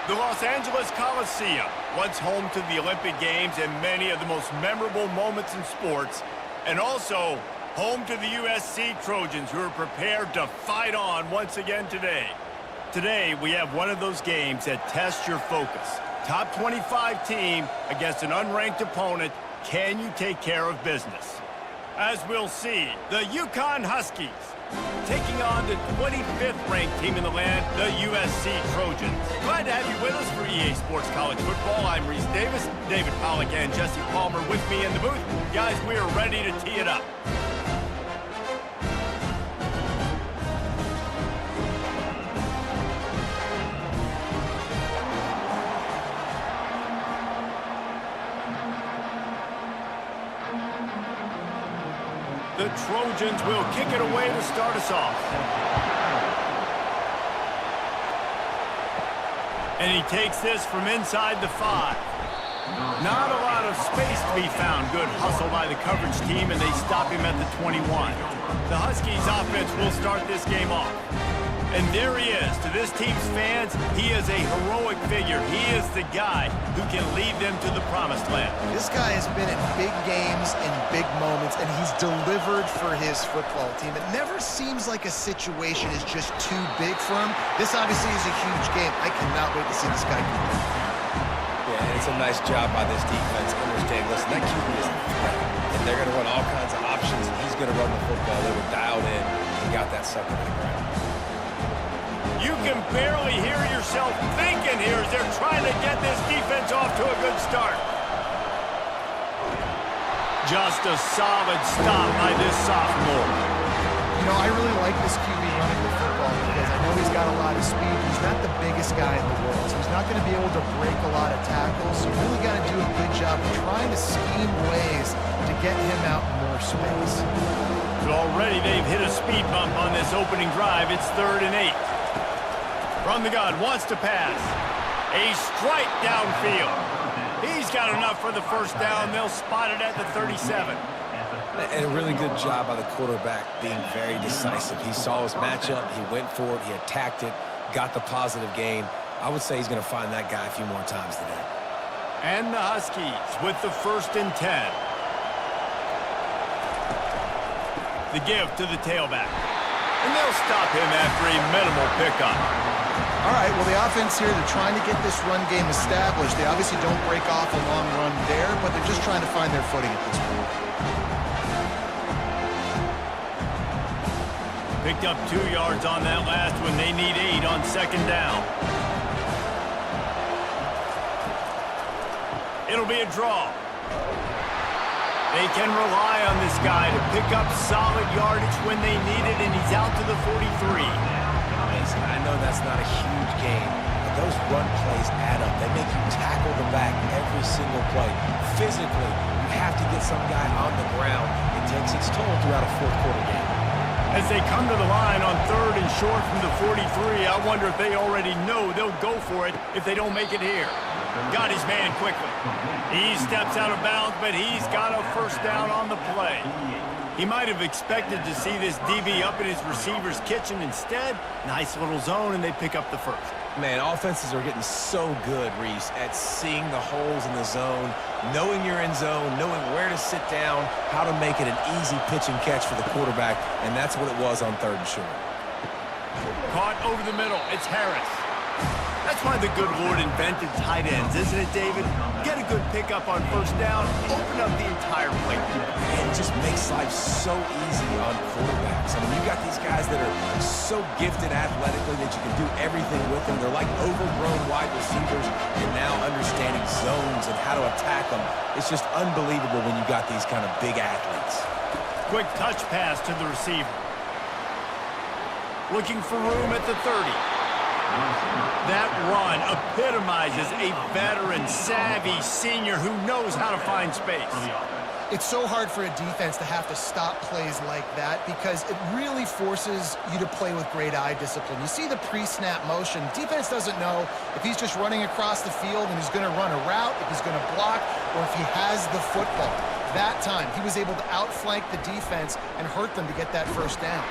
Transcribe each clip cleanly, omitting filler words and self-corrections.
The Los Angeles Coliseum, once home to the Olympic Games and many of the most memorable moments in sports, and also home to the USC Trojans, who are prepared to fight on once again today. Today, we have one of those games that tests your focus. Top 25 team against an unranked opponent. Can you take care of business? As we'll see, the Yukon Huskies taking on the 25th ranked team in the land, the USC Trojans. Glad to have you with us for EA Sports College Football. I'm Reese Davis, David Pollack and Jesse Palmer with me in the booth. Guys, we are ready to tee it up. The Trojans will kick it away to start us off. And he takes this from inside the 5. Not a lot of space to be found. Good hustle by the coverage team, and they stop him at the 21. The Huskies offense will start this game off. And there he is. To this team's fans, he is a heroic figure. He is the guy who can lead them to the promised land. This guy has been in big games and big moments, and he's delivered for his football team. It never seems like a situation is just too big for him. This obviously is a huge game. I cannot wait to see this guy compete. Yeah, and it's a nice job by this defense. Understand, listen, that QB is a threat, and they're going to run all kinds of options, and he's going to run the football. They were dialed in and got that sucker to the ground. You can barely hear yourself thinking here as they're trying to get this defense off to a good start. Just a solid stop by this sophomore. You know, I really like this QB running the football because I know he's got a lot of speed. He's not the biggest guy in the world, so he's not going to be able to break a lot of tackles. So you really got to do a good job of trying to scheme ways to get him out in more space. So already they've hit a speed bump on this opening drive. It's 3rd and 8. From the gun, wants to pass. A strike downfield. He's got enough for the first down. They'll spot it at the 37. And a really good job by the quarterback being very decisive. He saw his matchup, he went for it, he attacked it, got the positive gain. I would say he's going to find that guy a few more times today. And the Huskies with the 1st and 10. The give to the tailback. And they'll stop him after a minimal pickup. All right, well, the offense here, they're trying to get this run game established. They obviously don't break off a long run there, but they're just trying to find their footing at this point. Picked up 2 yards on that last one. They need 8 on 2nd down. It'll be a draw. They can rely on this guy to pick up solid yardage when they need it, and he's out to the 43. I know that's not a huge game, but those run plays add up. They make you tackle the back every single play. Physically, you have to get some guy on the ground. It takes its toll throughout a 4th quarter game. As they come to the line on 3rd and short from the 43, I wonder if they already know they'll go for it if they don't make it here. Got his man quickly. He steps out of bounds, but he's got a 1st down on the play. He might have expected to see this DB up in his receiver's kitchen. Instead, nice little zone, and they pick up the 1st. Man, offenses are getting so good, Reese, at seeing the holes in the zone, knowing you're in zone, knowing where to sit down, how to make it an easy pitch and catch for the quarterback, and that's what it was on 3rd and short. Caught over the middle. It's Harris. That's why the good Lord invented tight ends, isn't it, David? Get a good pickup on 1st down, open up the entire play. And it just makes life so easy on quarterbacks. I mean, you got these guys that are so gifted athletically that you can do everything with them. They're like overgrown wide receivers, and now understanding zones and how to attack them. It's just unbelievable when you got these kind of big athletes. Quick touch pass to the receiver. Looking for room at the 30. That run epitomizes a veteran, savvy senior who knows how to find space. It's so hard for a defense to have to stop plays like that because it really forces you to play with great eye discipline. You see the pre-snap motion. Defense doesn't know if he's just running across the field and he's going to run a route, if he's going to block, or if he has the football. That time, he was able to outflank the defense and hurt them to get that 1st down.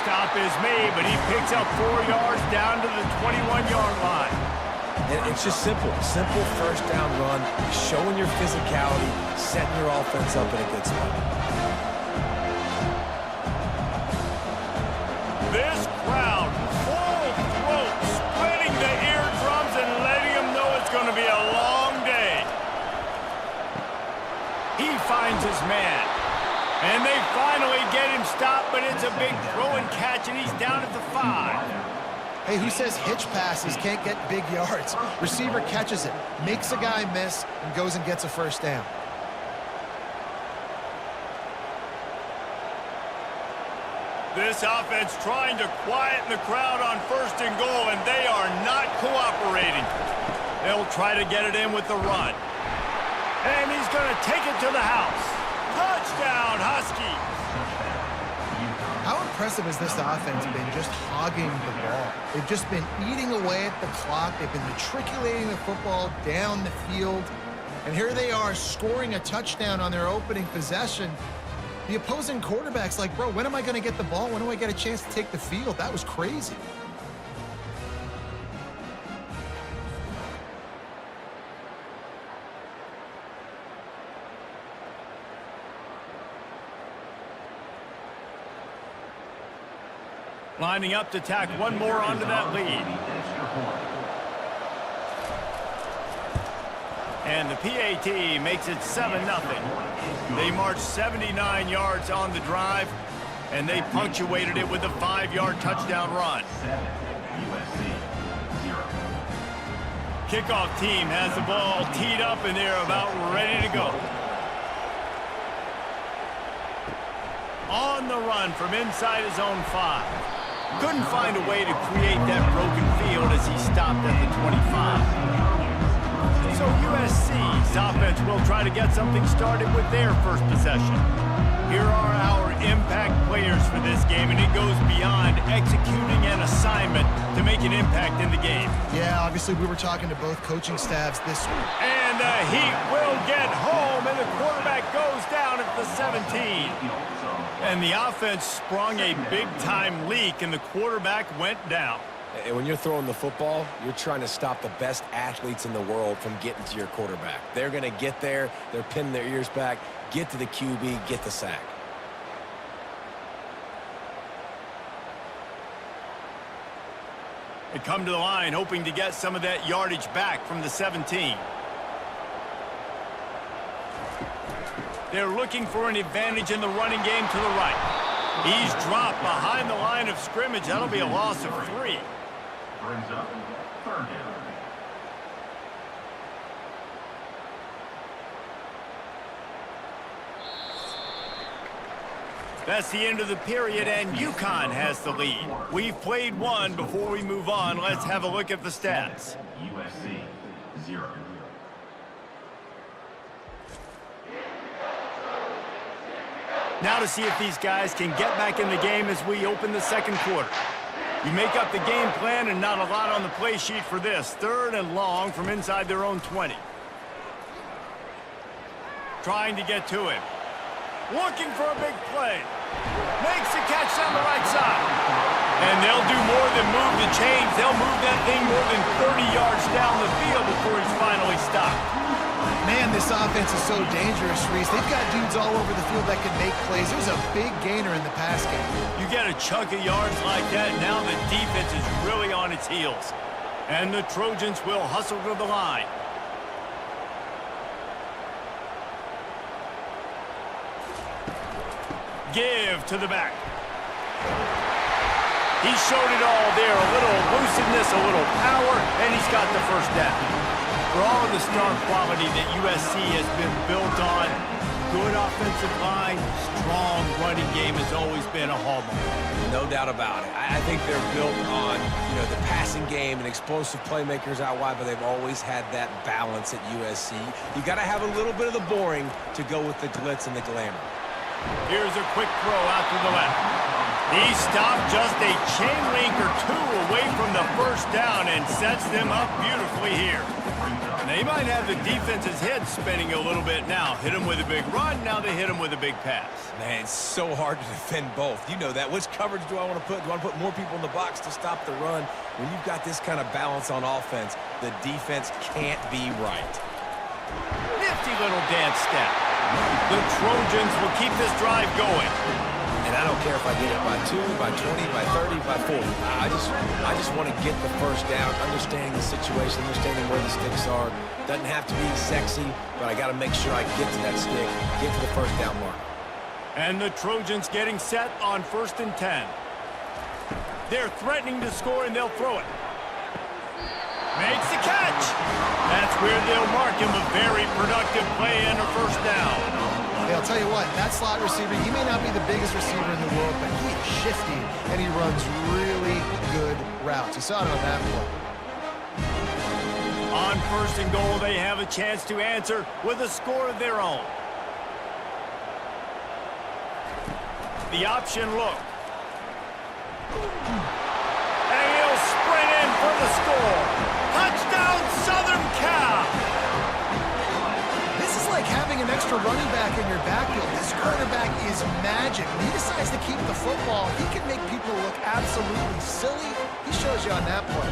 Stop is made, but he picks up 4 yards down to the 21-yard line. And it's just simple first down run, showing your physicality, setting your offense up in a good spot. This crowd, full throat, splitting the eardrums and letting them know it's going to be a long day. He finds his man. And they finally get him stopped, but it's a big throw and catch, and he's down at the 5. Hey, who says hitch passes can't get big yards? Receiver catches it, makes a guy miss, and goes and gets a first down. This offense trying to quieten the crowd on 1st and goal, and they are not cooperating. They'll try to get it in with the run. And he's going to take it to the house. Touchdown, Huskies! How impressive has this offense been just hogging the ball? They've just been eating away at the clock. They've been matriculating the football down the field. And here they are scoring a touchdown on their opening possession. The opposing quarterback's like, bro, when am I going to get the ball? When do I get a chance to take the field? That was crazy. Lining up to tack one more onto that lead. And the PAT makes it 7-0. They marched 79 yards on the drive, and they punctuated it with a 5-yard touchdown run. Kickoff team has the ball teed up, and they're about ready to go. On the run from inside his own 5. Couldn't find a way to create that broken field as he stopped at the 25. So USC's offense will try to get something started with their first possession. Here are our impact players for this game, and it goes beyond executing an assignment to make an impact in the game. Yeah, obviously we were talking to both coaching staffs this week. And the Heat will get home, and the quarterback goes down at the 17. And the offense sprung a big-time leak, and the quarterback went down. And when you're throwing the football, you're trying to stop the best athletes in the world from getting to your quarterback. They're going to get there. They're pinning their ears back, get to the QB, get the sack. They come to the line hoping to get some of that yardage back from the 17. They're looking for an advantage in the running game to the right. He's dropped behind the line of scrimmage. That'll be a loss of 3. Brings up 3rd down. That's the end of the period, and UConn has the lead. We've played one. Before we move on, let's have a look at the stats. USC 0. Now to see if these guys can get back in the game as we open the second quarter. You make up the game plan, and not a lot on the play sheet for this. 3rd and long from inside their own 20. Trying to get to him. Looking for a big play. Makes the catch down the right side. And they'll do more than move the chains. They'll move that thing more than 30 yards down the field before he's finally stopped. Man, this offense is so dangerous, Reese. They've got dudes all over the field that can make plays. There's a big gainer in the pass game. You get a chunk of yards like that, now the defense is really on its heels. And the Trojans will hustle to the line. Give to the back. He showed it all there. A little elusiveness, a little power, and he's got the first down. For all of the star quality that USC has been built on, good offensive line, strong running game has always been a hallmark. No doubt about it. I think they're built on, the passing game and explosive playmakers out wide, but they've always had that balance at USC. You got to have a little bit of the boring to go with the glitz and the glamour. Here's a quick throw out to the left. He stopped just a chain link or two away from the first down and sets them up beautifully here. They might have the defense's head spinning a little bit now. Hit him with a big run, now they hit him with a big pass. Man, it's so hard to defend both. You know that. Which coverage do I want to put? Do I want to put more people in the box to stop the run? When you've got this kind of balance on offense, the defense can't be right. Nifty little dance step. The Trojans will keep this drive going. And I don't care if I get it by 2, by 20, by 30, by 40. I just want to get the first down, understanding the situation, understanding where the sticks are. Doesn't have to be sexy, but I got to make sure I get to that stick, get to the first down mark. And the Trojans getting set on 1st and 10. They're threatening to score, and they'll throw it. Makes the catch. That's where they'll mark him a very productive play and a first down. Hey, I'll tell you what, that slot receiver, he may not be the biggest receiver in the world, but he is shifty, and he runs really good routes. You saw it on that play. On 1st and goal, they have a chance to answer with a score of their own. The option look. And he'll sprint in for the score. Touchdown, Southern Cal! This is like having an extra running back in your backfield. This quarterback is magic. When he decides to keep the football, he can make people look absolutely silly. He shows you on that play.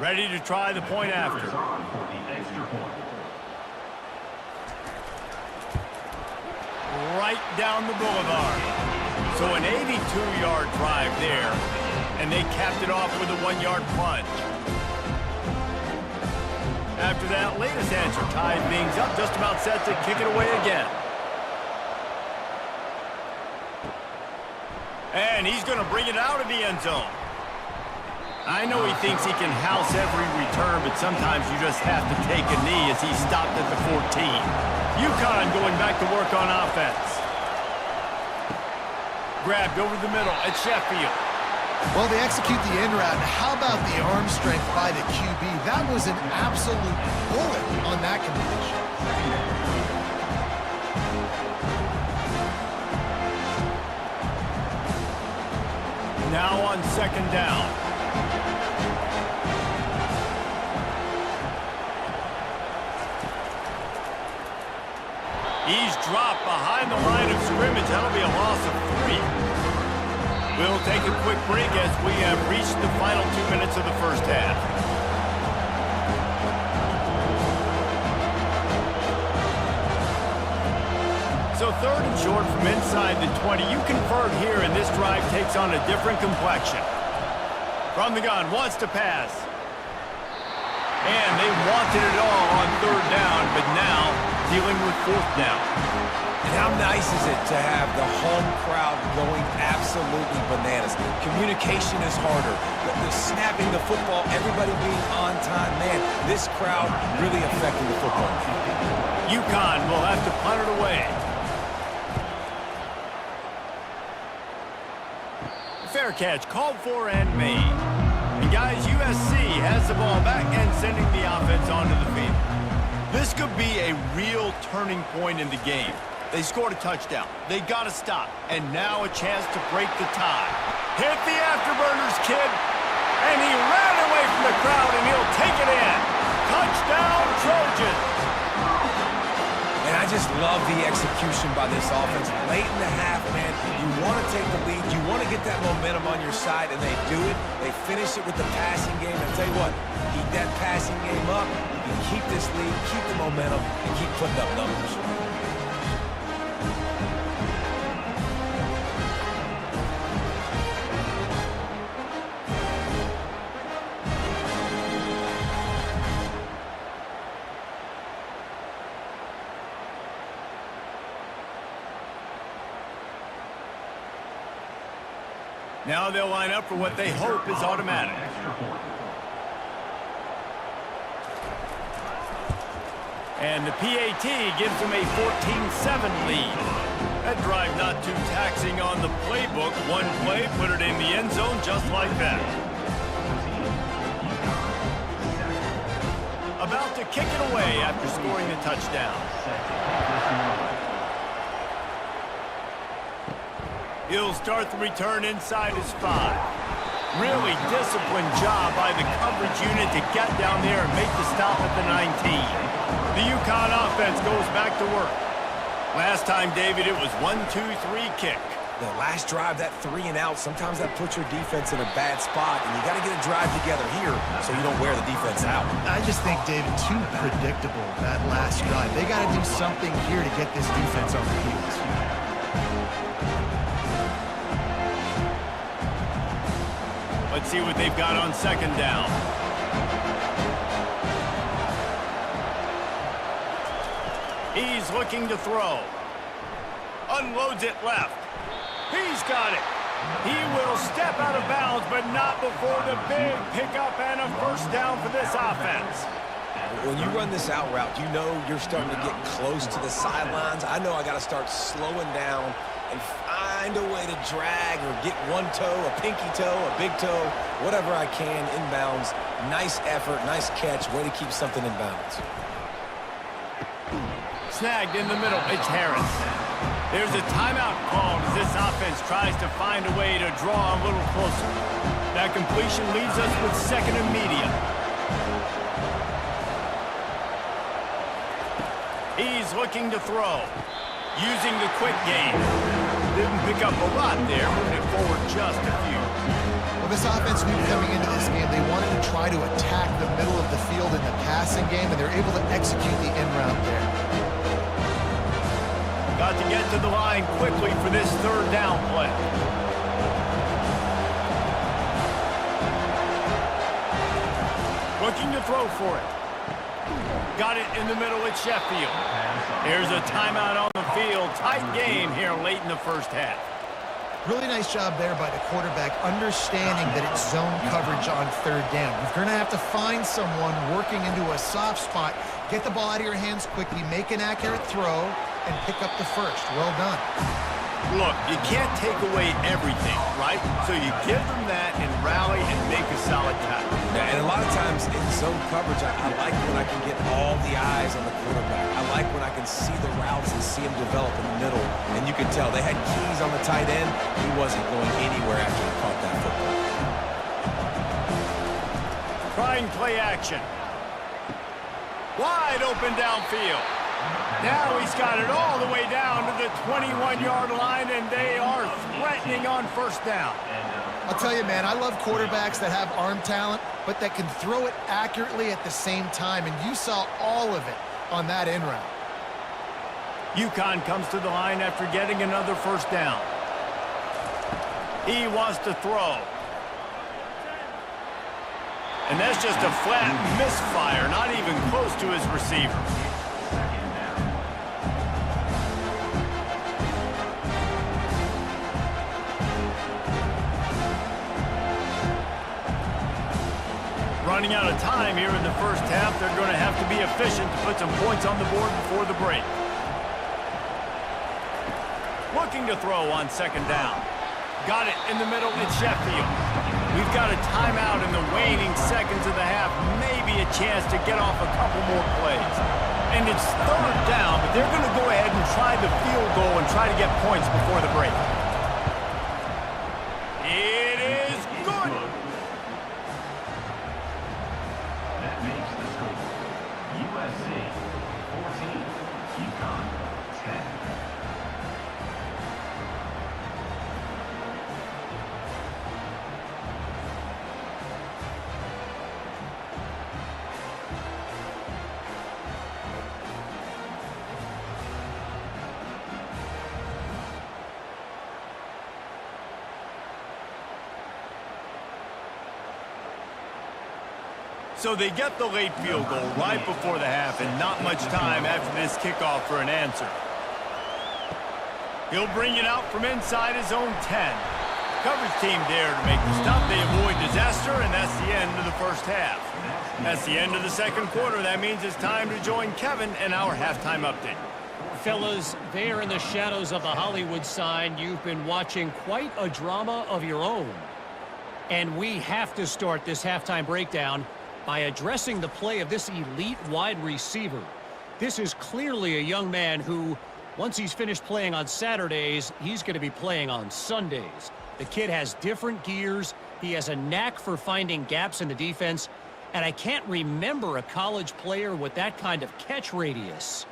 Ready to try the point after. Right down the boulevard. So an 82-yard drive there, and they capped it off with a 1-yard plunge. After that latest answer, tied things up, just about set to kick it away again. And he's going to bring it out of the end zone. I know he thinks he can house every return, but sometimes you just have to take a knee as he stopped at the 14. UConn going back to work on offense. Grabbed over the middle at Sheffield. Well, they execute the end route. How about the arm strength by the QB? That was an absolute bullet on that completion. Now on 2nd down. He's dropped behind the line of scrimmage. That'll be a loss of 3. We'll take a quick break as we have reached the final 2 minutes of the first half. So 3rd and short from inside the 20. You convert here, and this drive takes on a different complexion. From the gun, wants to pass. And they wanted it all on 3rd down, but now dealing with 4th down. And how nice is it to have the home crowd going absolutely bananas? Communication is harder. The snapping the football, everybody being on time. Man, this crowd really affecting the football. UConn will have to punt it away. Fair catch, called for and made. And guys, USC has the ball back and sending the offense onto the field. This could be a real turning point in the game. They scored a touchdown. They got to stop. And now a chance to break the tie. Hit the afterburners, kid. And he ran away from the crowd, and he'll take it in. Touchdown, Trojans. And I just love the execution by this offense. Late in the half, man, you want to take the lead. You want to get that momentum on your side, and they do it. They finish it with the passing game. And tell you what, keep that passing game up. You can keep this lead, keep the momentum, and keep putting up numbers. Now they'll line up for what they hope is automatic. And the PAT gives them a 14-7 lead. That drive not too taxing on the playbook. One play, put it in the end zone just like that. About to kick it away after scoring the touchdown. He'll start the return inside his 5. Really disciplined job by the coverage unit to get down there and make the stop at the 19. The UConn offense goes back to work. Last time, David, it was 1-2-3 kick. The last drive, that 3 and out, sometimes that puts your defense in a bad spot, and you got to get a drive together here so you don't wear the defense out. I just think, David, too predictable, that last drive. They got to do something here to get this defense on their heels. Let's see what they've got on second down. He's looking to throw. Unloads it left. He's got it. He will step out of bounds, but not before the big pickup and a first down for this offense. When you run this out route, you know you're starting to get close to the sidelines. I know I got to start slowing down and find a way to drag or get one toe, a pinky toe, a big toe, whatever I can inbounds. Nice effort, nice catch, way to keep something in bounds. Snagged in the middle, it's Harris. There's a timeout called as this offense tries to find a way to draw a little closer. That completion leaves us with second and medium. He's looking to throw. Using the quick game. Didn't pick up a lot there, moving it forward just a few. Well, this offense knew coming into this game they wanted to try to attack the middle of the field in the passing game, and they're able to execute the in route there. Got to get to the line quickly for this third down play. Looking to throw for it. Got it in the middle at Sheffield. There's a timeout on the field. Tight game here late in the first half. Really nice job there by the quarterback, understanding that it's zone coverage on third down. You're going to have to find someone working into a soft spot, get the ball out of your hands quickly, make an accurate throw, and pick up the first. Well done. Look, you can't take away everything, right? So you give them that and rally and make a solid tackle. Yeah, and a lot of times in zone coverage, I like when I can get all the eyes on the quarterback. I like when I can see the routes and see him develop in the middle. And you can tell they had keys on the tight end. He wasn't going anywhere after he caught that football. Trying play action. Wide open downfield. Now he's got it all the way down to the 21-yard line, and they are threatening on first down. I'll tell you, man, I love quarterbacks that have arm talent, but that can throw it accurately at the same time, and you saw all of it on that in route. UConn comes to the line after getting another first down. He wants to throw. And that's just a flat misfire, not even close to his receiver. Running out of time here in the first half. They're going to have to be efficient to put some points on the board before the break. Looking to throw on second down. Got it in the middle at Sheffield. We've got a timeout in the waning seconds of the half. Maybe a chance to get off a couple more plays. And it's third down, but they're going to go ahead and try the field goal and try to get points before the break. It is good. That makes the score USC 14, UConn 10. So they get the late field goal right before the half, and not much time after this kickoff for an answer. He'll bring it out from inside his own 10. Coverage team there to make the stop. They avoid disaster, and that's the end of the first half. That's the end of the second quarter. That means it's time to join Kevin in our halftime update. Fellas, there in the shadows of the Hollywood sign, you've been watching quite a drama of your own. And we have to start this halftime breakdown by addressing the play of this elite wide receiver. This is clearly a young man who, once he's finished playing on Saturdays, he's going to be playing on Sundays. The kid has different gears. He has a knack for finding gaps in the defense. And I can't remember a college player with that kind of catch radius.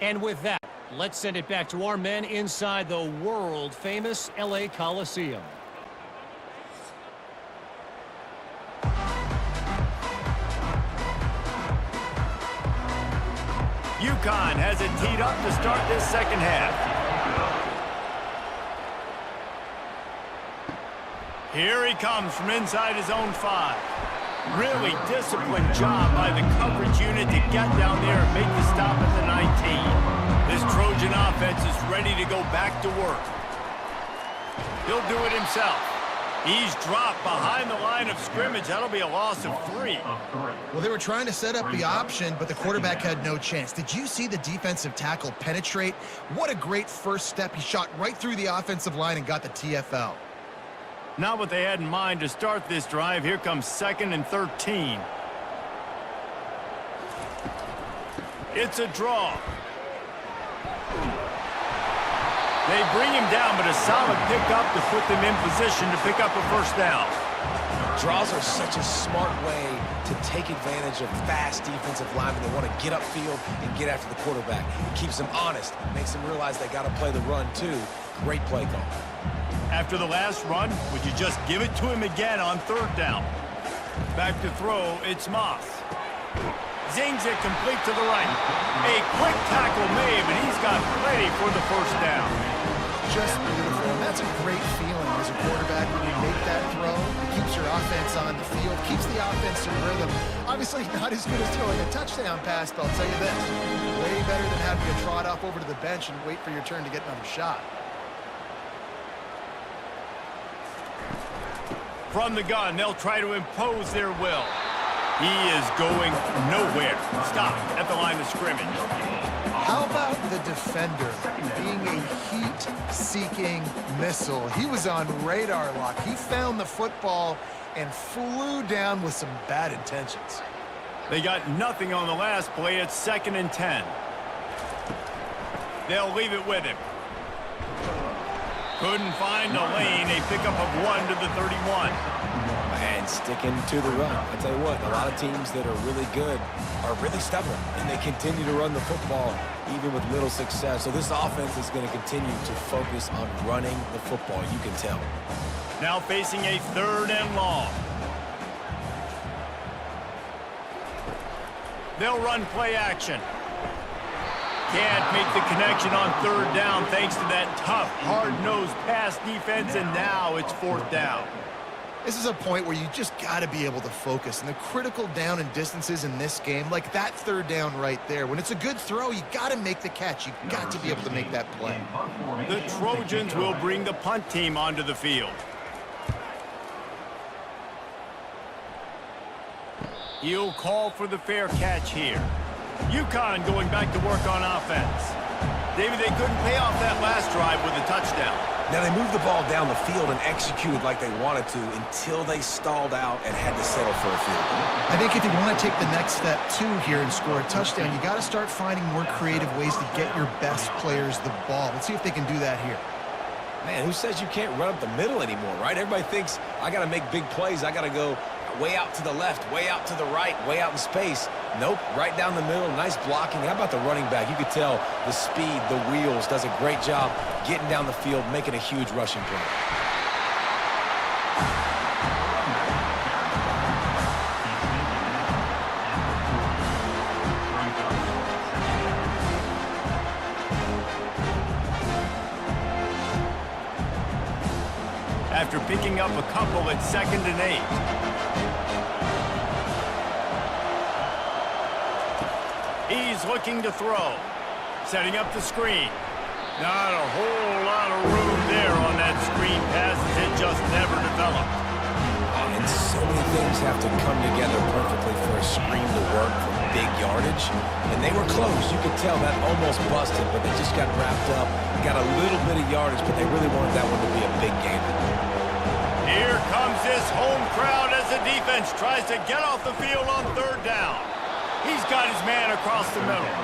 And with that, let's send it back to our men inside the world-famous LA Coliseum. UConn has it teed up to start this second half. Here he comes from inside his own 5. Really disciplined job by the coverage unit to get down there and make the stop at the 19. This Trojan offense is ready to go back to work. He'll do it himself. He's dropped behind the line of scrimmage. That'll be a loss of 3. Well, they were trying to set up the option, but the quarterback had no chance. Did you see the defensive tackle penetrate? What a great first step. He shot right through the offensive line and got the TFL. Not what they had in mind to start this drive. Here comes 2nd and 13. It's a draw. They bring him down, but a solid pickup to put them in position to pick up a first down. Draws are such a smart way to take advantage of fast defensive linemen. They want to get upfield and get after the quarterback. It keeps them honest, makes them realize they got to play the run too. Great play call. After the last run, would you just give it to him again on 3rd down? Back to throw, it's Moss. Zings it complete to the right. A quick tackle made, but he's got plenty for the first down. Just beautiful. And that's a great feeling as a quarterback when you make that throw. It keeps your offense on the field, keeps the offense in rhythm. Obviously not as good as throwing a touchdown pass, but I'll tell you this. Way better than having to trot off over to the bench and wait for your turn to get another shot. From the gun, they'll try to impose their will. He is going nowhere. Stop at the line of scrimmage. How about the defender being a heat-seeking missile? He was on radar lock. He found the football and flew down with some bad intentions. They got nothing on the last play. It's 2nd and 10. They'll leave it with him. Couldn't find a lane. A pickup of 1 to the 31. And sticking to the run. I tell you what, a lot of teams that are really good are really stubborn, and they continue to run the football even with little success. So this offense is going to continue to focus on running the football, you can tell. Now facing a 3rd and long. They'll run play action. Can't make the connection on 3rd down thanks to that tough, hard-nosed pass defense, and now it's 4th down. This is a point where you just got to be able to focus. And the critical down and distances in this game, like that 3rd down right there, when it's a good throw, you got to make the catch. You got to be able to make that play. The Trojans will bring the punt team onto the field. He'll call for the fair catch here. UConn going back to work on offense. David, they couldn't pay off that last drive with a touchdown. Now, they moved the ball down the field and executed like they wanted to until they stalled out and had to settle for a field goal. I think if you want to take the next step, too, here and score a touchdown, you got to start finding more creative ways to get your best players the ball. Let's see if they can do that here. Man, who says you can't run up the middle anymore, right? Everybody thinks I got to make big plays. I got to go way out to the left, way out to the right, way out in space. Nope, right down the middle, nice blocking. How about the running back? You could tell the speed, the wheels, does a great job getting down the field, making a huge rushing play. After picking up a couple at 2nd and 8. He's looking to throw. Setting up the screen. Not a whole lot of room there on that screen pass as it just never developed. And so many things have to come together perfectly for a screen to work for big yardage. And they were close. You could tell that almost busted, but they just got wrapped up, got a little bit of yardage, but they really wanted that one to be a big game. Here comes this home crowd as the defense tries to get off the field on third down. He's got his man across the middle.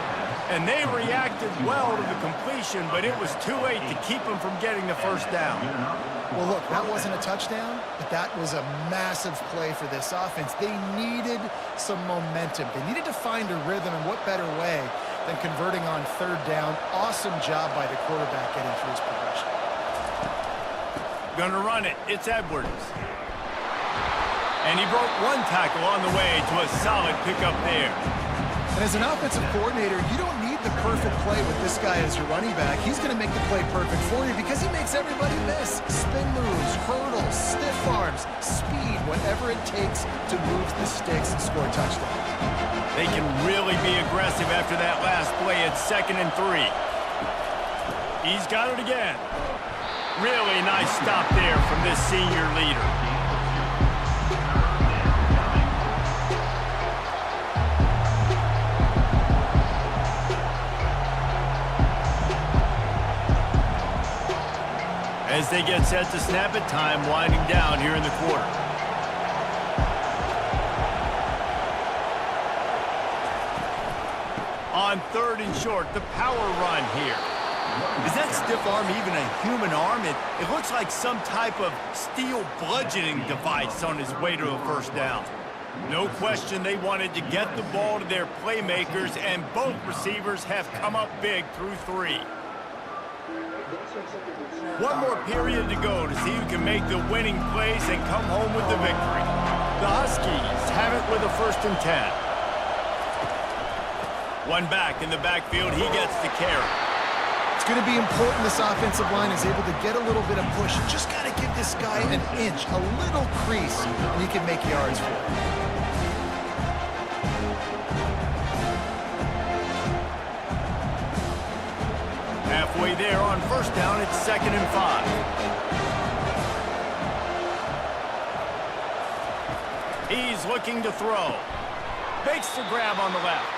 And they reacted well to the completion, but it was too late to keep him from getting the first down. Well, look, that wasn't a touchdown, but that was a massive play for this offense. They needed some momentum. They needed to find a rhythm, and what better way than converting on third down. Awesome job by the quarterback getting through his progression. Gonna run it. It's Edwards. And he broke one tackle on the way to a solid pickup there. And as an offensive coordinator, you don't need the perfect play with this guy as your running back. He's going to make the play perfect for you because he makes everybody miss. Spin moves, hurdles, stiff arms, speed, whatever it takes to move the sticks and score touchdowns. They can really be aggressive after that last play at 2nd and 3. He's got it again. Really nice stop there from this senior leader. As they get set to snap it, time winding down here in the quarter. On 3rd and short, the power run here. Is that stiff arm even a human arm? It looks like some type of steel bludgeoning device on his way to a first down. No question they wanted to get the ball to their playmakers, and both receivers have come up big through 3. One more period to go to see who can make the winning plays and come home with the victory. The Huskies have it with a 1st and 10. One back in the backfield, he gets the carry. It's going to be important this offensive line is able to get a little bit of push. Just got to give this guy an inch, a little crease, and he can make yards for it. Halfway there on 1st down, it's 2nd and 5. He's looking to throw. Makes the grab on the left.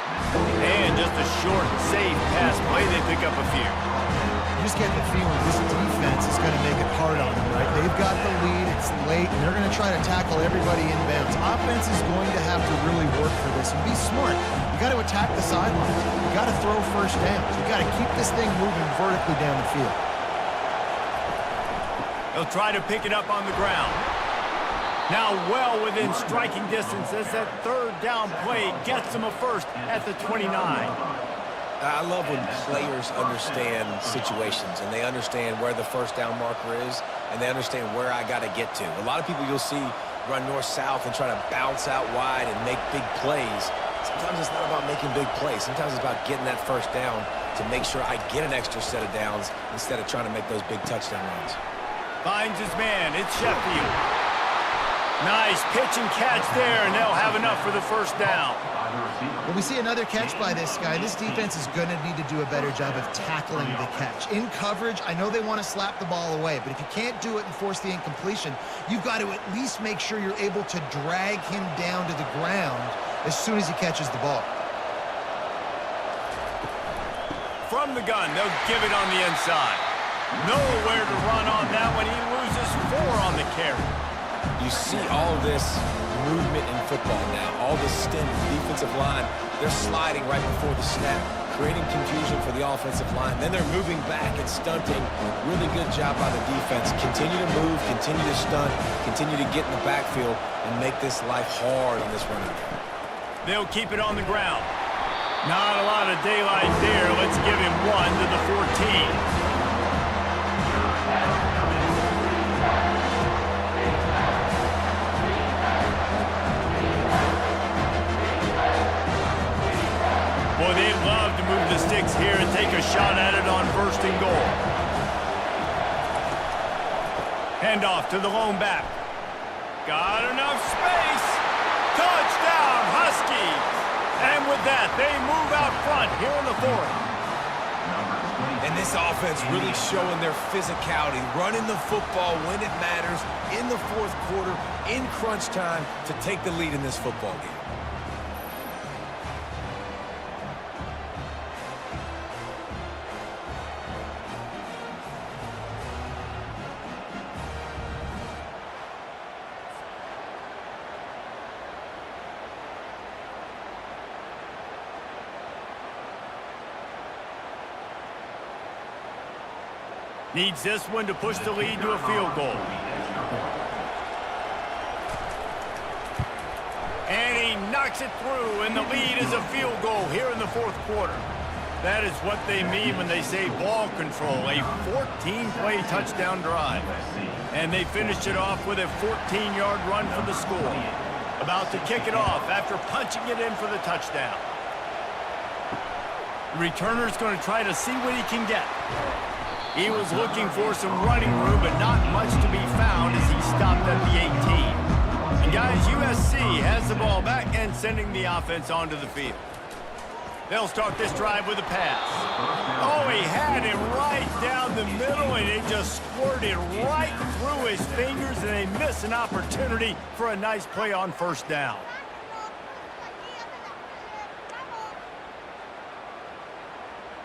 And just a short, safe pass play. They pick up a few. You just get the feeling this defense is going to make it hard on them, right? They've got the lead, it's late, and they're going to try to tackle everybody inbounds. Offense is going to have to really work for this and be smart. You got to attack the sidelines. You got to throw first downs. You got to keep this thing moving vertically down the field. They'll try to pick it up on the ground. Now well within striking distance as that 3rd down play gets them a first at the 29. I love when players understand situations and they understand where the 1st down marker is and they understand where I got to get to. A lot of people you'll see run north-south and try to bounce out wide and make big plays. Sometimes it's not about making big plays. Sometimes it's about getting that 1st down to make sure I get an extra set of downs instead of trying to make those big touchdown runs. Finds his man. It's Sheffield. Nice pitch and catch there, and they'll have enough for the 1st down. When we see another catch by this guy, this defense is going to need to do a better job of tackling the catch. In coverage, I know they want to slap the ball away, but if you can't do it and force the incompletion, you've got to at least make sure you're able to drag him down to the ground as soon as he catches the ball. From the gun, they'll give it on the inside. Nowhere to run on that one. He loses 4 on the carry. You see all this movement in football now, all the stint, defensive line, they're sliding right before the snap, creating confusion for the offensive line. Then they're moving back and stunting. Really good job by the defense. Continue to move, continue to stunt, continue to get in the backfield and make this life hard on this running back. They'll keep it on the ground. Not a lot of daylight there. Let's give him 1 to the 14. Boy, they'd love to move the sticks here and take a shot at it on 1st and goal. Handoff to the lone back. Got enough space. Touchdown, Huskies. And with that, they move out front here in the 4th. Number 25. And this offense really showing their physicality, running the football when it matters, in the fourth quarter, in crunch time, to take the lead in this football game. Needs this one to push the lead to a field goal. And he knocks it through, and the lead is a field goal here in the fourth quarter. That is what they mean when they say ball control, a 14-play touchdown drive. And they finished it off with a 14-yard run for the score. About to kick it off after punching it in for the touchdown. The returner's going to try to see what he can get. He was looking for some running room, but not much to be found as he stopped at the 18. And guys, USC has the ball back and sending the offense onto the field. They'll start this drive with a pass. Oh, he had it right down the middle, and it just squirted right through his fingers, and they miss an opportunity for a nice play on first down.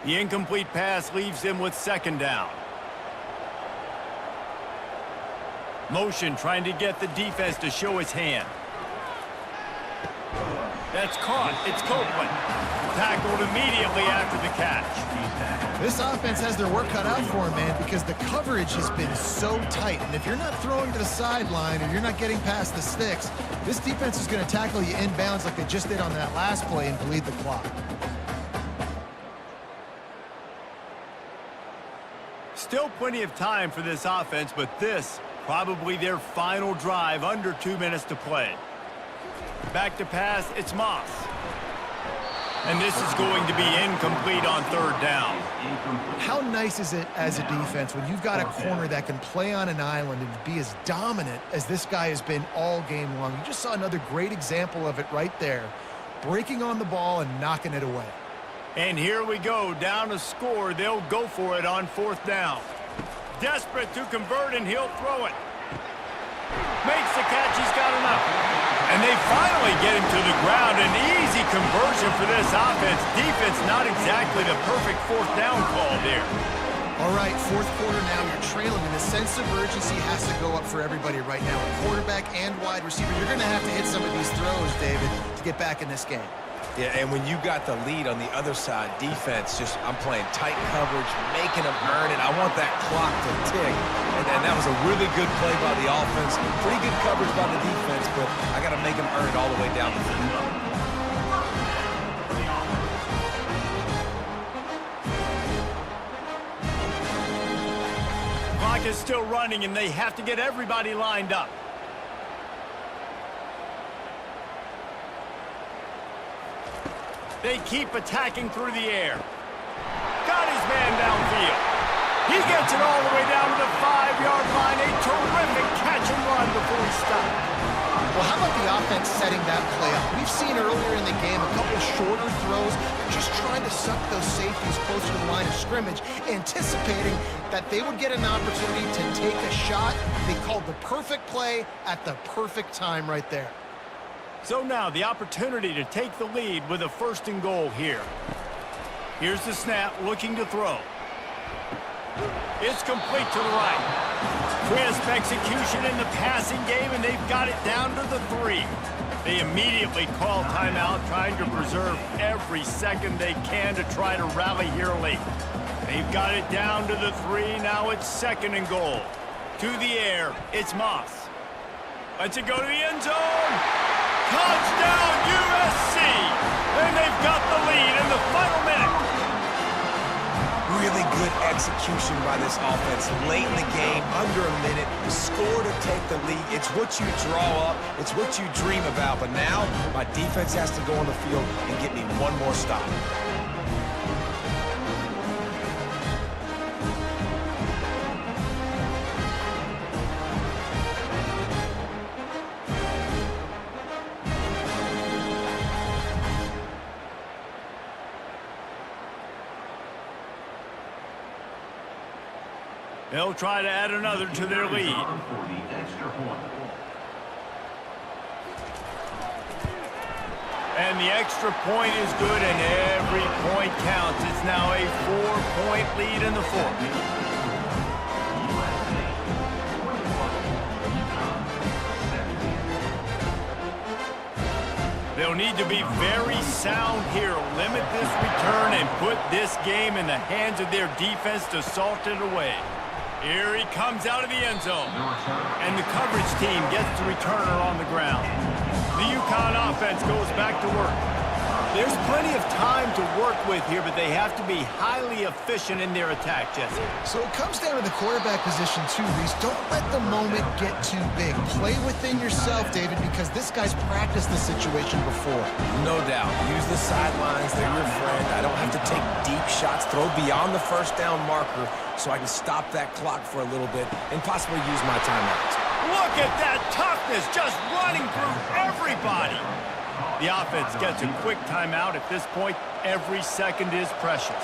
The incomplete pass leaves him with second down. Motion trying to get the defense to show his hand. That's caught. It's Copeland. Tackled immediately after the catch. This offense has their work cut out for them, man, because the coverage has been so tight. And if you're not throwing to the sideline or you're not getting past the sticks, this defense is going to tackle you inbounds like they just did on that last play and bleed the clock. Still plenty of time for this offense, but this probably their final drive, under 2 minutes to play. Back to pass, it's Moss. And this is going to be incomplete on third down. How nice is it as a defense when you've got a corner that can play on an island and be as dominant as this guy has been all game long? You just saw another great example of it right there, breaking on the ball and knocking it away. And here we go, down to score. They'll go for it on fourth down. Desperate to convert, and he'll throw it. Makes the catch, he's got enough. And they finally get him to the ground. An easy conversion for this offense. Defense, not exactly the perfect fourth down call there. All right, fourth quarter now, you're trailing, and the sense of urgency has to go up for everybody right now. Quarterback and wide receiver, you're going to have to hit some of these throws, David, to get back in this game. Yeah, and when you got the lead on the other side, defense I'm playing tight coverage, making them earn it. I want that clock to tick. And that was a really good play by the offense. Pretty good coverage by the defense, but I got to make them earn it all the way down the field. Clock is still running, and they have to get everybody lined up. They keep attacking through the air. Got his man downfield. He gets it all the way down to the 5-yard line. A terrific catch and run before he stopped. Well, how about the offense setting that play up? We've seen earlier in the game a couple shorter throws, just trying to suck those safeties closer to the line of scrimmage, anticipating that they would get an opportunity to take a shot. They called the perfect play at the perfect time right there. So now the opportunity to take the lead with a first and goal here. Here's the snap, looking to throw. It's complete to the right. Crisp execution in the passing game, and they've got it down to the 3. They immediately call timeout, trying to preserve every second they can to try to rally here late. They've got it down to the 3. Now it's second and goal. To the air, it's Moss. Lets it go to the end zone. Touchdown, USC! And they've got the lead in the final minute. Really good execution by this offense late in the game, under a minute, score to take the lead. It's what you draw up, it's what you dream about, but now my defense has to go on the field and get me one more stop. They'll try to add another to their lead. For the extra point. And the extra point is good, and every point counts. It's now a 4-point lead in the fourth. USA 21, UConn 17. They'll need to be very sound here, limit this return, and put this game in the hands of their defense to salt it away. Here he comes out of the end zone, and the coverage team gets the returner on the ground. The UConn offense goes back to work. There's plenty of time to work with here, but they have to be highly efficient in their attack, Jesse. So it comes down to the quarterback position too, Reese. Don't let the moment get too big. Play within yourself, David, because this guy's practiced the situation before. No doubt. Use the sidelines. They're your friend. I don't have to take deep shots. Throw beyond the first down marker so I can stop that clock for a little bit and possibly use my timeouts. Look at that toughness, just running through everybody. The offense gets a quick timeout. At this point, every second is precious.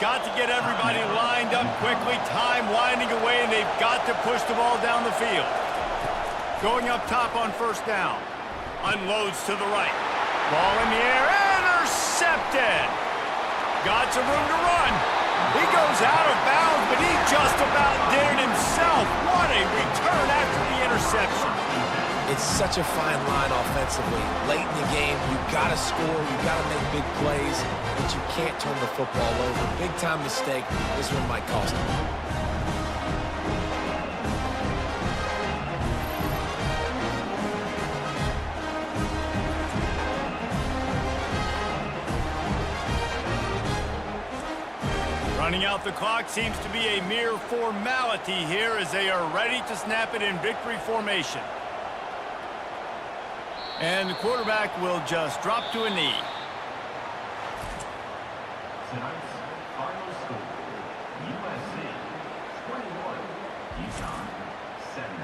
Got to get everybody lined up quickly, time winding away, and they've got to push the ball down the field. Going up top on first down. Unloads to the right. Ball in the air, intercepted. Got some room to run. He goes out of bounds, but he just about did it himself. What a return after the interception. It's such a fine line offensively. Late in the game, you got to score, you got to make big plays, but you can't turn the football over. Big-time mistake. This one might cost him. Running out the clock seems to be a mere formality here as they are ready to snap it in victory formation. And the quarterback will just drop to a knee. Tonight's final score, USA 21, UConn 17.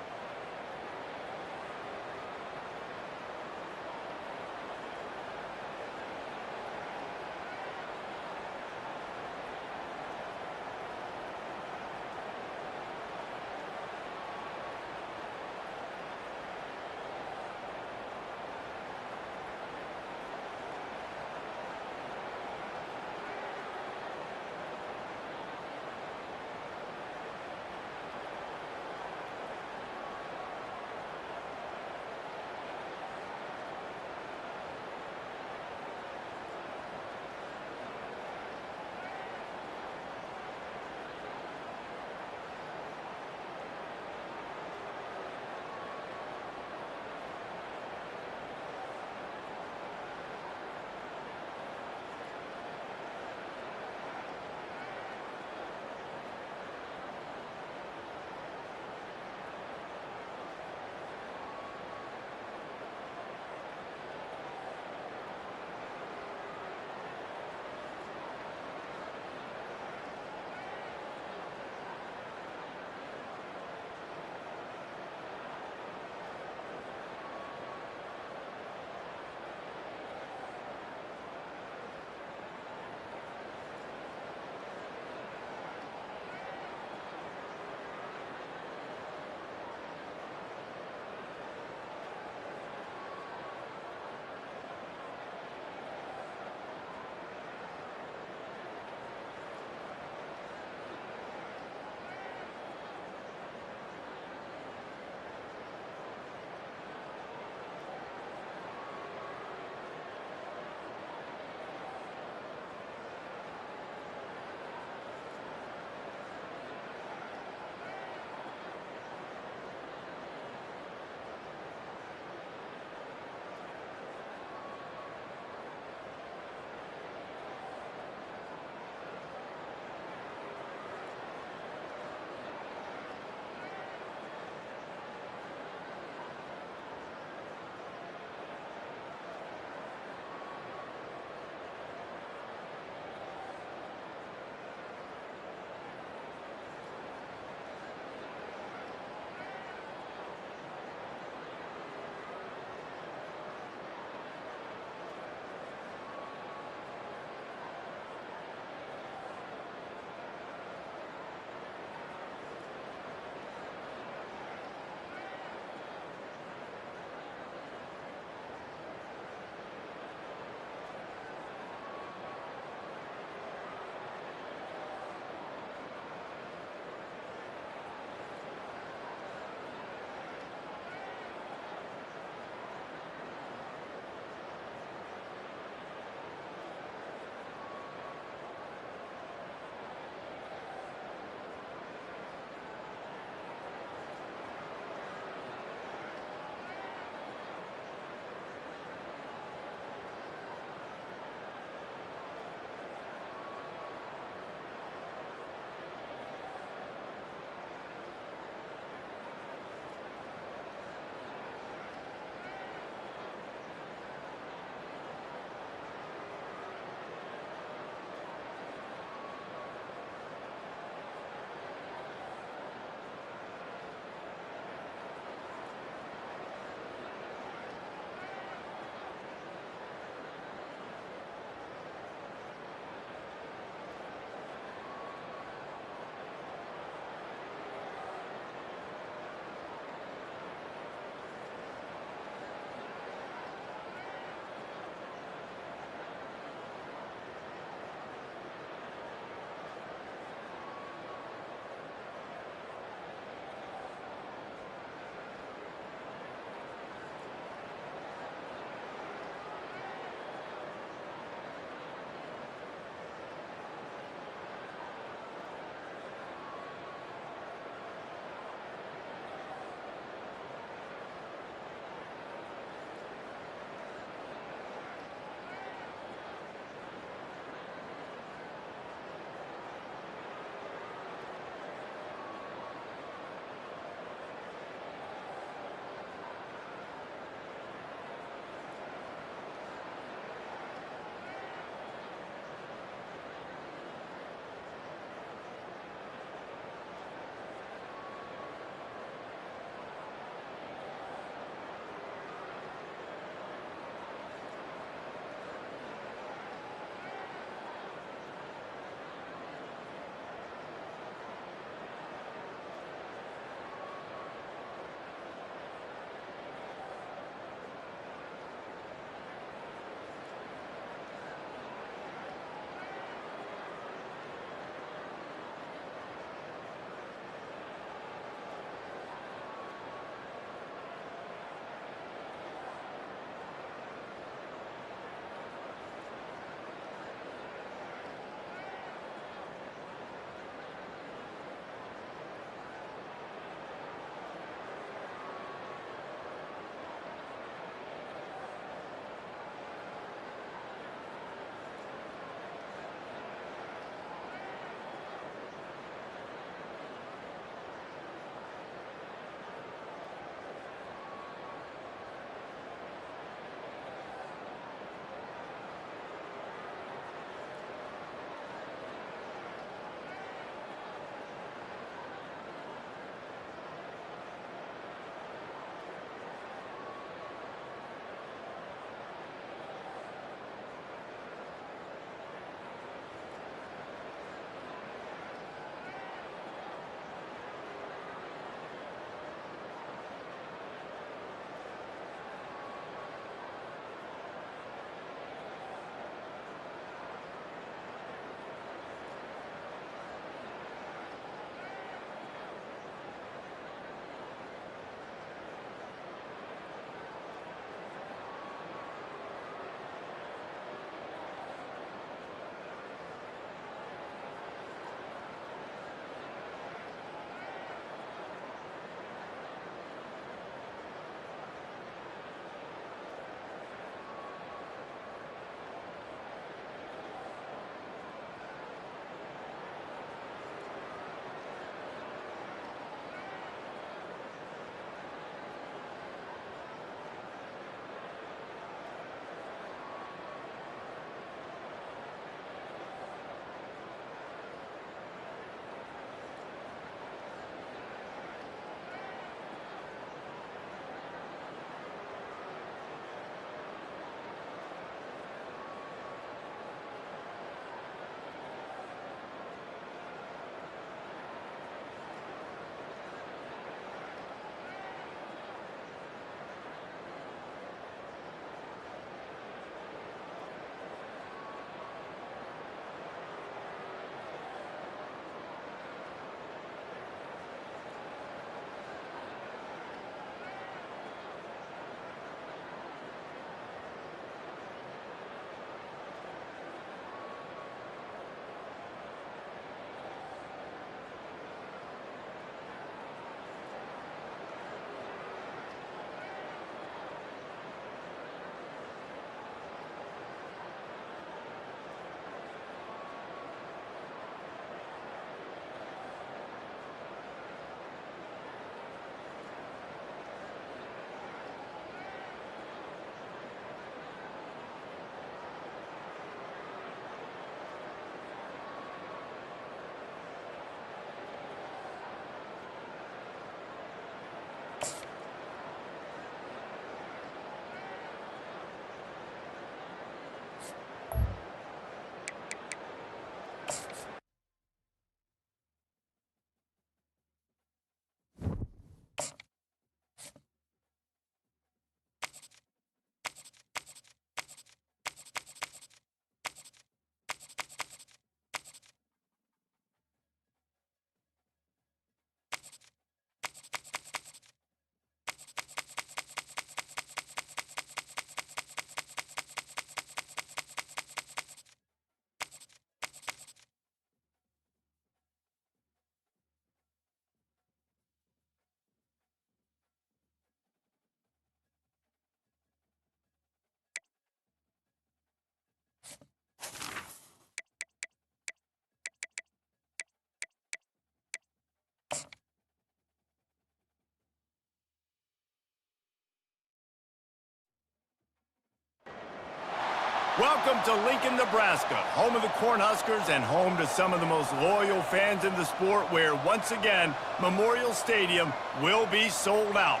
Welcome to Lincoln, Nebraska, home of the Cornhuskers and home to some of the most loyal fans in the sport, where, once again, Memorial Stadium will be sold out.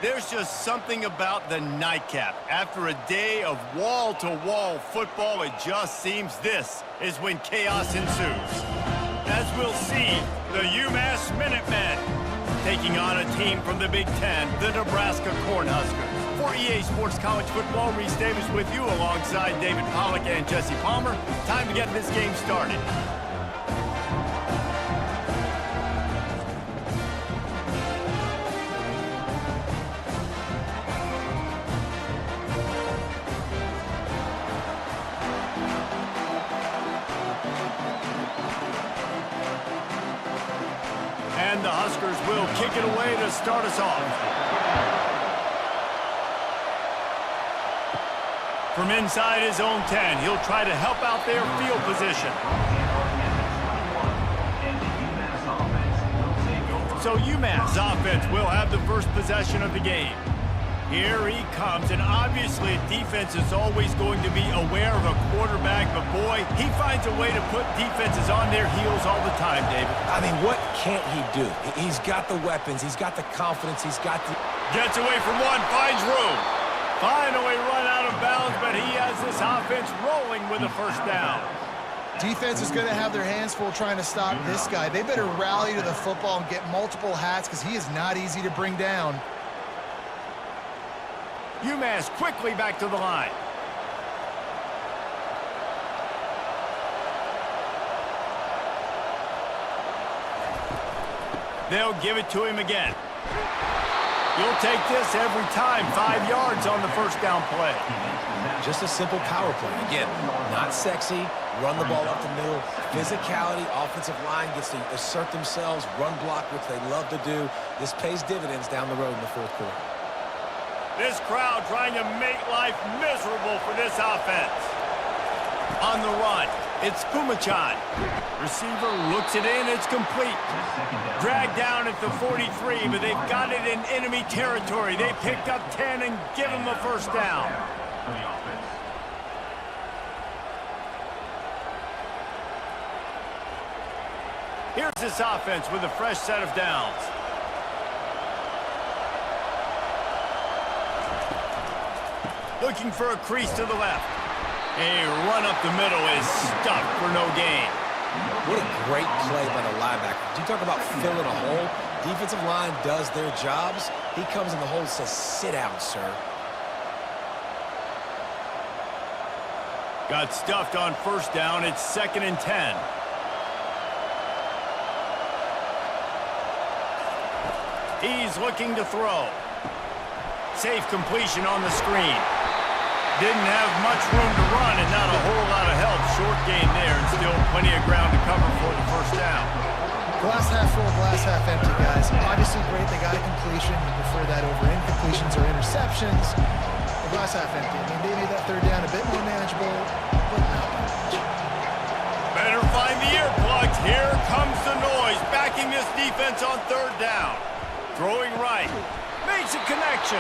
There's just something about the nightcap. After a day of wall-to-wall football, it just seems this is when chaos ensues. As we'll see, the UMass Minutemen taking on a team from the Big Ten, the Nebraska Cornhuskers. For EA Sports College Football, Reese Davis with you alongside David Pollack and Jesse Palmer. Time to get this game started. And the Huskers will kick it away to start us off. From inside his own 10, he'll try to help out their field position. So UMass offense will have the first possession of the game. Here he comes, and obviously defense is always going to be aware of a quarterback, but boy, he finds a way to put defenses on their heels all the time, David. I mean, what can't he do? He's got the weapons, he's got the confidence, he's got the... Gets away from one, finds room. Finally run out of bounds, but he has this offense rolling with a first down. Defense is going to have their hands full trying to stop this guy. They better rally to the football and get multiple hats because he is not easy to bring down. UMass quickly back to the line. They'll give it to him again. You'll take this every time. 5 yards on the first down play. Just a simple power play. Again, not sexy, run the ball up the middle. Physicality, offensive line gets to assert themselves, run block, which they love to do. This pays dividends down the road in the fourth quarter. This crowd trying to make life miserable for this offense. On the run, it's Pumachan. Receiver looks it in, it's complete. Dragged down at the 43, but they've got it in enemy territory. They picked up 10 and give him a first down. Here's this offense with a fresh set of downs. Looking for a crease to the left. A run up the middle is stuffed for no gain. What a great play by the linebacker. You talk about filling a hole. Defensive line does their jobs. He comes in the hole and says, sit down, sir. Got stuffed on first down. It's 2nd and 10. He's looking to throw. Safe completion on the screen. Didn't have much room to run and not a whole lot of help. Short gain there and still plenty of ground to cover for the first down. Glass half full, glass half empty, guys. Obviously great they got a completion. You prefer that over incompletions or interceptions. The glass half empty. I mean, they made that third down a bit more manageable, but not by much. Better find the earplugs. Here comes the noise. Backing this defense on third down. Throwing right. Makes a connection.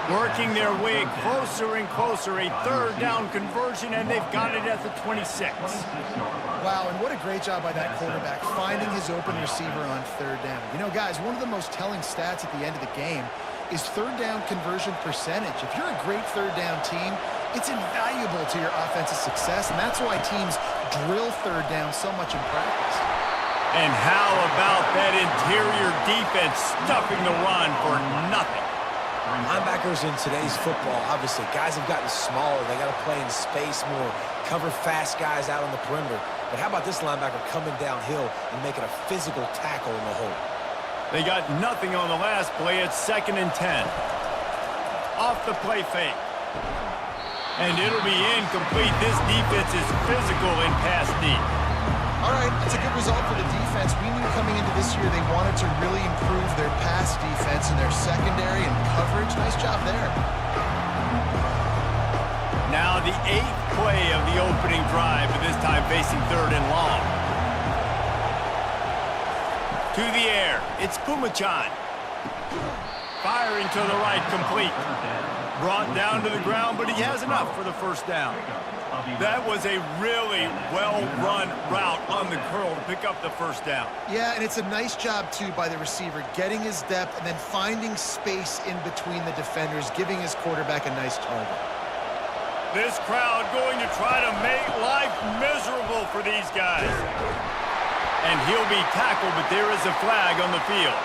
Working their way closer and closer, a third down conversion, and they've got it at the 26. Wow, and what a great job by that quarterback, finding his open receiver on third down. You know, guys, one of the most telling stats at the end of the game is third down conversion percentage. If you're a great third down team, it's invaluable to your offensive success, and that's why teams drill third down so much in practice. And how about that interior defense stuffing the run for nothing? Linebackers in today's football, obviously, guys have gotten smaller. They got to play in space more, cover fast guys out on the perimeter. But how about this linebacker coming downhill and making a physical tackle in the hole? They got nothing on the last play. It's 2nd and 10. Off the play fake. And it'll be incomplete. This defense is physical in pass deep. All right, that's a good result for the defense. We knew coming into this year they wanted to really improve their pass defense and their secondary and coverage. Nice job there. Now the 8th play of the opening drive, but this time facing 3rd and long. To the air, it's Pumachan. Firing to the right, complete. Brought down to the ground, but he has enough for the first down. That was a really well-run route on the curl to pick up the first down. Yeah, and it's a nice job, too, by the receiver, getting his depth and then finding space in between the defenders, giving his quarterback a nice target. This crowd going to try to make life miserable for these guys. And he'll be tackled, but there is a flag on the field.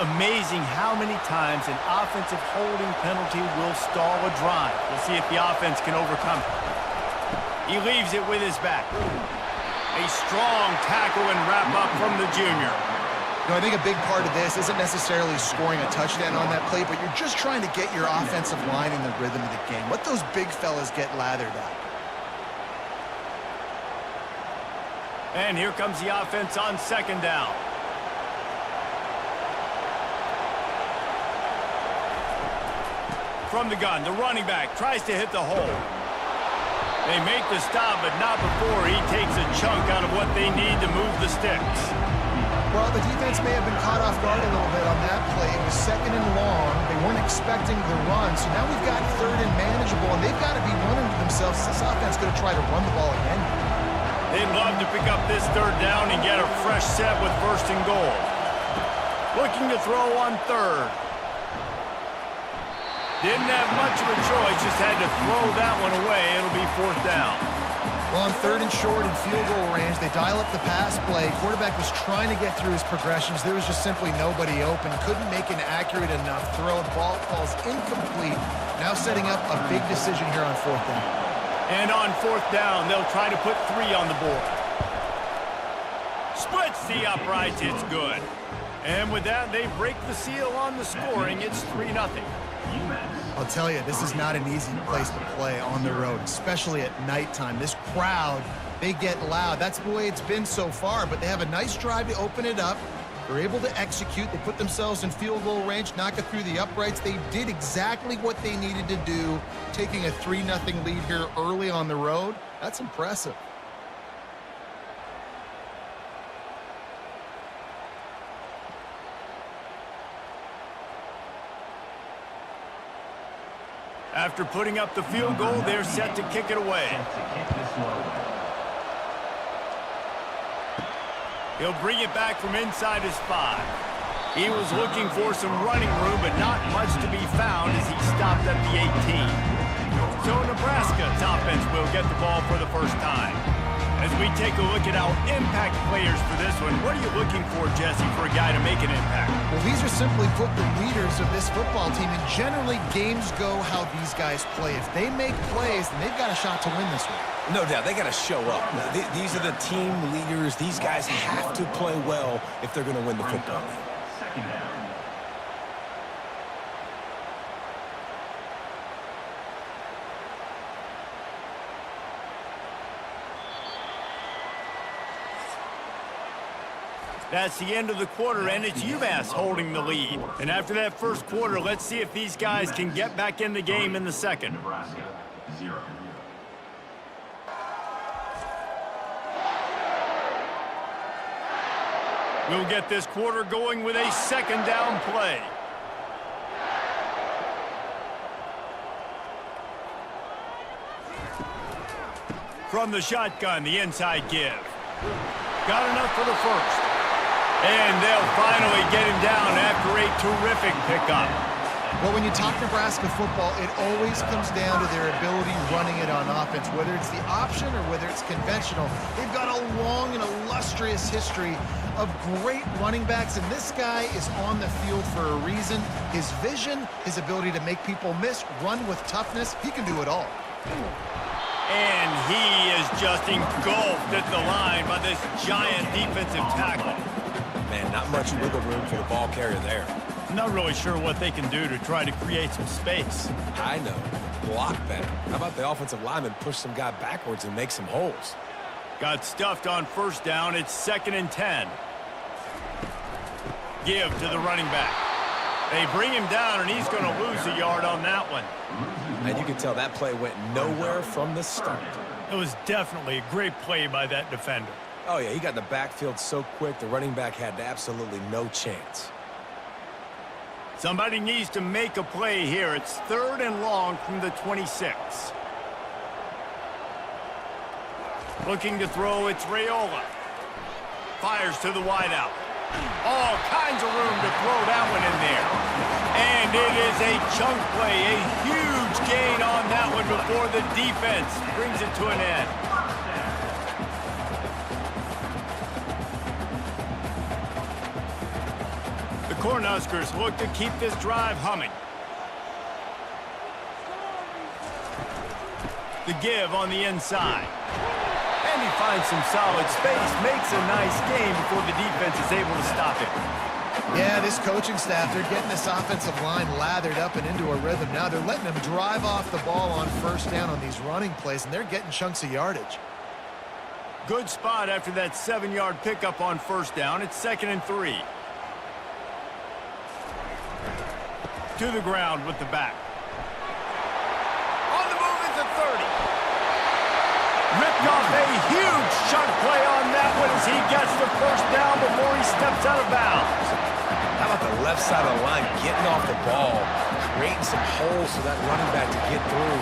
Amazing how many times an offensive holding penalty will stall a drive. We'll see if the offense can overcome it. He leaves it with his back. A strong tackle and wrap up from the junior. You know, I think a big part of this isn't necessarily scoring a touchdown on that play, but you're just trying to get your offensive line in the rhythm of the game. Let those big fellas get lathered up. And here comes the offense on 2nd down. From the gun, the running back tries to hit the hole. They make the stop, but not before he takes a chunk out of what they need to move the sticks. Well, the defense may have been caught off guard a little bit on that play. It was 2nd and long. They weren't expecting the run, so now we've got 3rd and manageable, and they've got to be wondering to themselves, is this offense going to try to run the ball again? They'd love to pick up this 3rd down and get a fresh set with 1st and goal. Looking to throw on 3rd. Didn't have much of a choice, just had to throw that one away. It'll be 4th down. Well, on 3rd and short and field goal range, they dial up the pass play. Quarterback was trying to get through his progressions. There was just simply nobody open. Couldn't make an accurate enough throw. The ball falls incomplete. Now setting up a big decision here on 4th down. And on 4th down, they'll try to put 3 on the board. Splits the uprights. It's good. And with that, they break the seal on the scoring. It's 3-0. I'll tell you, this is not an easy place to play on the road, especially at nighttime. This crowd, they get loud. That's the way it's been so far, but they have a nice drive to open it up. They're able to execute. They put themselves in field goal range, knock it through the uprights. They did exactly what they needed to do, taking a 3-0 lead here early on the road. That's impressive. After putting up the field goal, they're set to kick it away. He'll bring it back from inside his 5. He was looking for some running room, but not much to be found as he stopped at the 18. So Nebraska's offense will get the ball for the first time. As we take a look at our impact players for this one, what are you looking for, Jesse, for a guy to make an impact? Well, these are simply put the leaders of this football team, and generally games go how these guys play. If they make plays, then they've got a shot to win this one. No doubt, they got to show up. These are the team leaders. These guys have to play well if they're going to win the football game. 2nd down. That's the end of the quarter, and it's UMass holding the lead. And after that first quarter, let's see if these guys can get back in the game in the second. Nebraska, 0. We'll get this quarter going with a second down play. From the shotgun, the inside give. Got enough for the first. And they'll finally get him down after a terrific pickup. Well, when you talk Nebraska football, it always comes down to their ability running it on offense, whether it's the option or whether it's conventional. They've got a long and illustrious history of great running backs, and this guy is on the field for a reason. His vision, his ability to make people miss, run with toughness, he can do it all. And he is just engulfed at the line by this giant defensive tackle. Man, not much wiggle room for the ball carrier there. I'm not really sure what they can do to try to create some space. I know. Block better. How about the offensive lineman push some guy backwards and make some holes? Got stuffed on first down. It's 2nd and 10. Give to the running back. They bring him down, and he's going to lose a yard on that one. And you can tell that play went nowhere from the start. It was definitely a great play by that defender. Oh, yeah, he got in the backfield so quick, the running back had absolutely no chance. Somebody needs to make a play here. It's 3rd and long from the 26. Looking to throw, it's Raiola. Fires to the wideout. All kinds of room to throw that one in there. And it is a chunk play, a huge gain on that one before the defense brings it to an end. The Cornhuskers look to keep this drive humming. The give on the inside. And he finds some solid space, makes a nice gain before the defense is able to stop it. Yeah, this coaching staff, they're getting this offensive line lathered up and into a rhythm now. They're letting them drive off the ball on first down on these running plays, and they're getting chunks of yardage. Good spot after that 7-yard pickup on first down. It's 2nd and 3. To the ground with the back. On the move at the 30. Ripped off a huge chunk play on that one as he gets the first down before he steps out of bounds. How about the left side of the line getting off the ball, creating some holes for that running back to get through,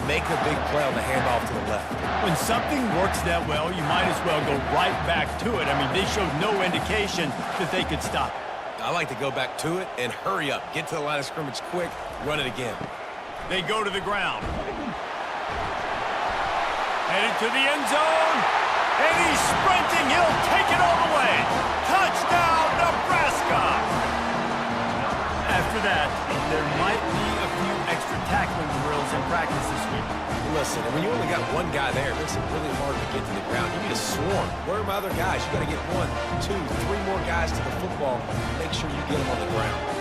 make a big play on the handoff to the left. When something works that well, you might as well go right back to it. I mean, they showed no indication that they could stop it. I like to go back to it and hurry up. Get to the line of scrimmage quick, run it again. They go to the ground. Headed to the end zone. And he's sprinting. He'll take it all the way. Touchdown, Nebraska! After that, there might be a few extra tackling drills in practice this week. Listen, when you only got one guy there, it makes it really hard to get to the ground. You need a swarm. Where are my other guys? You got to get 1, 2, 3 more guys to the football. Make sure you get them on the ground.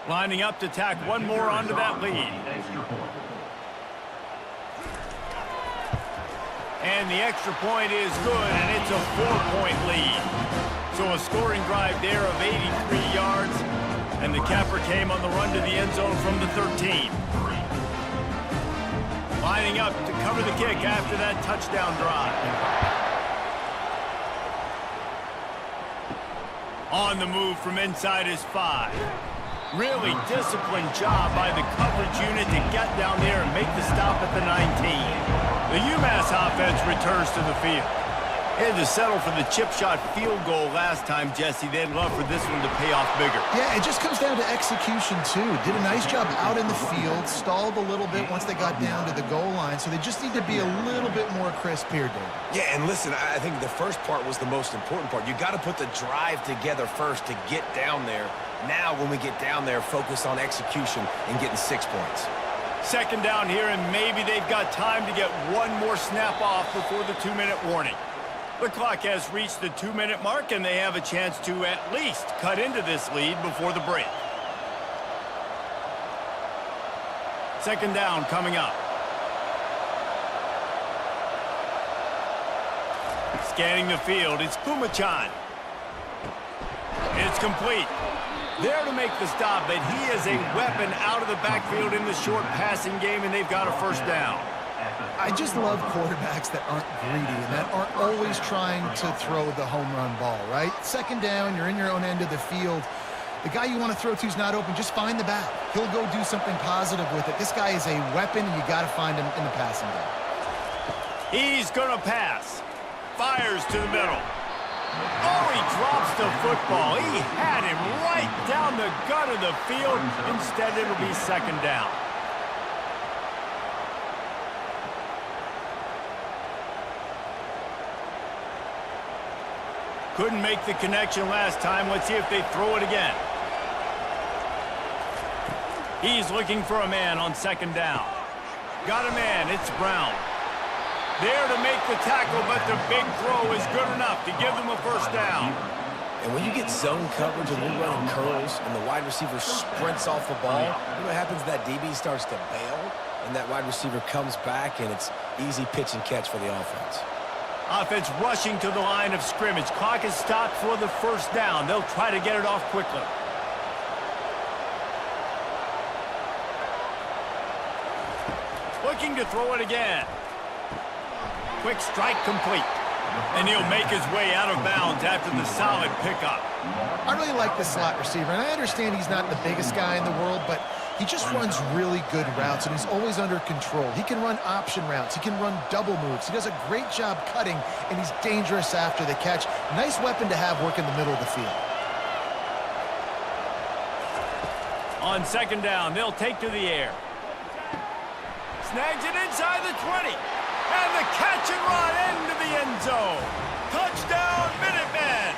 Lining up to tack one more onto that lead. And the extra point is good, and it's a 4-point lead. So a scoring drive there of 83 yards, and the capper came on the run to the end zone from the 13. Lining up to cover the kick after that touchdown drive. On the move from inside his 5. Really disciplined job by the coverage unit to get down there and make the stop at the 19. The UMass offense returns to the field. They had to settle for the chip shot field goal last time, Jesse. They'd love for this one to pay off bigger. Yeah, it just comes down to execution, too. Did a nice job out in the field, stalled a little bit once they got down to the goal line, so they just need to be a little bit more crisp here, Dave. Yeah, and listen, I think the first part was the most important part. You got to put the drive together first to get down there. Now, when we get down there, focus on execution and getting 6 points. Second down here, and maybe they've got time to get one more snap off before the 2-minute warning. The clock has reached the 2-minute mark, and they have a chance to at least cut into this lead before the break. Second down coming up. Scanning the field, it's Pumachan. It's complete. There to make the stop, but he is a weapon out of the backfield in the short passing game, and they've got a first down. I just love quarterbacks that aren't greedy and that aren't always trying to throw the home run ball, right? Second down, you're in your own end of the field. The guy you want to throw to is not open. Just find the back. He'll go do something positive with it. This guy is a weapon, and you got to find him in the passing game. He's going to pass. Fires to the middle. Oh, he drops the football. He had him right down the gut of the field. Instead, it'll be second down. Couldn't make the connection last time. Let's see if they throw it again. He's looking for a man on second down. Got a man. It's Brown. There to make the tackle, but the big throw is good enough to give them a first down. And when you get zone coverage and you're running curls and the wide receiver sprints off the ball, you know what happens? That DB starts to bail, and that wide receiver comes back, and it's easy pitch and catch for the offense. Offense rushing to the line of scrimmage. Clock is stopped for the first down. They'll try to get it off quickly. Looking to throw it again. Quick strike complete. And he'll make his way out of bounds after the solid pickup. I really like this slot receiver, and I understand he's not the biggest guy in the world, but he just runs really good routes, and he's always under control. He can run option routes. He can run double moves. He does a great job cutting, and he's dangerous after the catch. Nice weapon to have work in the middle of the field. On second down, they'll take to the air. Snags it inside the 20. And the catch and run into the end zone. Touchdown, Minutemen!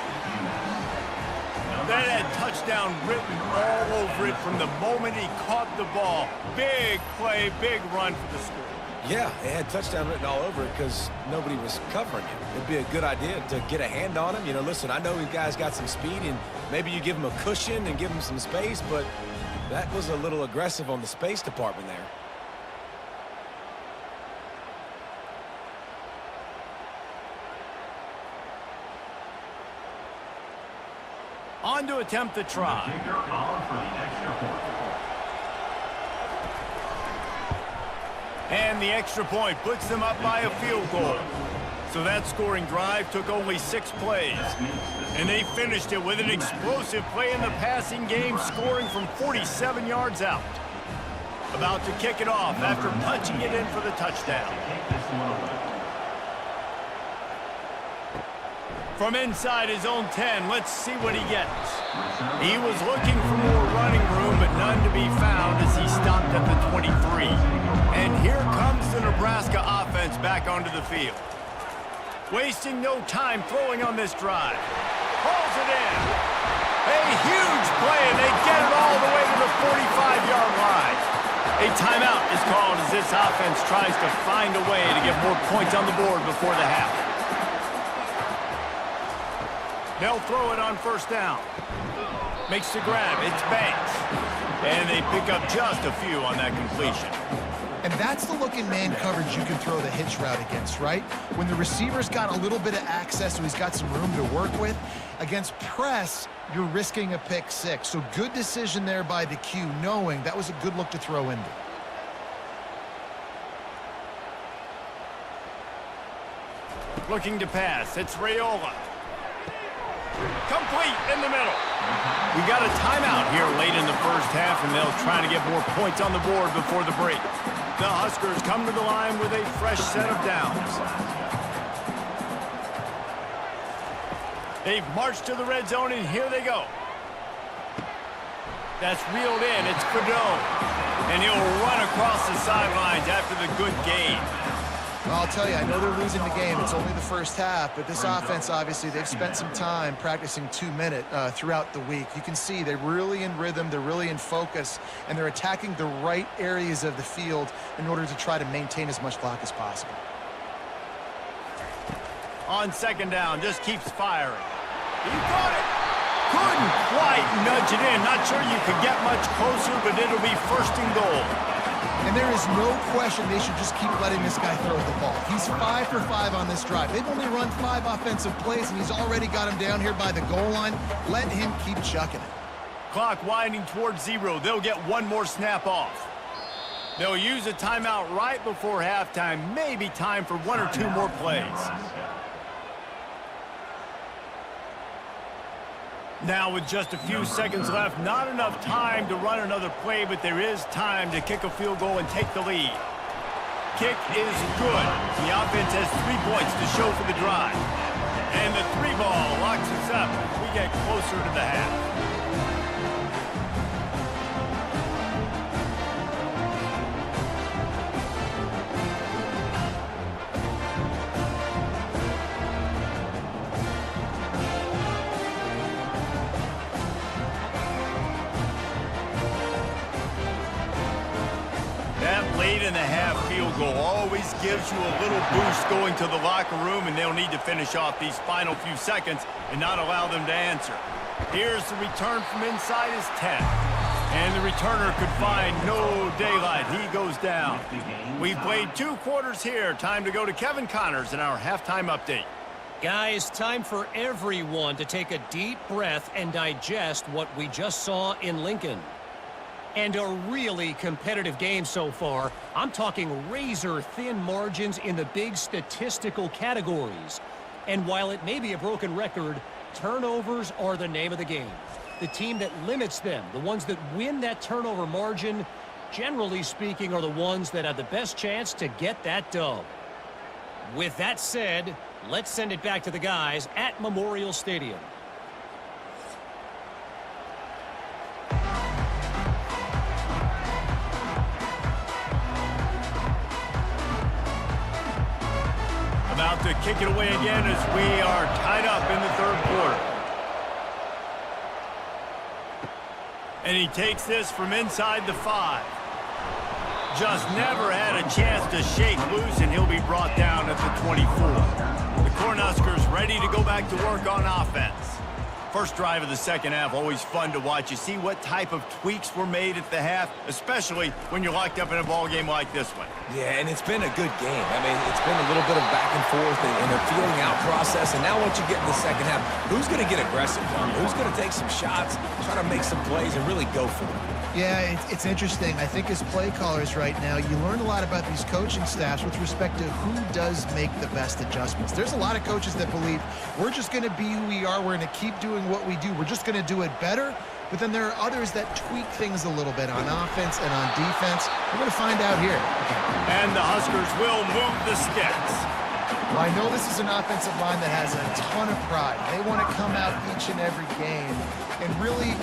That had touchdown written all over it from the moment he caught the ball. Big play, big run for the score. Yeah, it had touchdown written all over it because nobody was covering him. It'd be a good idea to get a hand on him. You know, listen, I know these guys got some speed, and maybe you give him a cushion and give him some space, but that was a little aggressive on the space department there. On to attempt the try. Kicker on for the extra point. And the extra point puts them up by a field goal. So that scoring drive took only 6 plays. And they finished it with an explosive play in the passing game, scoring from 47 yards out. About to kick it off after punching it in for the touchdown. From inside his own 10, let's see what he gets. He was looking for more running room, but none to be found as he stopped at the 23. And here comes the Nebraska offense back onto the field. Wasting no time throwing on this drive. Hauls it in. A huge play, and they get it all the way to the 45-yard line. A timeout is called as this offense tries to find a way to get more points on the board before the half. They'll throw it on first down. Makes the grab. It's Banks. And they pick up just a few on that completion. And that's the look in man coverage you can throw the hitch route against, right? When the receiver's got a little bit of access, so he's got some room to work with. Against press, you're risking a pick 6. So good decision there by the Q, knowing that was a good look to throw into. Looking to pass. It's Raiola. Complete in the middle. We got a timeout here late in the first half, and they'll try to get more points on the board before the break. The Huskers come to the line with a fresh set of downs. They've marched to the red zone, and here they go. That's reeled in. It's Fedone. And he'll run across the sidelines after the good gain. Well, I'll tell you, I know they're losing the game. It's only the first half, but this offense, obviously, they've spent some time practicing 2-minute throughout the week. You can see they're really in rhythm, they're really in focus, and they're attacking the right areas of the field in order to try to maintain as much clock as possible. On second down, just keeps firing. He got it. Couldn't quite nudge it in. Not sure you could get much closer, but it'll be first and goal. And And there is no question they should just keep letting this guy throw the ball. He's 5 for 5 on this drive. They've only run 5 offensive plays, and he's already got him down here by the goal line. Let him keep chucking it. Clock winding towards 0. They'll get one more snap off. They'll use a timeout right before halftime. Maybe time for 1 or 2 more plays. Now with just a few seconds left, not enough time to run another play, but there is time to kick a field goal and take the lead. Kick is good. The offense has 3 points to show for the drive. And the 3 ball locks us up as we get closer to the half. Late-in-the-half field goal always gives you a little boost going to the locker room, and they'll need to finish off these final few seconds and not allow them to answer. Here's the return from inside his 10. And the returner could find no daylight. He goes down. We've played 2 quarters here. Time to go to Kevin Connors in our halftime update. Guys, time for everyone to take a deep breath and digest what we just saw in Lincoln. And a really competitive game so far. I'm talking razor-thin margins in the big statistical categories. And while it may be a broken record, turnovers are the name of the game. The team that limits them, the ones that win that turnover margin, generally speaking, are the ones that have the best chance to get that dub. With that said, let's send it back to the guys at Memorial Stadium. About to kick it away again as we are tied up in the 3rd quarter. And he takes this from inside the 5. Just never had a chance to shake loose, and he'll be brought down at the 24. The Cornhuskers ready to go back to work on offense. First drive of the second half, always fun to watch. You see what type of tweaks were made at the half, especially when you're locked up in a ball game like this one. Yeah, and it's been a good game. I mean, it's been a little bit of back and forth and a feeling out process. And now once you get in the second half, who's going to get aggressive, John? Who's going to take some shots, try to make some plays, and really go for it? Yeah, it's interesting. I think as play callers right now, you learn a lot about these coaching staffs with respect to who does make the best adjustments. There's a lot of coaches that believe we're just going to be who we are. We're going to keep doing what we do. We're just going to do it better. But then there are others that tweak things a little bit on offense and on defense. We're going to find out here. And the Huskers will move the sticks. Well, I know this is an offensive line that has a ton of pride. They want to come out each and every game and really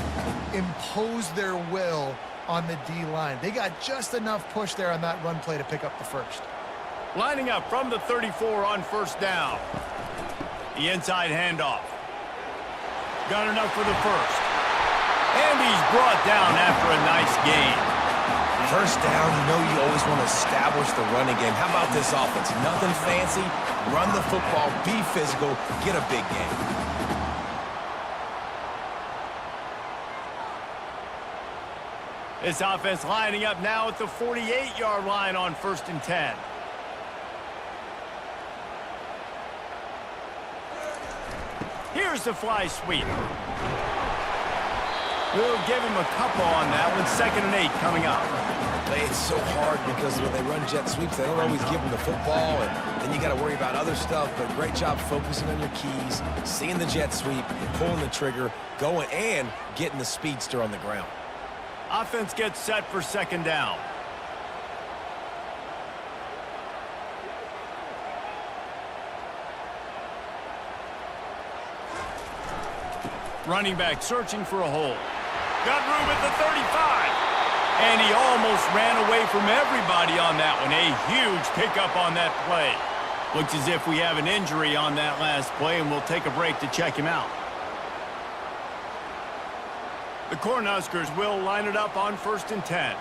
impose their will on the D-line. They got just enough push there on that run play to pick up the first. Lining up from the 34 on first down. The inside handoff. Got enough for the first. And he's brought down after a nice gain. First down, you know you always want to establish the running game. How about this offense? Nothing fancy. Run the football, be physical, get a big game. This offense lining up now at the 48-yard line on 1st and 10. Here's the fly sweep. We'll give him a couple on that one. 2nd and 8 coming up. It's so hard because when they run jet sweeps, they don't always give them the football, and then you got to worry about other stuff. But great job focusing on your keys, seeing the jet sweep, pulling the trigger, going, and getting the speedster on the ground. Offense gets set for 2nd down. Running back searching for a hole. Got room at the 35. And he almost ran away from everybody on that one. A huge pickup on that play. Looks as if we have an injury on that last play, and we'll take a break to check him out. The Cornhuskers will line it up on 1st and 10.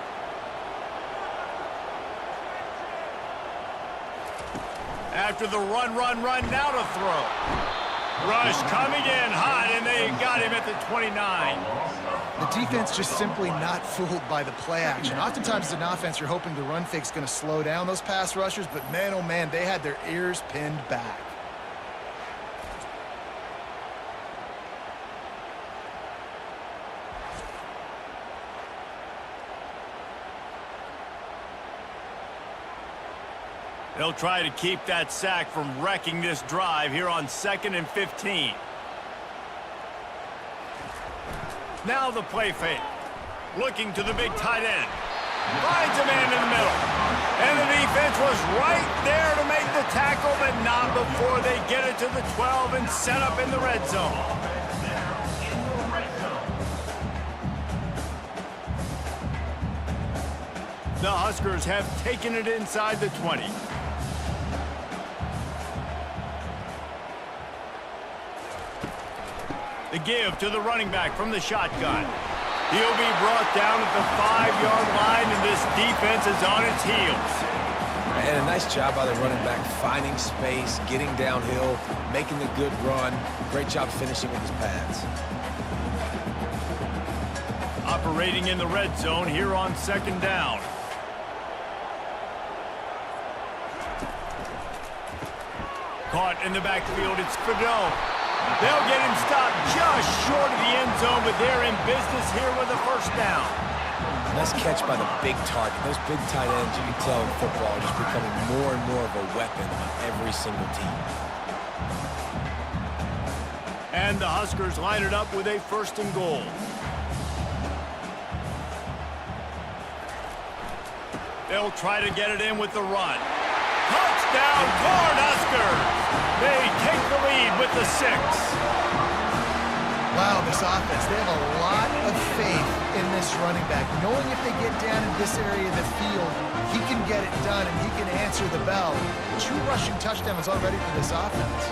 After the run, now to throw. Rush coming in hot, and they got him at the 29. The defense just simply not fooled by the play action. Oftentimes as an offense, you're hoping the run fake's going to slow down those pass rushers, but man, oh man, they had their ears pinned back. They'll try to keep that sack from wrecking this drive here on 2nd and 15. Now the play fake. Looking to the big tight end. Finds a man in the middle. And the defense was right there to make the tackle, but not before they get it to the 12 and set up in the red zone. The Huskers have taken it inside the 20. The give to the running back from the shotgun. He'll be brought down at the 5-yard line, and this defense is on its heels. And a nice job by the running back, finding space, getting downhill, making a good run. Great job finishing with his pads. Operating in the red zone here on 2nd down. Caught in the backfield, it's Fedone. They'll get him stopped just short of the end zone, but they're in business here with a 1st down. Nice catch by the big target. Those big tight ends, you can tell in football, are just becoming more and more of a weapon on every single team. And the Huskers line it up with a 1st and goal. They'll try to get it in with the run. Touchdown, Cornhuskers! They take the lead with the 6. Wow, this offense, they have a lot of faith in this running back. Knowing if they get down in this area of the field, he can get it done and he can answer the bell. 2 rushing touchdowns already for this offense.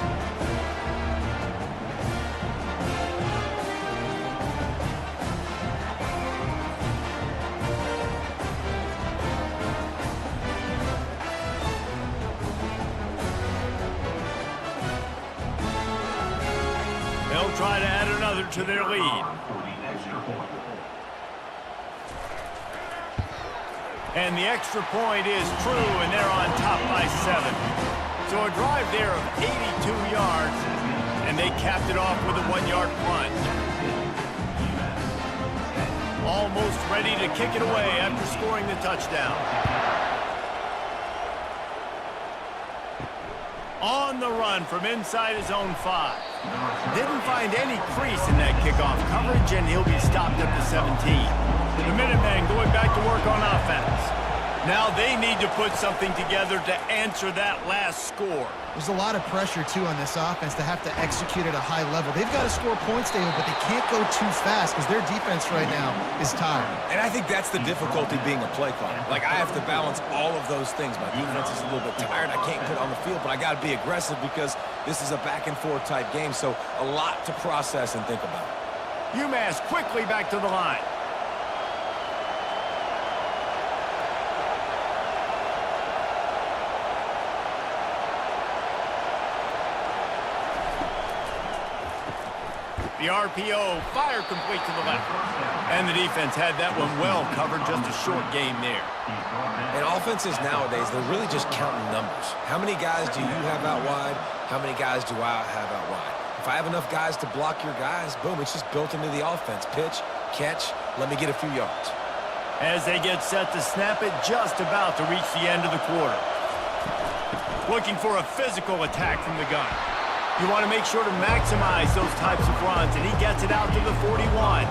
They'll try to add another to their lead. And the extra point is true, and they're on top by 7. So a drive there of 82 yards, and they capped it off with a 1-yard plunge. Almost ready to kick it away after scoring the touchdown. On the run from inside his own 5. Didn't find any crease in that kickoff coverage, and he'll be stopped at the 17. The Minutemen going back to work on offense. Now they need to put something together to answer that last score. There's a lot of pressure, too, on this offense to have to execute at a high level. They've got to score points, David, but they can't go too fast because their defense right now is tired. And I think that's the difficulty being a play caller. Like, I have to balance all of those things. My defense is a little bit tired. I can't put on the field, but I got to be aggressive because this is a back-and-forth type game, so a lot to process and think about. UMass quickly back to the line. The RPO, fire complete to the left. And the defense had that one well covered, just a short game there. And offenses nowadays, they're really just counting numbers. How many guys do you have out wide? How many guys do I have out wide? If I have enough guys to block your guys, boom, it's just built into the offense. Pitch, catch, let me get a few yards. As they get set to snap it, just about to reach the end of the quarter. Looking for a physical attack from the gun. You want to make sure to maximize those types of runs, and he gets it out to the 41.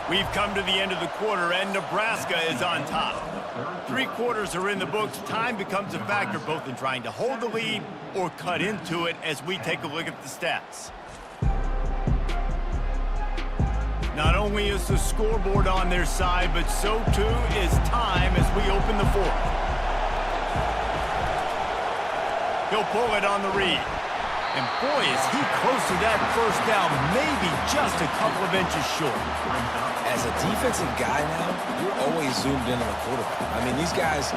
We've come to the end of the quarter, and Nebraska is on top. 3 quarters are in the books. Time becomes a factor both in trying to hold the lead or cut into it as we take a look at the stats. Not only is the scoreboard on their side, but so too is time as we open the 4th. He'll pull it on the read. And boy, is he close to that first down, maybe just a couple of inches short. As a defensive guy now, you're always zoomed in on the quarterback. I mean, these guys,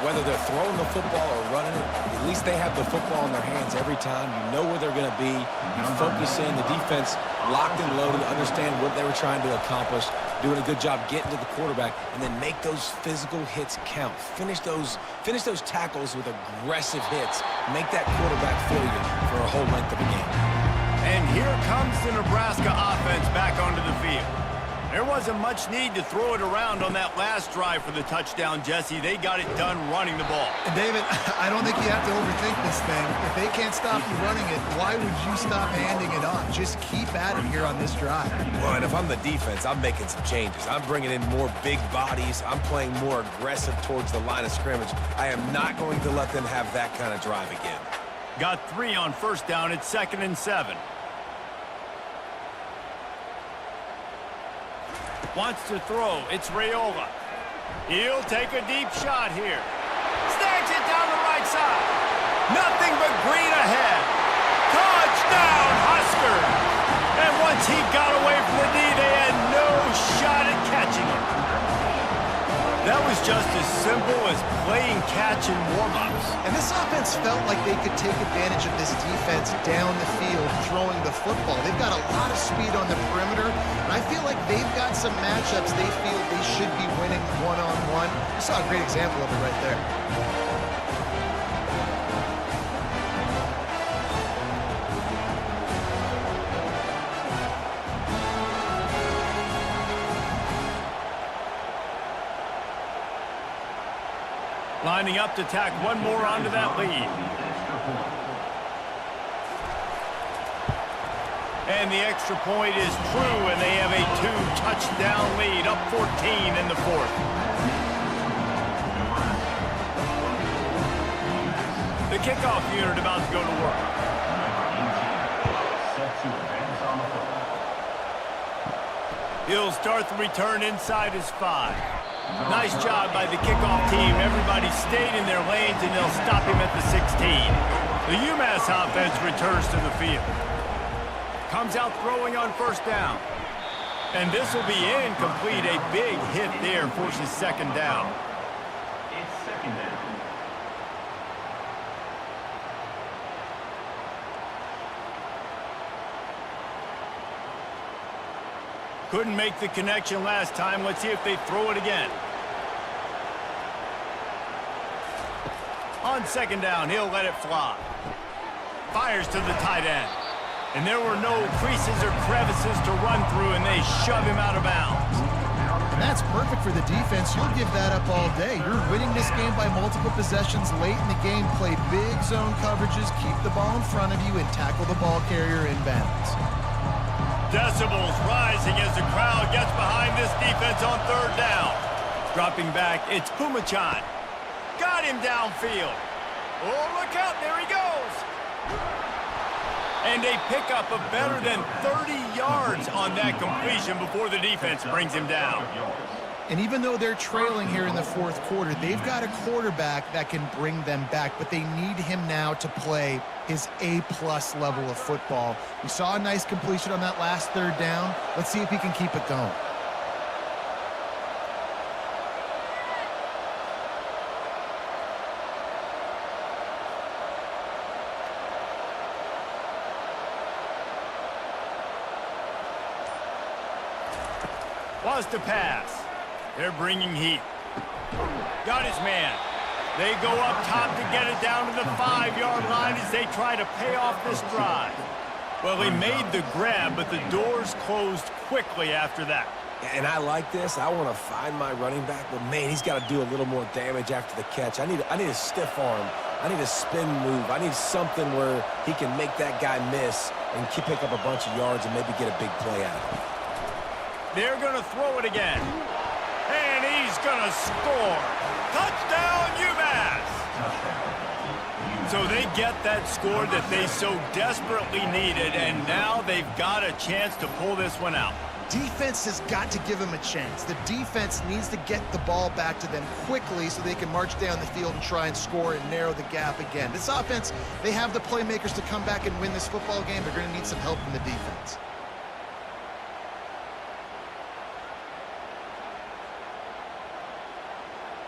whether they're throwing the football or running it, at least they have the football in their hands every time. You know where they're going to be. You focus in. The defense locked and loaded, understand what they were trying to accomplish, doing a good job getting to the quarterback, and then make those physical hits count. Finish those tackles with aggressive hits. Make that quarterback feel you for a whole length of a game. And here comes the Nebraska offense back onto the field. There wasn't much need to throw it around on that last drive for the touchdown, Jesse. They got it done running the ball. And David, I don't think you have to overthink this thing. If they can't stop you running it, why would you stop handing it off? Just keep at it here on this drive. Well, and if I'm the defense, I'm making some changes. I'm bringing in more big bodies. I'm playing more aggressive towards the line of scrimmage. I am not going to let them have that kind of drive again. Got 3 on first down. It's 2nd and 7. Wants to throw. It's Raiola. He'll take a deep shot here. Snags it down the right side. Nothing but green ahead. Touchdown, Huskers! And once he got away from the knee, they had no shot at catching him. That was just as simple as playing catch in warm-ups. And this offense felt like they could take advantage of this defense down the field throwing the football. They've got a lot of speed on the perimeter, and I feel like they've got some matchups they feel they should be winning one-on-one. You saw a great example of it right there. Lining up to tack one more onto that lead. And the extra point is true, and they have a 2-touchdown lead, up 14 in the 4th. The kickoff unit about to go to work. He'll start the return inside his 5. Nice job by the kickoff team. Everybody stayed in their lanes, and they'll stop him at the 16. The UMass offense returns to the field. Comes out throwing on first down. And this will be incomplete. A big hit there forces 2nd down. It's 2nd down. Couldn't make the connection last time. Let's see if they throw it again. On 2nd down, he'll let it fly. Fires to the tight end. And there were no creases or crevices to run through, and they shove him out of bounds. And that's perfect for the defense. You'll give that up all day. You're winning this game by multiple possessions late in the game. Play big zone coverages, keep the ball in front of you, and tackle the ball carrier inbounds. Decibels rising as the crowd gets behind this defense on 3rd down. Dropping back, it's Pumachan. Got him downfield. Oh, look out, there he goes. And a pickup of better than 30 yards on that completion before the defense brings him down. And even though they're trailing here in the 4th quarter, they've got a quarterback that can bring them back, but they need him now to play his A-plus level of football. We saw a nice completion on that last 3rd down. Let's see if he can keep it going. Was to pass. They're bringing heat. Got his man. They go up top to get it down to the 5-yard line as they try to pay off this drive. Well, he made the grab, but the doors closed quickly after that. And I like this. I want to find my running back, but man, he's got to do a little more damage after the catch. I need a stiff arm. I need a spin move. I need something where he can make that guy miss and pick up a bunch of yards and maybe get a big play out of it. They're going to throw it again. And he's going to score. Touchdown, UMass! So they get that score that they so desperately needed, and now they've got a chance to pull this one out. defense has got to give them a chance. The defense needs to get the ball back to them quickly so they can march down the field and try and score and narrow the gap again. This offense, they have the playmakers to come back and win this football game. They're going to need some help from the defense.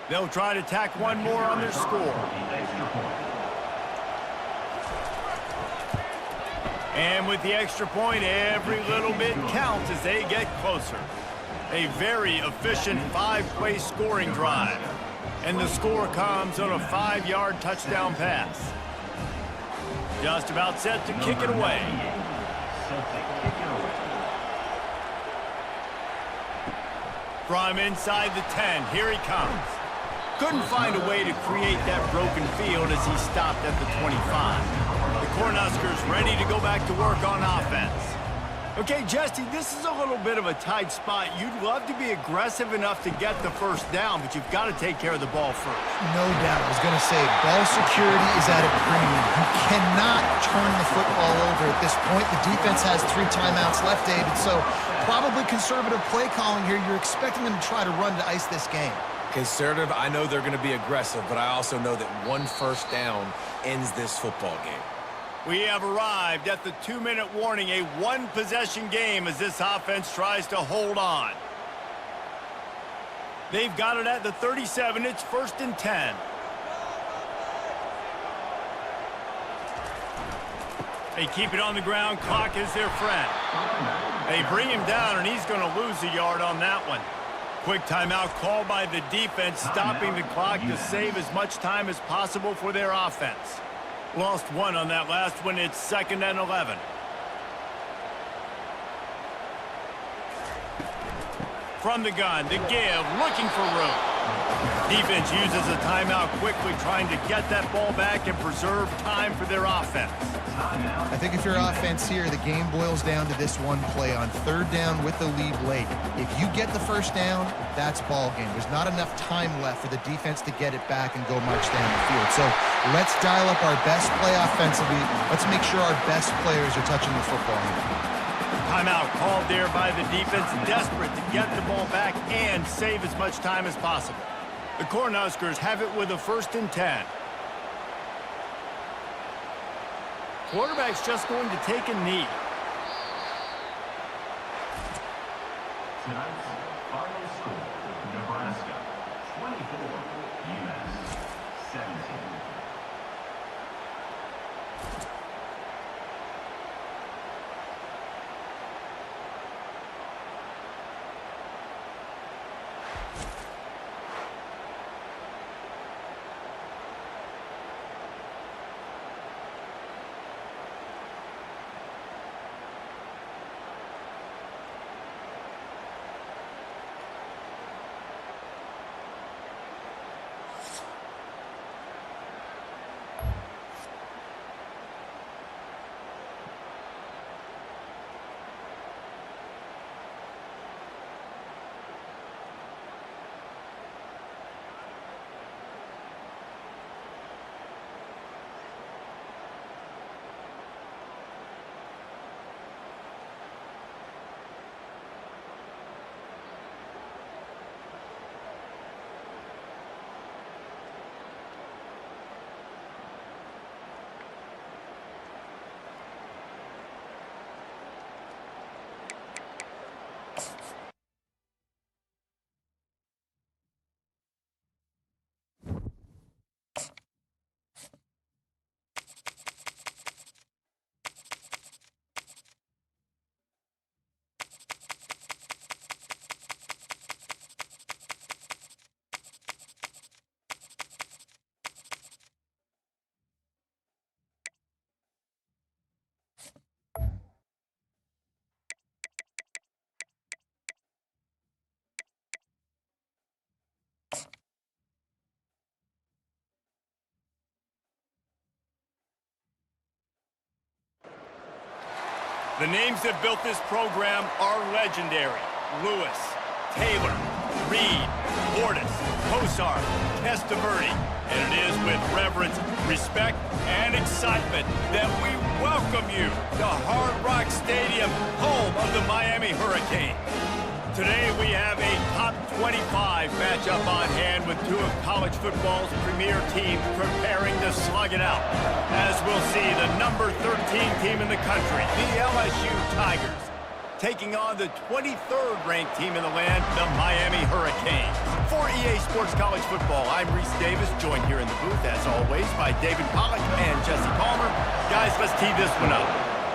They'll try to tack one more on their score. And with the extra point, every little bit counts as they get closer. A very efficient 5-play scoring drive. And the score comes on a 5-yard touchdown pass. Just about set to kick it away. From inside the 10, here he comes. Couldn't find a way to create that broken field as he stopped at the 25. The Cornhuskers ready to go back to work on offense. Okay, Jesse, this is a little bit of a tight spot. You'd love to be aggressive enough to get the first down, but you've got to take care of the ball first. No doubt. I was going to say, ball security is at a premium. You cannot turn the football over at this point. The defense has 3 timeouts left, David, so probably conservative play calling here. You're expecting them to try to run to ice this game. Conservative, I know they're going to be aggressive, but I also know that 1 first down ends this football game. We have arrived at the 2-minute warning, a 1-possession game as this offense tries to hold on. They've got it at the 37. It's 1st and 10. They keep it on the ground. Clock is their friend. They bring him down, and he's going to lose a yard on that one. Quick timeout called by the defense, stopping the clock to save as much time as possible for their offense. Lost 1 on that last one. It's 2nd and 11. From the gun, the give, looking for room. Defense uses a timeout quickly, trying to get that ball back and preserve time for their offense. I think if you're offense here, the game boils down to this one play on 3rd down with the lead late. If you get the first down, that's ball game. There's not enough time left for the defense to get it back and go march down the field. So let's dial up our best play offensively. Let's make sure our best players are touching the football here. Timeout called there by the defense, desperate to get the ball back and save as much time as possible. The Cornhuskers have it with a 1st and 10. Quarterback's just going to take a knee. Tonight's final score, Nebraska 24, US 17. The names that built this program are legendary. Lewis, Taylor, Reed, Portis, Kosar Testaverde. And it is with reverence, respect, and excitement that we welcome you to Hard Rock Stadium, home of the Miami Hurricanes. Today we have a top 25 matchup on hand with two of college football's premier teams preparing to slug it out. As we'll see, the number 13 team in the country, the LSU Tigers, taking on the 23rd ranked team in the land, the Miami Hurricanes. For EA Sports College Football, I'm Reese Davis, joined here in the booth, as always, by David Pollack and Jesse Palmer. Guys, let's tee this one up.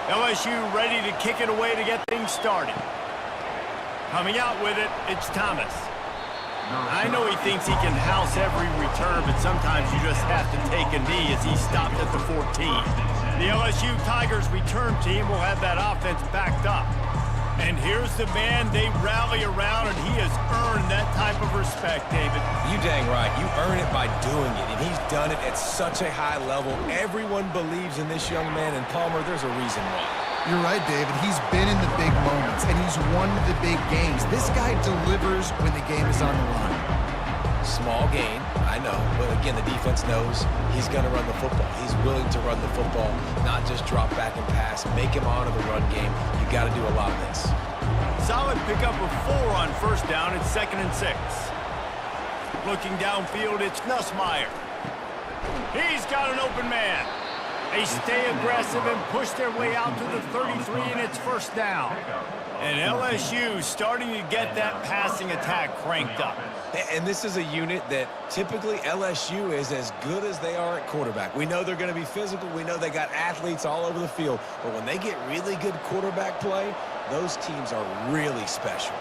LSU ready to kick it away to get things started. Coming out with it, it's Thomas. I know he thinks he can house every return, but sometimes you just have to take a knee as he stopped at the 14. The LSU Tigers return team will have that offense backed up. And here's the man they rally around, and he has earned that type of respect, David. You dang right. You earn it by doing it, and he's done it at such a high level. Everyone believes in this young man, and Palmer, there's a reason why. You're right, David. He's been in the big moments, and he's won the big games. This guy delivers when the game is on the line. Small gain, I know. But again, the defense knows he's going to run the football. He's willing to run the football, not just drop back and pass, make him honor the run game. You got to do a lot of this. Solid pickup of 4 on first down. It's 2nd and 6. Looking downfield, it's Nussmeier. He's got an open man. They stay aggressive and push their way out to the 33, and it's first down. And LSU starting to get that passing attack cranked up. And this is a unit that typically LSU is as good as they are at quarterback. We know they're going to be physical. We know they got athletes all over the field. But when they get really good quarterback play, those teams are really special.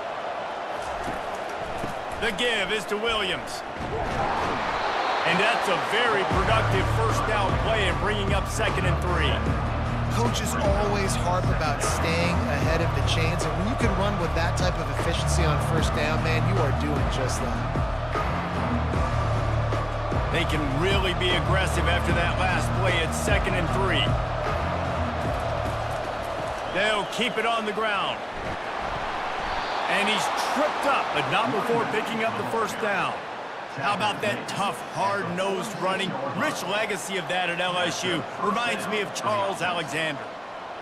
The give is to Williams. And that's a very productive first down play and bringing up 2nd and 3. Coaches always harp about staying ahead of the chains, and when you can run with that type of efficiency on first down, man, you are doing just that. They can really be aggressive after that last play. It's 2nd and 3. They'll keep it on the ground. And he's tripped up, but not before picking up the first down. How about that tough, hard-nosed running? Rich legacy of that at LSU. Reminds me of Charles Alexander.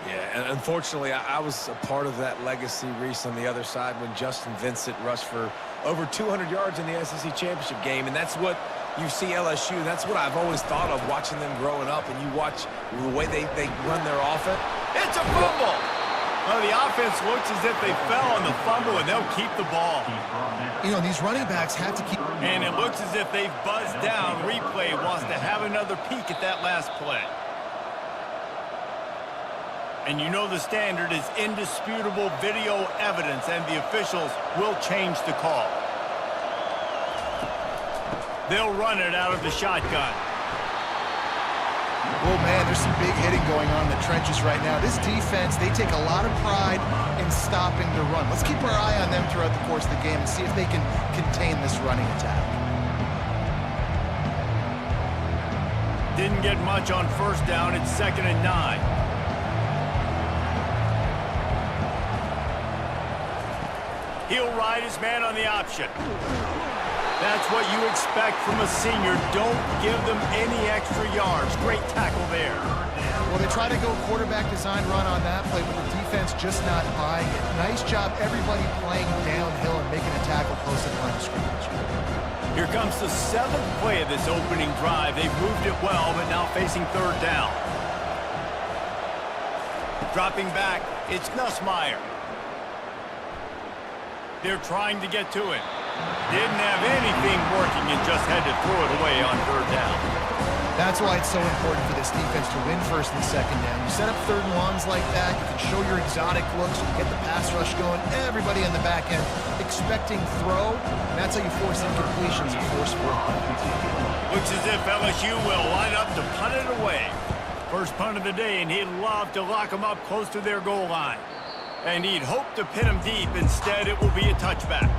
Yeah, and unfortunately, I was a part of that legacy, Reese, on the other side when Justin Vincent rushed for over 200 yards in the SEC Championship game, and that's what you see LSU. That's what I've always thought of watching them growing up, and you watch the way they run their offense. It's a fumble! Well, the offense looks as if they fell on the fumble, and they'll keep the ball. You know, these running backs have to keep... And it looks as if they've buzzed down. Replay wants to have another peek at that last play. And you know the standard is indisputable video evidence, and the officials will change the call. They'll run it out of the shotgun. Oh, man, there's some big hitting going on in the trenches right now. This defense, they take a lot of pride in stopping the run. Let's keep our eye on them throughout the course of the game and see if they can contain this running attack. Didn't get much on first down. It's 2nd and 9. He'll ride his man on the option. That's what you expect from a senior. Don't give them any extra yards. Great tackle there. Well, they try to go quarterback design run on that play, but the defense just not buying it. Nice job, everybody playing downhill and making a tackle close to the line of scrimmage. Here comes the 7th play of this opening drive. They've moved it well, but now facing 3rd down. Dropping back, it's Nussmeier. They're trying to get to it. Didn't have anything working and just had to throw it away on 3rd down. That's why it's so important for this defense to win 1st and 2nd down. You set up 3rd and longs like that, you can show your exotic looks, you can get the pass rush going, everybody on the back end expecting throw, and that's how you force incompletions and force 4th down. Looks as if LSU will line up to punt it away. First punt of the day, and he'd love to lock them up close to their goal line. And he'd hope to pin them deep. Instead, it will be a touchback.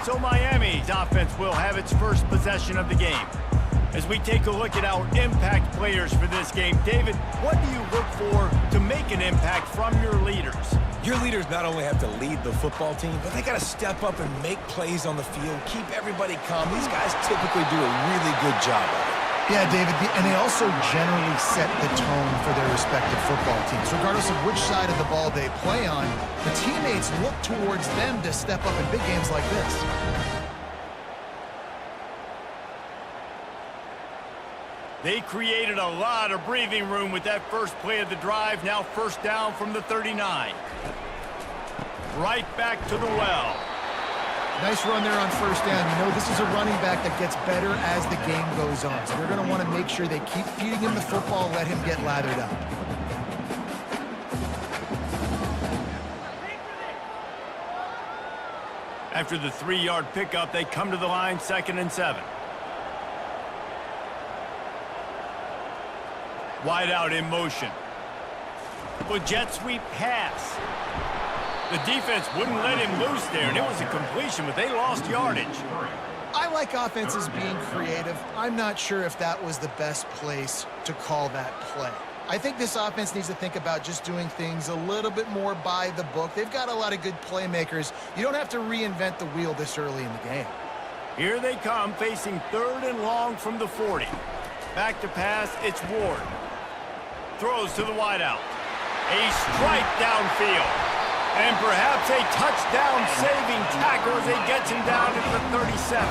So Miami's offense will have its first possession of the game. As we take a look at our impact players for this game, David, what do you look for to make an impact from your leaders? Your leaders not only have to lead the football team, but they got to step up and make plays on the field, keep everybody calm. These guys typically do a really good job of it. Yeah, David, and they also generally set the tone for their respective football teams. Regardless of which side of the ball they play on, the teammates look towards them to step up in big games like this. They created a lot of breathing room with that first play of the drive. Now first down from the 39. Right back to the well. Nice run there on first down. You know, this is a running back that gets better as the game goes on. So they're going to want to make sure they keep feeding him the football, let him get lathered up. After the 3-yard pickup, they come to the line, 2nd and 7. Wide out in motion. With jet sweep pass. The defense wouldn't let him loose there, and it was a completion, but they lost yardage. I like offenses being creative. I'm not sure if that was the best place to call that play. I think this offense needs to think about just doing things a little bit more by the book. They've got a lot of good playmakers. You don't have to reinvent the wheel this early in the game. Here they come, facing 3rd and long from the 40. Back to pass, it's Ward. Throws to the wideout. A strike downfield. And perhaps a touchdown-saving tackle as he gets him down to the 37.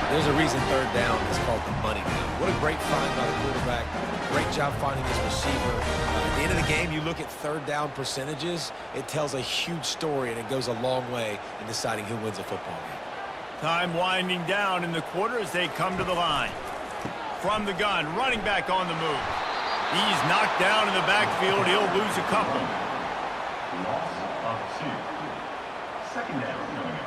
There's a reason 3rd down is called the money down. What a great find by the quarterback. Great job finding his receiver. At the end of the game, you look at 3rd down percentages. It tells a huge story, and it goes a long way in deciding who wins a football game. Time winding down in the quarter as they come to the line. From the gun, running back on the move. He's knocked down in the backfield. He'll lose a couple. Loss of 2. 2nd down coming up.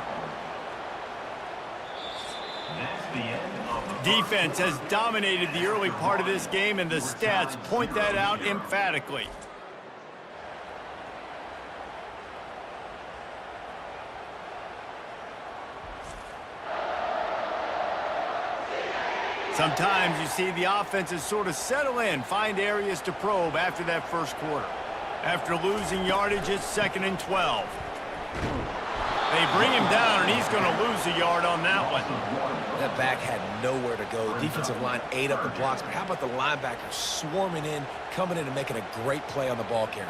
That's the end of the Defense has dominated the early part of this game, and the stats point that out emphatically. Sometimes you see the offenses sort of settle in, find areas to probe after that first quarter. After losing yardage, it's 2nd and 12. They bring him down, and he's going to lose a yard on that one. That back had nowhere to go. Defensive line ate up the blocks, but how about the linebacker swarming in, coming in and making a great play on the ball carrier?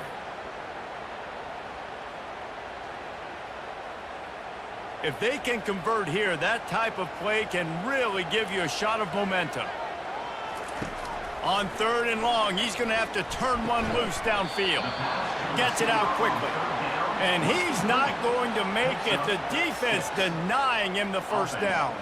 If they can convert here, that type of play can really give you a shot of momentum. On 3rd and long, he's going to have to turn one loose downfield. Gets it out quickly. And he's not going to make it. The defense denying him the first down.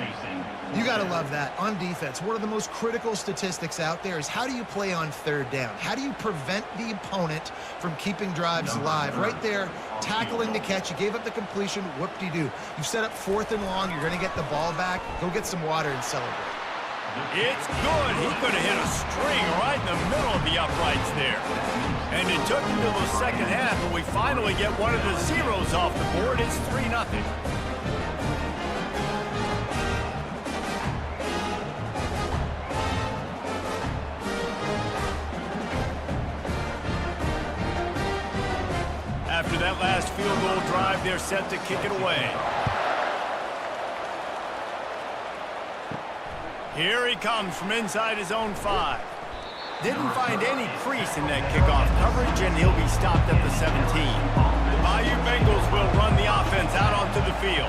You got to love that. On defense, one of the most critical statistics out there is how do you play on 3rd down? How do you prevent the opponent from keeping drives alive? Right there, tackling the catch. You gave up the completion. Whoop-de-doo. You've set up 4th and long. You're going to get the ball back. Go get some water and celebrate. It's good. He could have hit a string right in the middle of the uprights there. And it took until the 2nd half, but we finally get one of the zeros off the board. It's 3-0. After that last field goal drive, they're set to kick it away. Here he comes from inside his own 5. Didn't find any crease in that kickoff coverage, and he'll be stopped at the 17. The Bayou Bengals will run the offense out onto the field.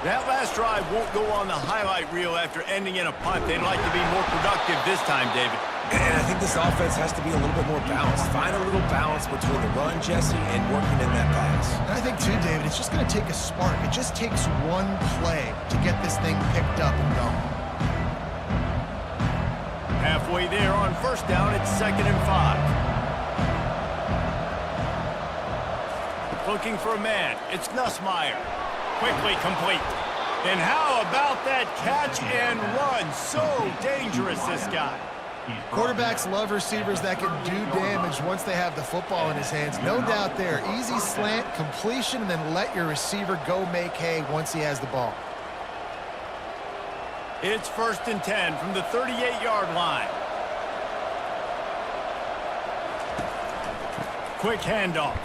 That last drive won't go on the highlight reel after ending in a punt. They'd like to be more productive this time, David. And I think this offense has to be a little bit more balanced. Find a little balance between the run, Jesse, and working in that pass. And I think, too, David, it's just going to take a spark. It just takes one play to get this thing picked up and going. Halfway there on first down, it's 2nd and 5. Looking for a man. It's Nussmeier. Quickly complete. And how about that catch and run? So dangerous, this guy. Quarterbacks love receivers that can do damage once they have the football in his hands. No doubt there. Easy slant, completion, and then let your receiver go make hay once he has the ball. It's 1st and 10 from the 38-yard line. Quick handoff.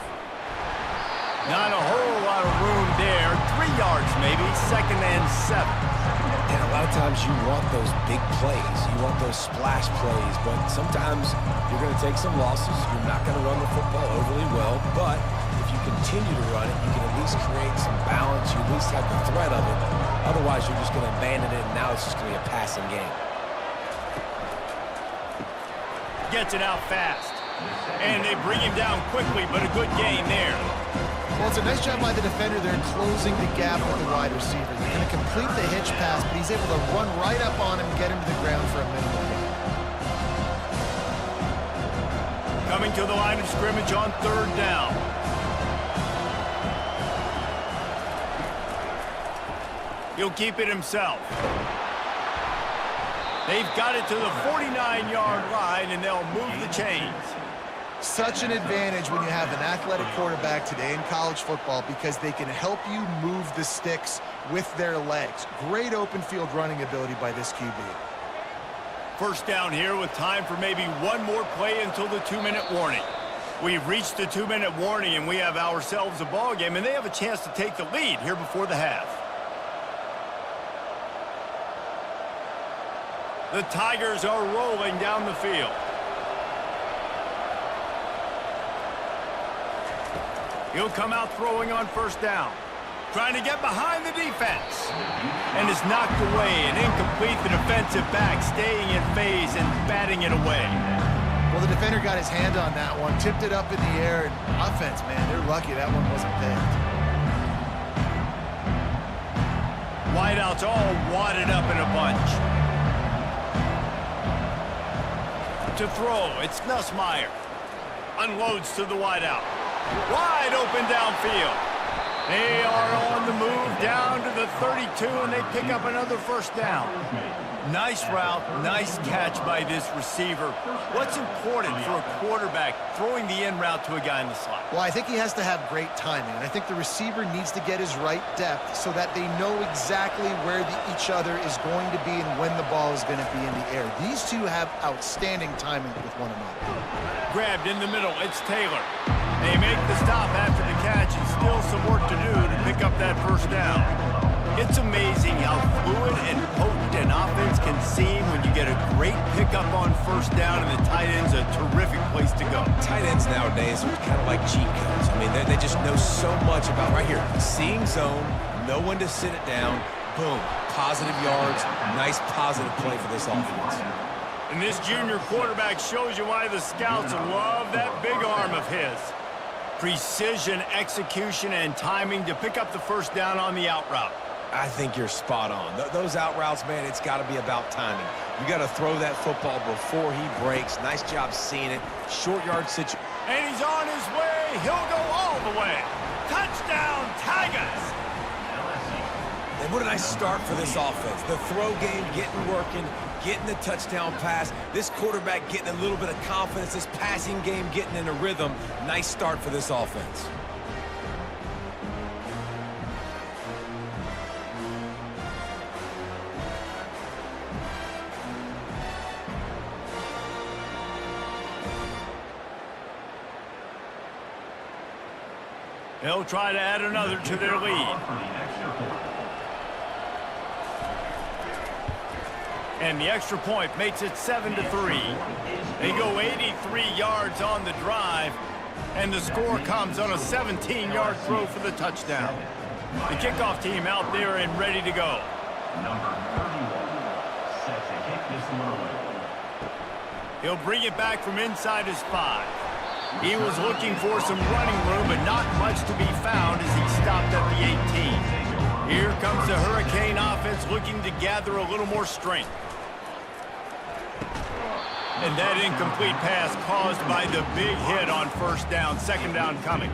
Not a whole lot of room there. 3 yards maybe. 2nd and 7. And a lot of times you want those big plays. You want those splash plays. But sometimes you're going to take some losses. You're not going to run the football overly well. But if you continue to run it, you can at least create some balance. You at least have the threat of it. Otherwise, you're just going to abandon it, and now it's just going to be a passing game. Gets it out fast. And they bring him down quickly, but a good gain there. Well, it's a nice job by the defender there closing the gap with the wide receiver. They're going to complete the hitch pass, but he's able to run right up on him and get him to the ground for a minimal gain. Coming to the line of scrimmage on 3rd down. He'll keep it himself. They've got it to the 49-yard line, and they'll move the chains. Such an advantage when you have an athletic quarterback today in college football because they can help you move the sticks with their legs. Great open field running ability by this QB. 1st down here with time for maybe one more play until the 2-minute warning. We've reached the 2-minute warning, and we have ourselves a ball game, and they have a chance to take the lead here before the half. The Tigers are rolling down the field. He'll come out throwing on 1st down. Trying to get behind the defense. And is knocked away and incomplete. The defensive back staying in phase and batting it away. Well, the defender got his hand on that one, tipped it up in the air. And offense, man, they're lucky that one wasn't picked. Wideouts all wadded up in a bunch. To throw, it's Nussmeier. Unloads to the wideout. Wide open downfield. They are on the move down to the 32, and they pick up another 1st down. Nice route, nice catch by this receiver. What's important for a quarterback throwing the in route to a guy in the slot? Well, I think he has to have great timing, and I think the receiver needs to get his right depth so that they know exactly where each other is going to be and when the ball is going to be in the air. These two have outstanding timing with one another. Grabbed in the middle, it's Taylor. They make the stop after the catch, and still some work to do to pick up that 1st down. It's amazing how fluid and potent an offense can seem when you get a great pickup on 1st down, and the tight end's a terrific place to go. Tight ends nowadays are kind of like cheat codes. I mean, they just know so much about, right here, seeing zone, know when to sit it down, boom, positive yards, nice positive play for this offense. And this junior quarterback shows you why the scouts love that big arm of his. Precision, execution, and timing to pick up the 1st down on the out route. I think you're spot on. Those out routes, man, it's got to be about timing. You got to throw that football before he breaks. Nice job seeing it. Short yard situation. And he's on his way. He'll go all the way. Touchdown, Tigers! And what a nice start for this offense. The throw game getting working, getting the touchdown pass. This quarterback getting a little bit of confidence. This passing game getting in a rhythm. Nice start for this offense. They'll try to add another to their lead. And the extra point makes it 7-3. They go 83 yards on the drive, and the score comes on a 17-yard throw for the touchdown. The kickoff team out there and ready to go. Number 31, set to kick this one away. He'll bring it back from inside his 5. He was looking for some running room, but not much to be found as he stopped at the 18. Here comes the Hurricane offense looking to gather a little more strength. And that incomplete pass caused by the big hit on 1st down, 2nd down coming.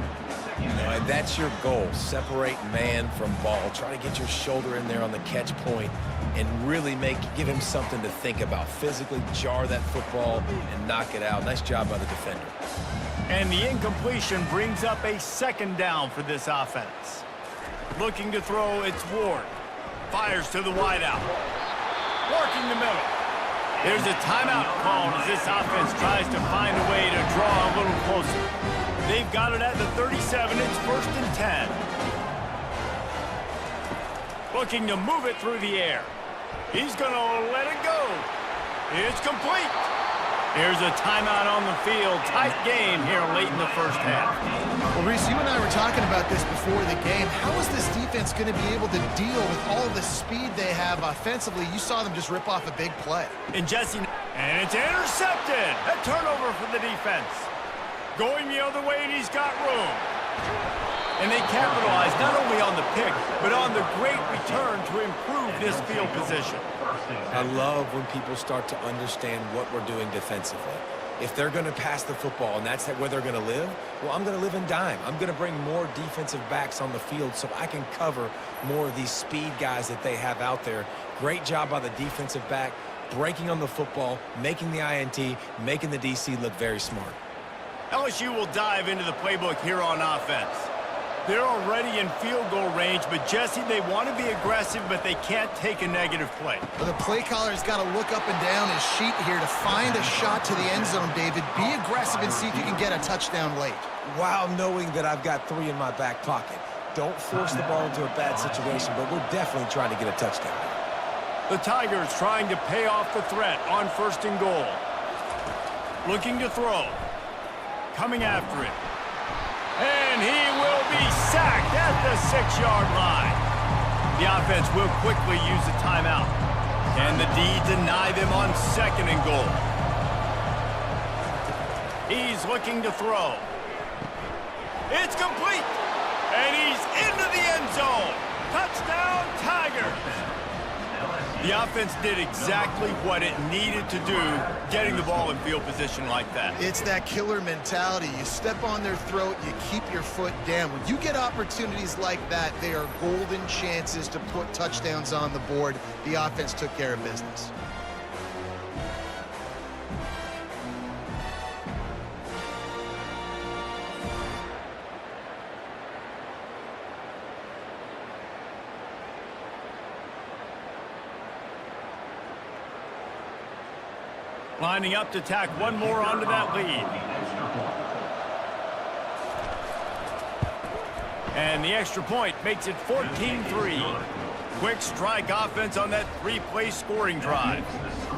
And that's your goal, separate man from ball. Try to get your shoulder in there on the catch point and really give him something to think about. Physically jar that football and knock it out. Nice job by the defender. And the incompletion brings up a 2nd down for this offense. Looking to throw, it's Ward. Fires to the wideout. working the middle. There's a timeout called as this offense tries to find a way to draw a little closer. They've got it at the 37. It's 1st and 10. Looking to move it through the air. He's going to let it go. It's complete. Here's a timeout on the field. Tight game here late in the first half. Well, Reese, you and I were talking about this before the game. How is this defense going to be able to deal with all the speed they have offensively? You saw them just rip off a big play. And it's intercepted. A turnover for the defense. Going the other way, and he's got room. And they capitalize not only on the pick, but on the great return to improve this field position. I love when people start to understand what we're doing defensively. If they're going to pass the football and that's where they're going to live, well, I'm going to live in dime. I'm going to bring more defensive backs on the field so I can cover more of these speed guys that they have out there. Great job by the defensive back, breaking on the football, making the INT, making the DC look very smart. LSU will dive into the playbook here on offense. They're already in field goal range, but Jesse, they want to be aggressive, but they can't take a negative play. Well, the play caller's got to look up and down his sheet here to find a shot to the end zone, David. Be aggressive and see if you can get a touchdown late. While knowing that I've got 3 in my back pocket. Don't force the ball into a bad situation, but we're definitely trying to get a touchdown. The Tigers trying to pay off the threat on 1st and goal. Looking to throw. Coming after it. And he will be sacked at the 6-yard line. The offense will quickly use a timeout. Can the D deny them on 2nd and goal? He's looking to throw. It's complete. And he's into the end zone. Touchdown, Tigers. The offense did exactly what it needed to do, getting the ball in field position like that. It's that killer mentality. You step on their throat, you keep your foot down. When you get opportunities like that, they are golden chances to put touchdowns on the board. The offense took care of business. Lining up to tack one more onto that lead. And the extra point makes it 14-3. Quick strike offense on that 3-play scoring drive.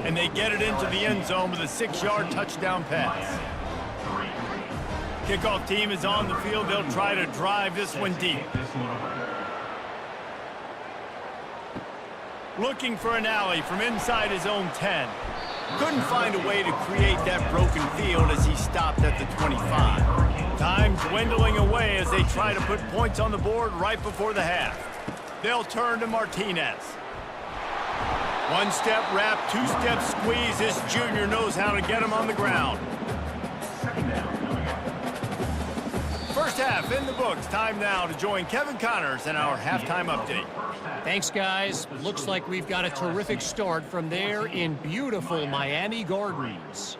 And they get it into the end zone with a 6-yard touchdown pass. Kickoff team is on the field. They'll try to drive this one deep. Looking for an alley from inside his own 10. Couldn't find a way to create that broken field as he stopped at the 25. Time dwindling away as they try to put points on the board right before the half. They'll turn to Martinez. 1-step wrap, 2-step squeeze. This junior knows how to get him on the ground. First half in the books. Time now to join Kevin Connors in our halftime update. Thanks, guys. Looks like we've got a terrific start from there in beautiful Miami Gardens.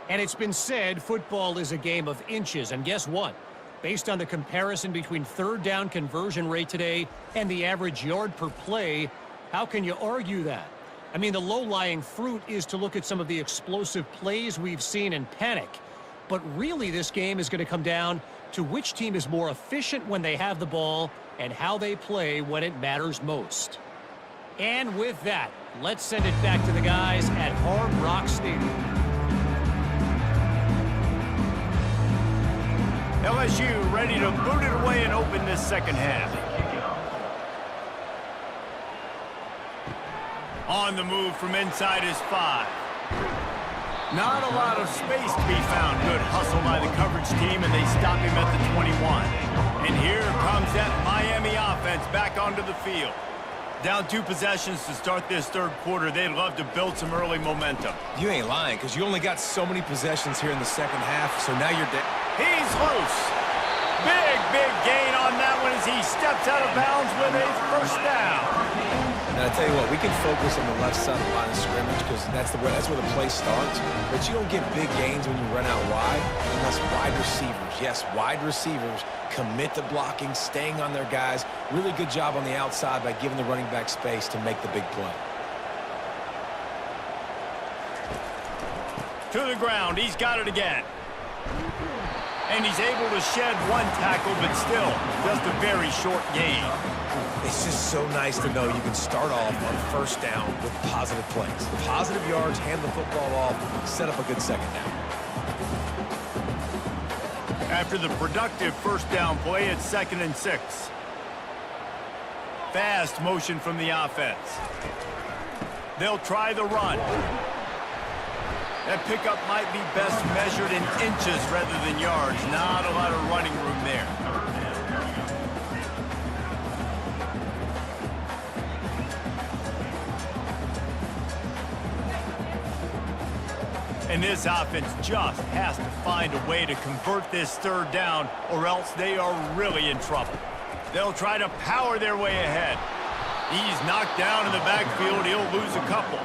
And it's been said football is a game of inches. And guess what? Based on the comparison between 3rd down conversion rate today and the average yard per play, how can you argue that? I mean, the low-lying fruit is to look at some of the explosive plays we've seen and panic. But really, this game is going to come down to which team is more efficient when they have the ball and how they play when it matters most. And with that, let's send it back to the guys at Hard Rock Stadium. LSU ready to boot it away and open this second half. On the move from inside his 5. Not a lot of space to be found. Good hustle by the coverage team, and they stop him at the 21. And here comes that Miami offense back onto the field. Down 2 possessions to start this 3rd quarter. They'd love to build some early momentum. You ain't lying, because you only got so many possessions here in the 2nd half, so now you're dead. He's loose. Big gain on that one as he steps out of bounds with a 1st down. And I tell you what, we can focus on the left side of the line of scrimmage because that's where the play starts. But you don't get big gains when you run out wide unless wide receivers, yes, wide receivers commit to blocking, staying on their guys. Really good job on the outside by giving the running back space to make the big play. To the ground. He's got it again. And he's able to shed one tackle, but still, just a very short gain. It's just so nice to know you can start off on first down with positive plays. Positive yards, hand the football off, set up a good second down. After the productive first down play, it's 2nd and 6. Fast motion from the offense. They'll try the run. That pickup might be best measured in inches rather than yards. Not a lot of running room there. And this offense just has to find a way to convert this 3rd down, or else they are really in trouble. They'll try to power their way ahead. He's knocked down in the backfield. He'll lose a couple.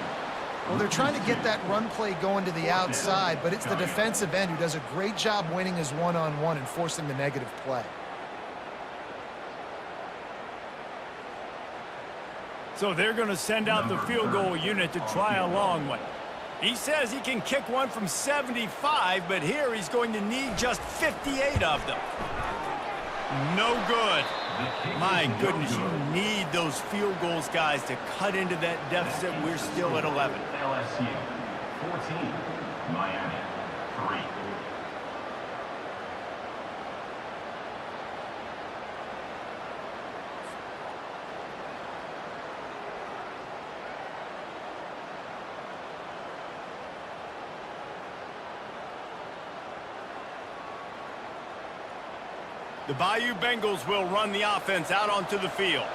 Well, they're trying to get that run play going to the outside, but it's the defensive end who does a great job winning his one-on-one and forcing the negative play. So they're going to send out the field goal unit to try a long one. He says he can kick one from 75, but here he's going to need just 58 of them. No good. My goodness, you need those field goals, guys, to cut into that deficit. We're still at 11. LSU 14, Miami 3. The Bayou Bengals will run the offense out onto the field.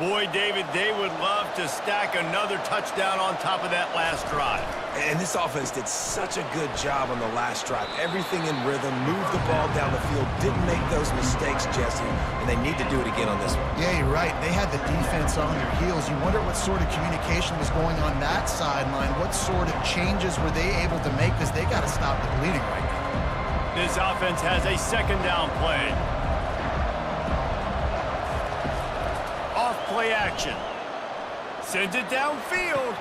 Boy, David, they would love to stack another touchdown on top of that last drive. And this offense did such a good job on the last drive. Everything in rhythm, moved the ball down the field, didn't make those mistakes, Jesse, and they need to do it again on this one. Yeah, you're right. They had the defense on their heels. You wonder what sort of communication was going on that sideline. What sort of changes were they able to make, because they got to stop the bleeding right now. This offense has a 2nd down play. Play action. Sends it downfield.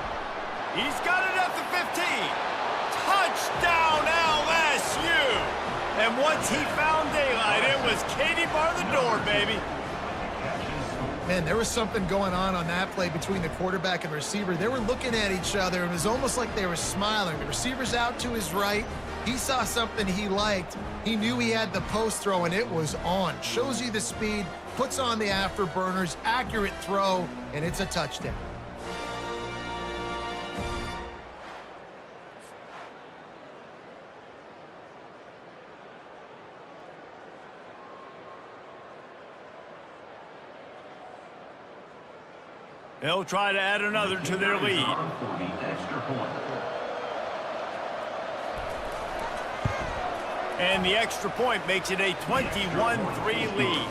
He's got it at the 15. Touchdown LSU. And once he found daylight, it was Katie bar the door, baby. Man, there was something going on that play between the quarterback and the receiver. They were looking at each other, and it was almost like they were smiling. The receiver's out to his right. He saw something he liked. He knew he had the post throw, and it was on. Shows you the speed, puts on the afterburners, accurate throw, and it's a touchdown. They'll try to add another to their lead. And the extra point makes it a 21-3 lead.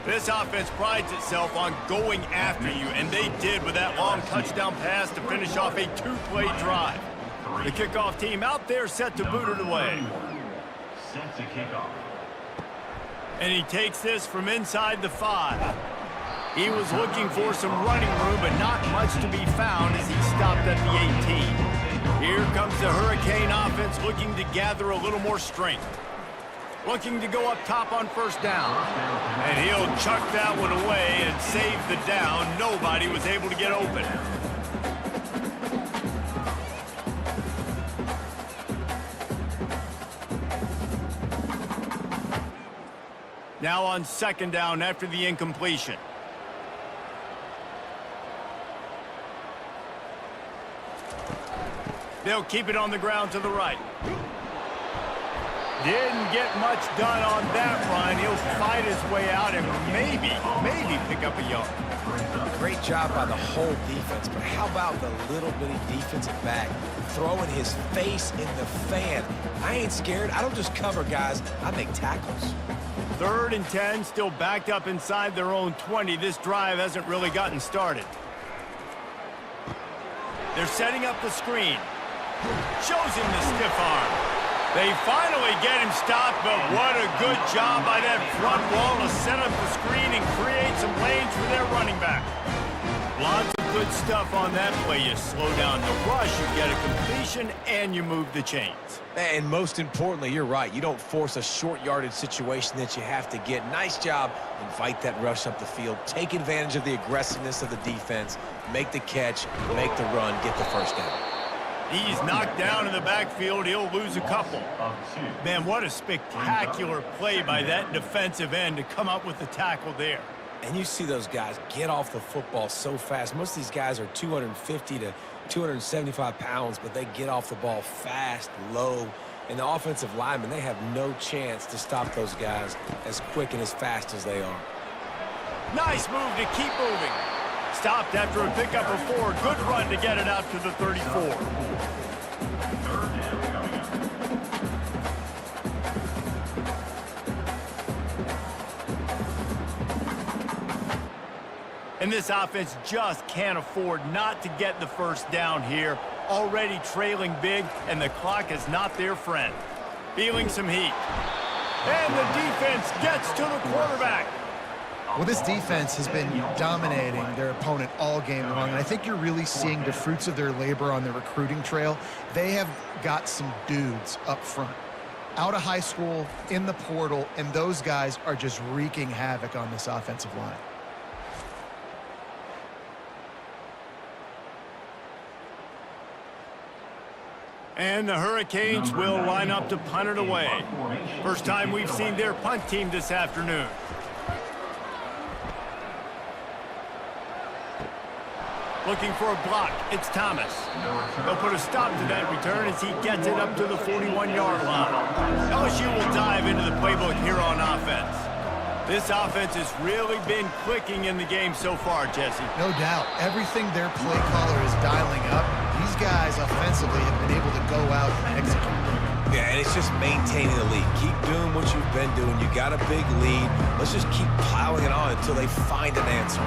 This offense prides itself on going after you, and they did with that long touchdown pass to finish off a 2-play drive. The kickoff team out there set to boot it away. Set to kickoff. And he takes this from inside the 5. He was looking for some running room, but not much to be found as he stopped at the 18. Here comes the Hurricane offense looking to gather a little more strength. Looking to go up top on first down. And he'll chuck that one away and save the down. Nobody was able to get open. Now on second down after the incompletion. They'll keep it on the ground to the right. Didn't get much done on that run. He'll fight his way out and maybe pick up a yard. Great job by the whole defense, but how about the little bitty defensive back throwing his face in the fan? I ain't scared. I don't just cover guys. I make tackles. 3rd and 10, still backed up inside their own 20. This drive hasn't really gotten started. They're setting up the screen. Shows him the stiff arm. They finally get him stopped, but what a good job by that front wall to set up the screen and create some lanes for their running back. Lots of Good stuff on that play. You slow down the rush, you get a completion, and you move the chains. And most importantly, you're right. You don't force a short yardage situation that you have to get. Nice job. Invite that rush up the field. Take advantage of the aggressiveness of the defense. Make the catch, make the run, get the first down. He's knocked down in the backfield. He'll lose a couple. Man, what a spectacular play by that defensive end to come up with the tackle there. And you see those guys get off the football so fast. Most of these guys are 250 to 275 pounds, but they get off the ball fast, low. And the offensive linemen, they have no chance to stop those guys as quick and as fast as they are. Nice move to keep moving. Stopped after a pickup of 4. Good run to get it out to the 34. And this offense just can't afford not to get the first down here. Already trailing big, and the clock is not their friend. Feeling some heat. And the defense gets to the quarterback. Well, this defense has been dominating their opponent all game long, and I think you're really seeing the fruits of their labor on the recruiting trail. They have got some dudes up front, out of high school, in the portal, and those guys are just wreaking havoc on this offensive line. And the Hurricanes will line up to punt it away. First time we've seen their punt team this afternoon. Looking for a block. It's Thomas. They'll put a stop to that return as he gets it up to the 41-yard line. LSU will dive into the playbook here on offense. This offense has really been clicking in the game so far, Jesse. No doubt. Everything their play caller is dialing up, these guys offensively have been able to go out and execute. Yeah, and it's just maintaining the lead. Keep doing what you've been doing. You got a big lead. Let's just keep piling it on until they find an answer.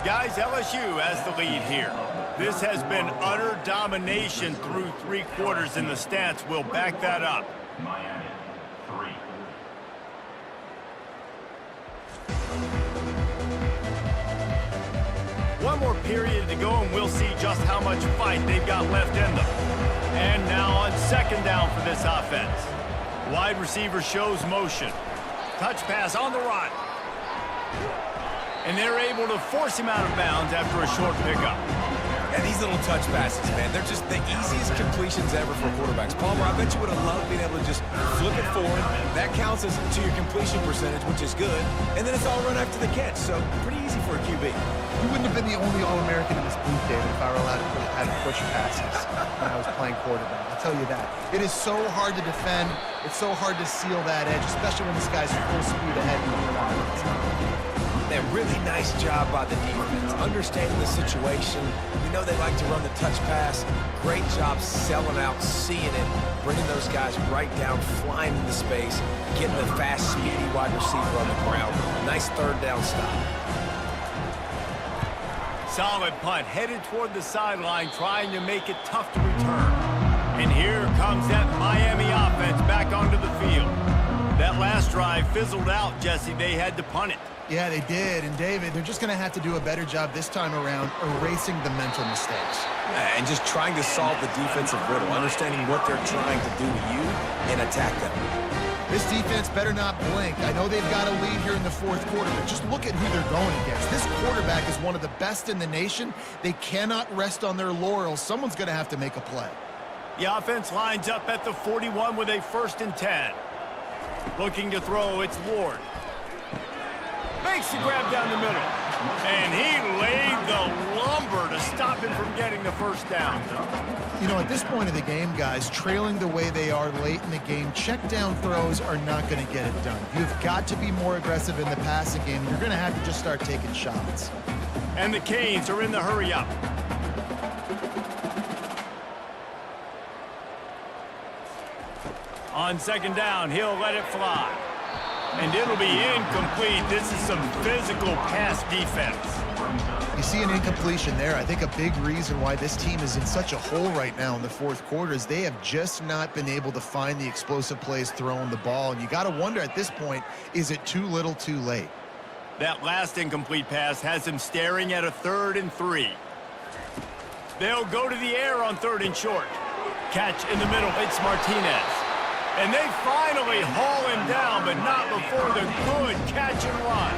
Guys, LSU has the lead here. This has been utter domination through 3 quarters, and the stats will back that up. Miami, 3. One more period to go, and we'll see just how much fight they've got left in them. And now on second down for this offense. Wide receiver shows motion. Touch pass on the run. And they're able to force him out of bounds after a short pickup. And these little touch passes, man, they're just the easiest completions ever for quarterbacks. Palmer, I bet you would have loved being able to just flip it forward. That counts as to your completion percentage, which is good. And then it's all run after the catch, so pretty easy for a QB. You wouldn't have been the only All-American in this booth, David, if I were allowed to push passes when I was playing quarterback. I'll tell you that. It is so hard to defend. It's so hard to seal that edge, especially when this guy's full speed ahead. Man, really nice job by the defense, understanding the situation. We know they like to run the touch pass. Great job selling out, seeing it, bringing those guys right down, flying into space, getting the fast, speedy wide receiver on the ground. Nice third down stop. Solid punt, headed toward the sideline, trying to make it tough to return. And here comes that Miami offense back onto the field. That last drive fizzled out, Jesse. They had to punt it. Yeah, they did. And, David, they're just going to have to do a better job this time around erasing the mental mistakes. And just trying to solve the defensive riddle, understanding what they're trying to do to you and attack them. This defense better not blink. I know they've got a lead here in the 4th quarter, but just look at who they're going against. This quarterback is one of the best in the nation. They cannot rest on their laurels. Someone's going to have to make a play. The offense lines up at the 41 with a 1st and 10. Looking to throw, it's Ward. Makes the grab down the middle. And he laid the lumber to stop him from getting the first down. You know, at this point of the game, guys, trailing the way they are late in the game, check down throws are not going to get it done. You've got to be more aggressive in the passing game. You're going to have to just start taking shots. And the Canes are in the hurry up. On second down, he'll let it fly. And it'll be incomplete. This is some physical pass defense. You see an incompletion there. I think a big reason why this team is in such a hole right now in the fourth quarter is they have just not been able to find the explosive plays throwing the ball. And you got to wonder at this point, is it too little too late? That last incomplete pass has him staring at a 3rd and 3. They'll go to the air on 3rd and short. Catch in the middle. It's Martinez. And they finally haul him down, but not before the good catch and run.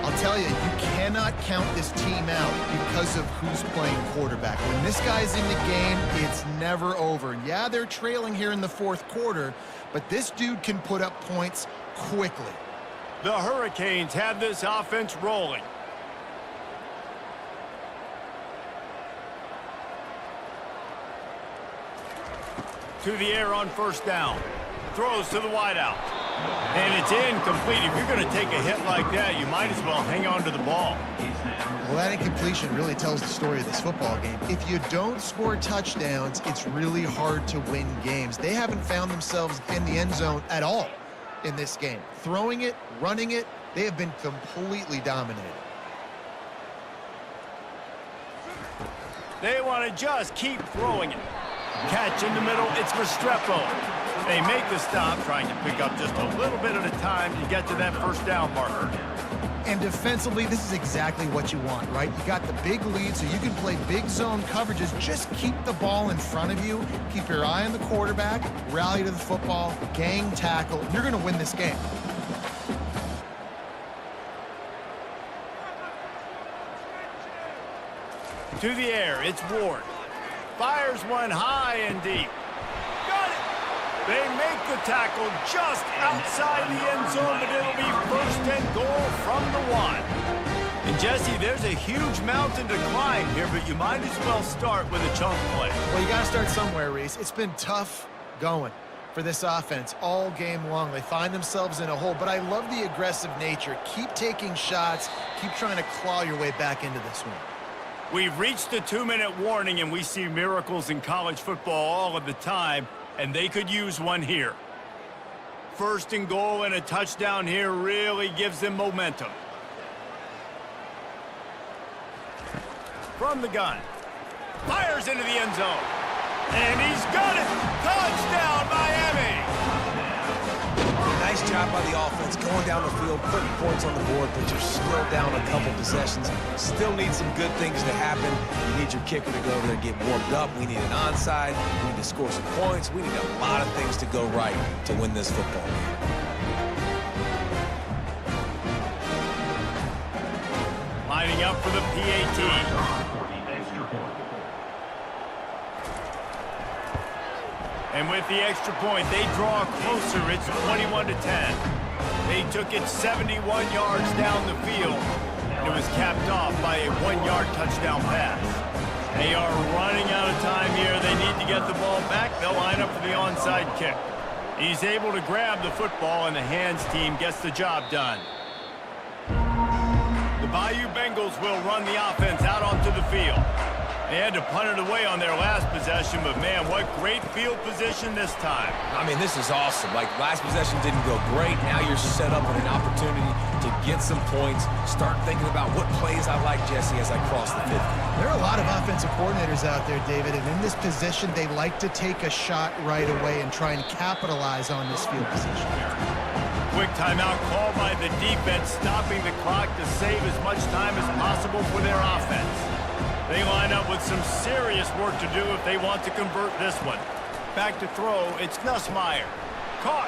I'll tell you, you cannot count this team out because of who's playing quarterback. When this guy's in the game, it's never over. Yeah, they're trailing here in the fourth quarter, but this dude can put up points quickly. The Hurricanes have this offense rolling. To the air on 1st down. Throws to the wideout. And it's incomplete. If you're going to take a hit like that, you might as well hang on to the ball. Well, that incompletion really tells the story of this football game. If you don't score touchdowns, it's really hard to win games. They haven't found themselves in the end zone at all in this game. Throwing it, running it, they have been completely dominated. They want to just keep throwing it. Catch in the middle, it's Restrepo. They make the stop, trying to pick up just a little bit at a time to get to that 1st down marker. And defensively, this is exactly what you want, right? You got the big lead, so you can play big zone coverages. Just keep the ball in front of you. Keep your eye on the quarterback, rally to the football, gang tackle. You're going to win this game. To the air, it's Ward. Fires one high and deep. Got it! They make the tackle just outside the end zone, but it'll be 1st and goal from the 1. And Jesse, there's a huge mountain to climb here, but you might as well start with a chunk play. Well, you got to start somewhere, Reese. It's been tough going for this offense all game long. They find themselves in a hole, but I love the aggressive nature. Keep taking shots. Keep trying to claw your way back into this one. We've reached the 2-minute warning, and we see miracles in college football all of the time, and they could use one here. 1st and goal and a touchdown here really gives them momentum. From the gun. Fires into the end zone. And he's got it! Touchdown, Miami! Nice job by the offense, going down the field, putting points on the board, but you're still down a couple possessions. Still need some good things to happen. You need your kicker to go over there and get warmed up. We need an onside. We need to score some points. We need a lot of things to go right to win this football game. Lining up for the PAT. And with the extra point, they draw closer. It's 21-10. They took it 71 yards down the field. It was capped off by a 1-yard touchdown pass. They are running out of time here. They need to get the ball back. They'll line up for the onside kick. He's able to grab the football, and the hands team gets the job done. The Bayou Bengals will run the offense out onto the field. They had to punt it away on their last possession, but man, what great field position this time. I mean, this is awesome. Like, last possession didn't go great. Now you're set up with an opportunity to get some points. Start thinking about what plays I like, Jesse, as I cross the 50. There are a lot of offensive coordinators out there, David, and in this position, they like to take a shot right away and try and capitalize on this field position. Quick timeout called by the defense, stopping the clock to save as much time as possible for their offense. They line up with some serious work to do if they want to convert this one. Back to throw, it's Nussmeier. Caught.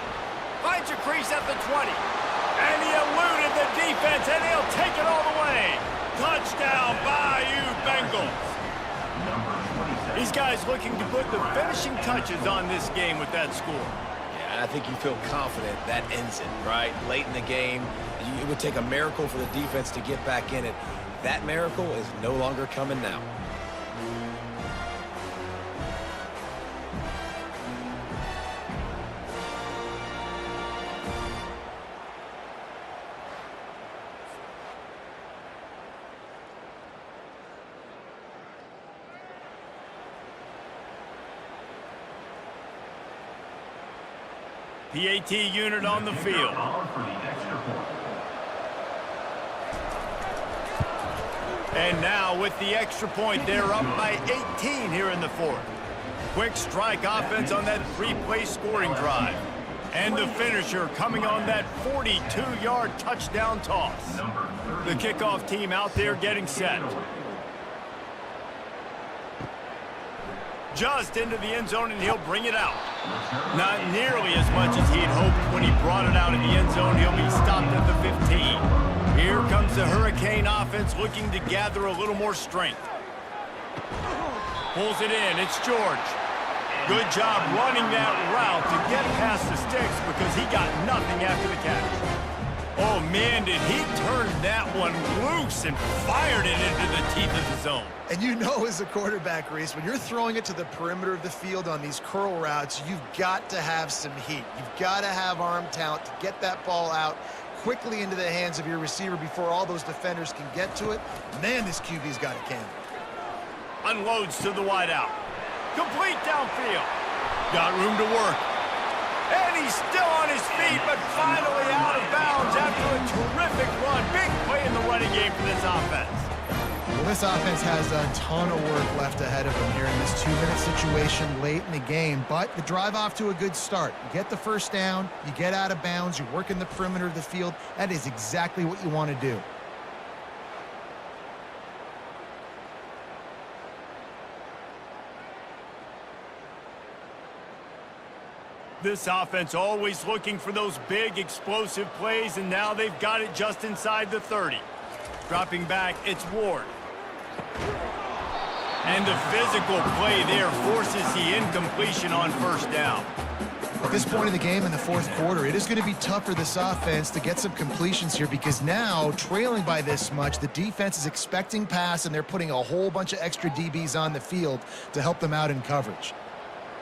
Finds a crease at the 20. And he eluded the defense, and he'll take it all the way. Touchdown, Bayou Bengals. These guys looking to put the finishing touches on this game with that score. Yeah, I think you feel confident that ends it, right? Late in the game, it would take a miracle for the defense to get back in it. That miracle is no longer coming now. PAT unit on the field. And now with the extra point, they're up by 18 here in the fourth. Quick strike offense on that three-play scoring drive. And the finisher coming on that 42-yard touchdown toss. The kickoff team out there getting set. Just into the end zone, and he'll bring it out. Not nearly as much as he'd hoped when he brought it out in the end zone. He'll be stopped at the 15. Here comes the Hurricane offense looking to gather a little more strength. Pulls it in. It's George. Good job running that route to get past the sticks because he got nothing after the catch. Oh, man, did he turn that one loose and fired it into the teeth of the zone. And you know as a quarterback, Reese, when you're throwing it to the perimeter of the field on these curl routes, you've got to have some heat. You've got to have arm talent to get that ball out quickly into the hands of your receiver before all those defenders can get to it. Man, this QB's got a cannon. Unloads to the wideout. Complete downfield. Got room to work. And he's still on his feet, but finally out of bounds after a terrific run. Big play in the running game for this offense. Well, this offense has a ton of work left ahead of them here in this 2-minute situation late in the game, but the drive off to a good start. You get the first down, you get out of bounds, you work in the perimeter of the field. That is exactly what you want to do. This offense always looking for those big, explosive plays, and now they've got it just inside the 30. Dropping back, it's Ward. And the physical play there forces the incompletion on first down. At this point in the game in the fourth quarter, it is going to be tough for this offense to get some completions here because now, trailing by this much, the defense is expecting pass, and they're putting a whole bunch of extra DBs on the field to help them out in coverage.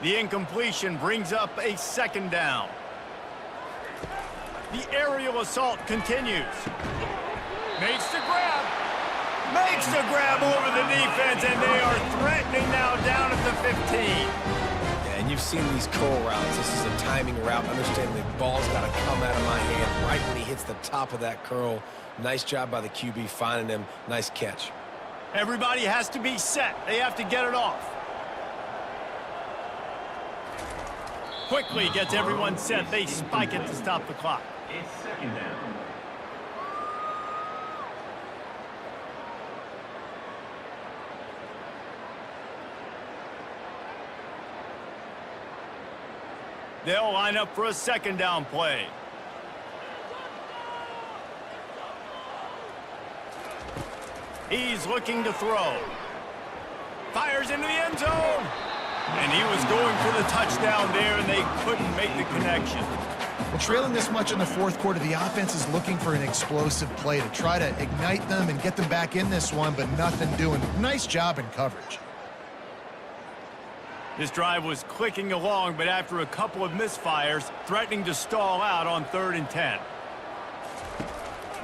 The incompletion brings up a second down. The aerial assault continues. Makes the grab. Makes the grab over the defense, and they are threatening now down at the 15. Yeah, and you've seen these curl routes. This is a timing route. Understanding the ball's got to come out of my hand right when he hits the top of that curl. Nice job by the QB finding him. Nice catch. Everybody has to be set. They have to get it off. Quickly gets everyone set. They spike it to stop the clock. It's second down. They'll line up for a second down play. He's looking to throw. Fires into the end zone. And he was going for the touchdown there, and they couldn't make the connection. Well, trailing this much in the fourth quarter, the offense is looking for an explosive play to try to ignite them and get them back in this one, but nothing doing. Nice job in coverage. This drive was clicking along, but after a couple of misfires, threatening to stall out on 3rd and 10.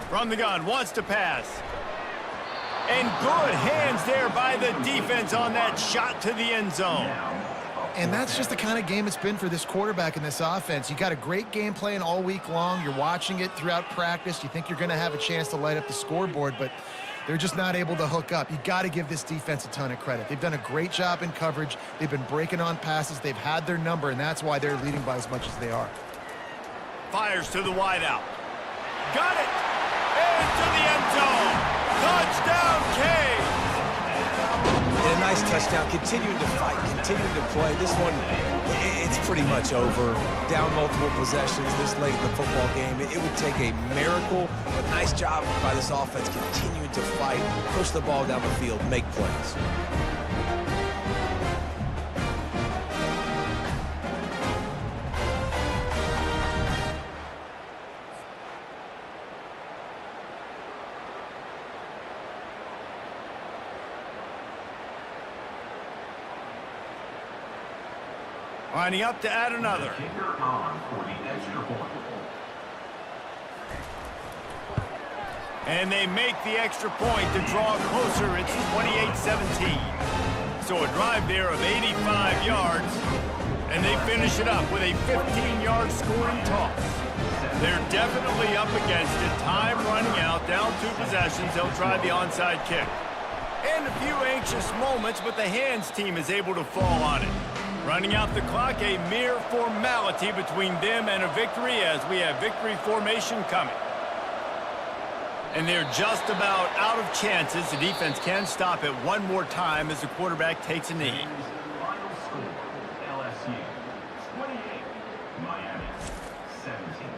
From the gun, wants to pass. And good hands there by the defense on that shot to the end zone. And that's just the kind of game it's been for this quarterback in this offense. You got a great game plan all week long. You're watching it throughout practice. You think you're going to have a chance to light up the scoreboard, but they're just not able to hook up. You got to give this defense a ton of credit. They've done a great job in coverage. They've been breaking on passes. They've had their number, and that's why they're leading by as much as they are. Fires to the wideout. Got it! Into the end zone! Touchdown, Cade! And a nice touchdown. Continuing to fight, continuing to play. This one, it's pretty much over. Down multiple possessions this late in the football game. It would take a miracle, but nice job by this offense continuing to fight, push the ball down the field, make plays. Lining up to add another. Kicker on for the extra point. And they make the extra point to draw closer. It's 28-17. So a drive there of 85 yards. And they finish it up with a 15-yard scoring toss. They're definitely up against it. Time running out, down 2 possessions. They'll try the onside kick. And a few anxious moments, but the hands team is able to fall on it. Running out the clock, a mere formality between them and a victory as we have victory formation coming. And they're just about out of chances. The defense can stop it one more time as the quarterback takes a knee. Final score, LSU 28, Miami 17.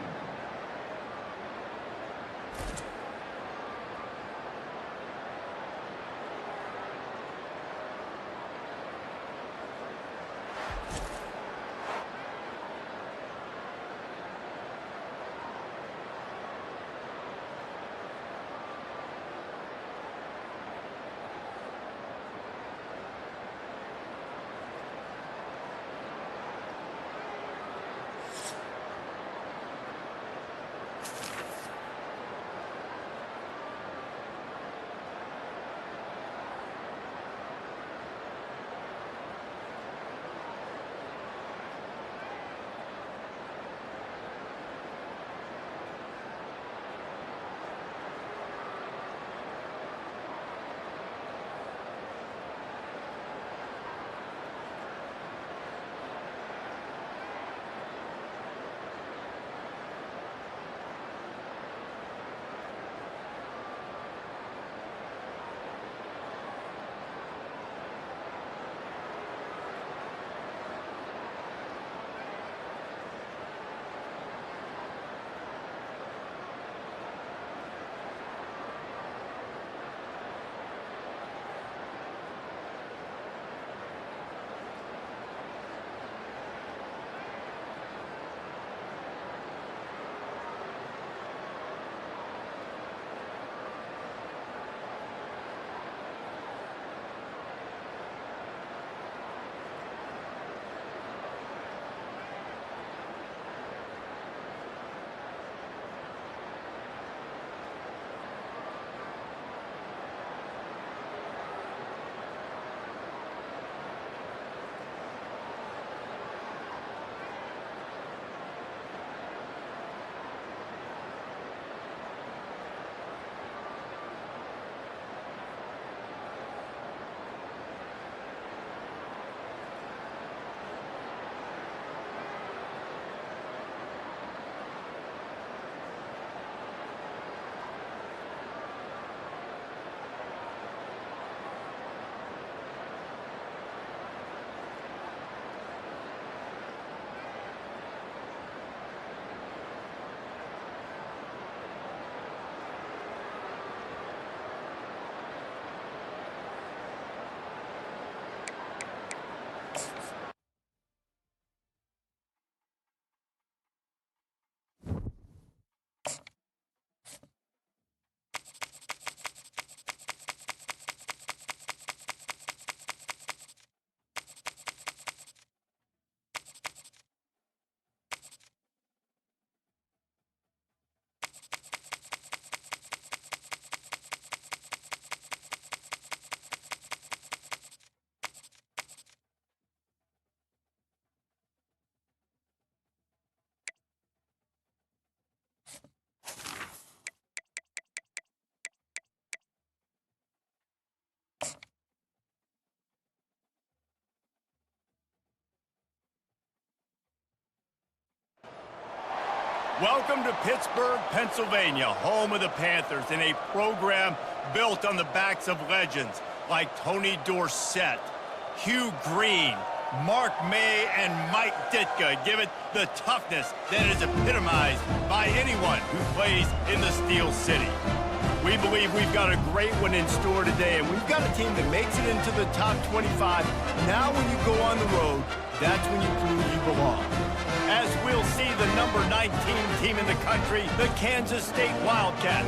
Welcome to Pittsburgh, Pennsylvania, home of the Panthers, in a program built on the backs of legends like Tony Dorsett, Hugh Green, Mark May, and Mike Ditka. Give it the toughness that is epitomized by anyone who plays in the Steel City. We believe we've got a great one in store today, and we've got a team that makes it into the top 25. Now when you go on the road, that's when you prove you belong. As we'll see the number 19 team in the country, the Kansas State Wildcats,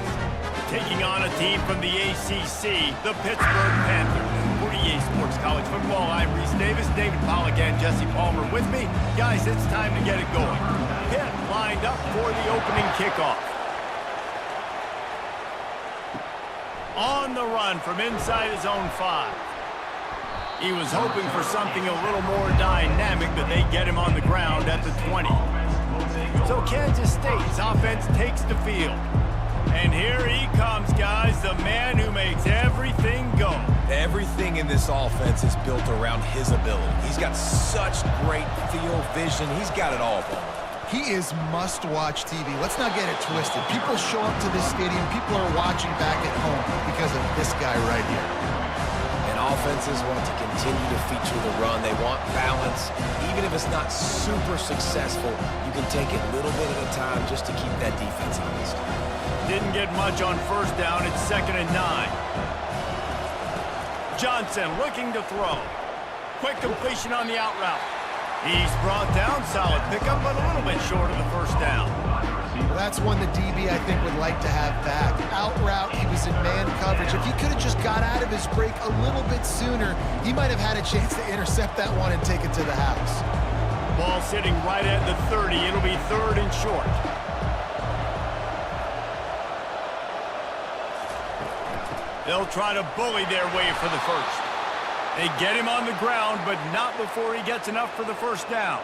taking on a team from the ACC, the Pittsburgh Panthers. For EA Sports College Football, I'm Reese Davis, David Pollack, and Jesse Palmer with me. Guys, it's time to get it going. Pitt lined up for the opening kickoff. On the run from inside his own 5. He was hoping for something a little more dynamic, but they get him on the ground at the 20. So Kansas State's offense takes the field. And here he comes, guys, the man who makes everything go. Everything in this offense is built around his ability. He's got such great field vision. He's got it all for him. He is must-watch TV. Let's not get it twisted. People show up to this stadium. People are watching back at home because of this guy right here. And offenses want to continue to feature the run. They want balance. Even if it's not super successful, you can take it little bit at a time just to keep that defense honest. Didn't get much on first down. It's 2nd and 9. Johnson looking to throw. Quick completion on the out route. He's brought down. Solid pickup, but a little bit short of the first down. Well, that's one the DB, I think, would like to have back. Out route, he was in man coverage. If he could have just got out of his break a little bit sooner, he might have had a chance to intercept that one and take it to the house. Ball sitting right at the 30. It'll be 3rd and short. They'll try to bully their way for the first. They get him on the ground, but not before he gets enough for the first down.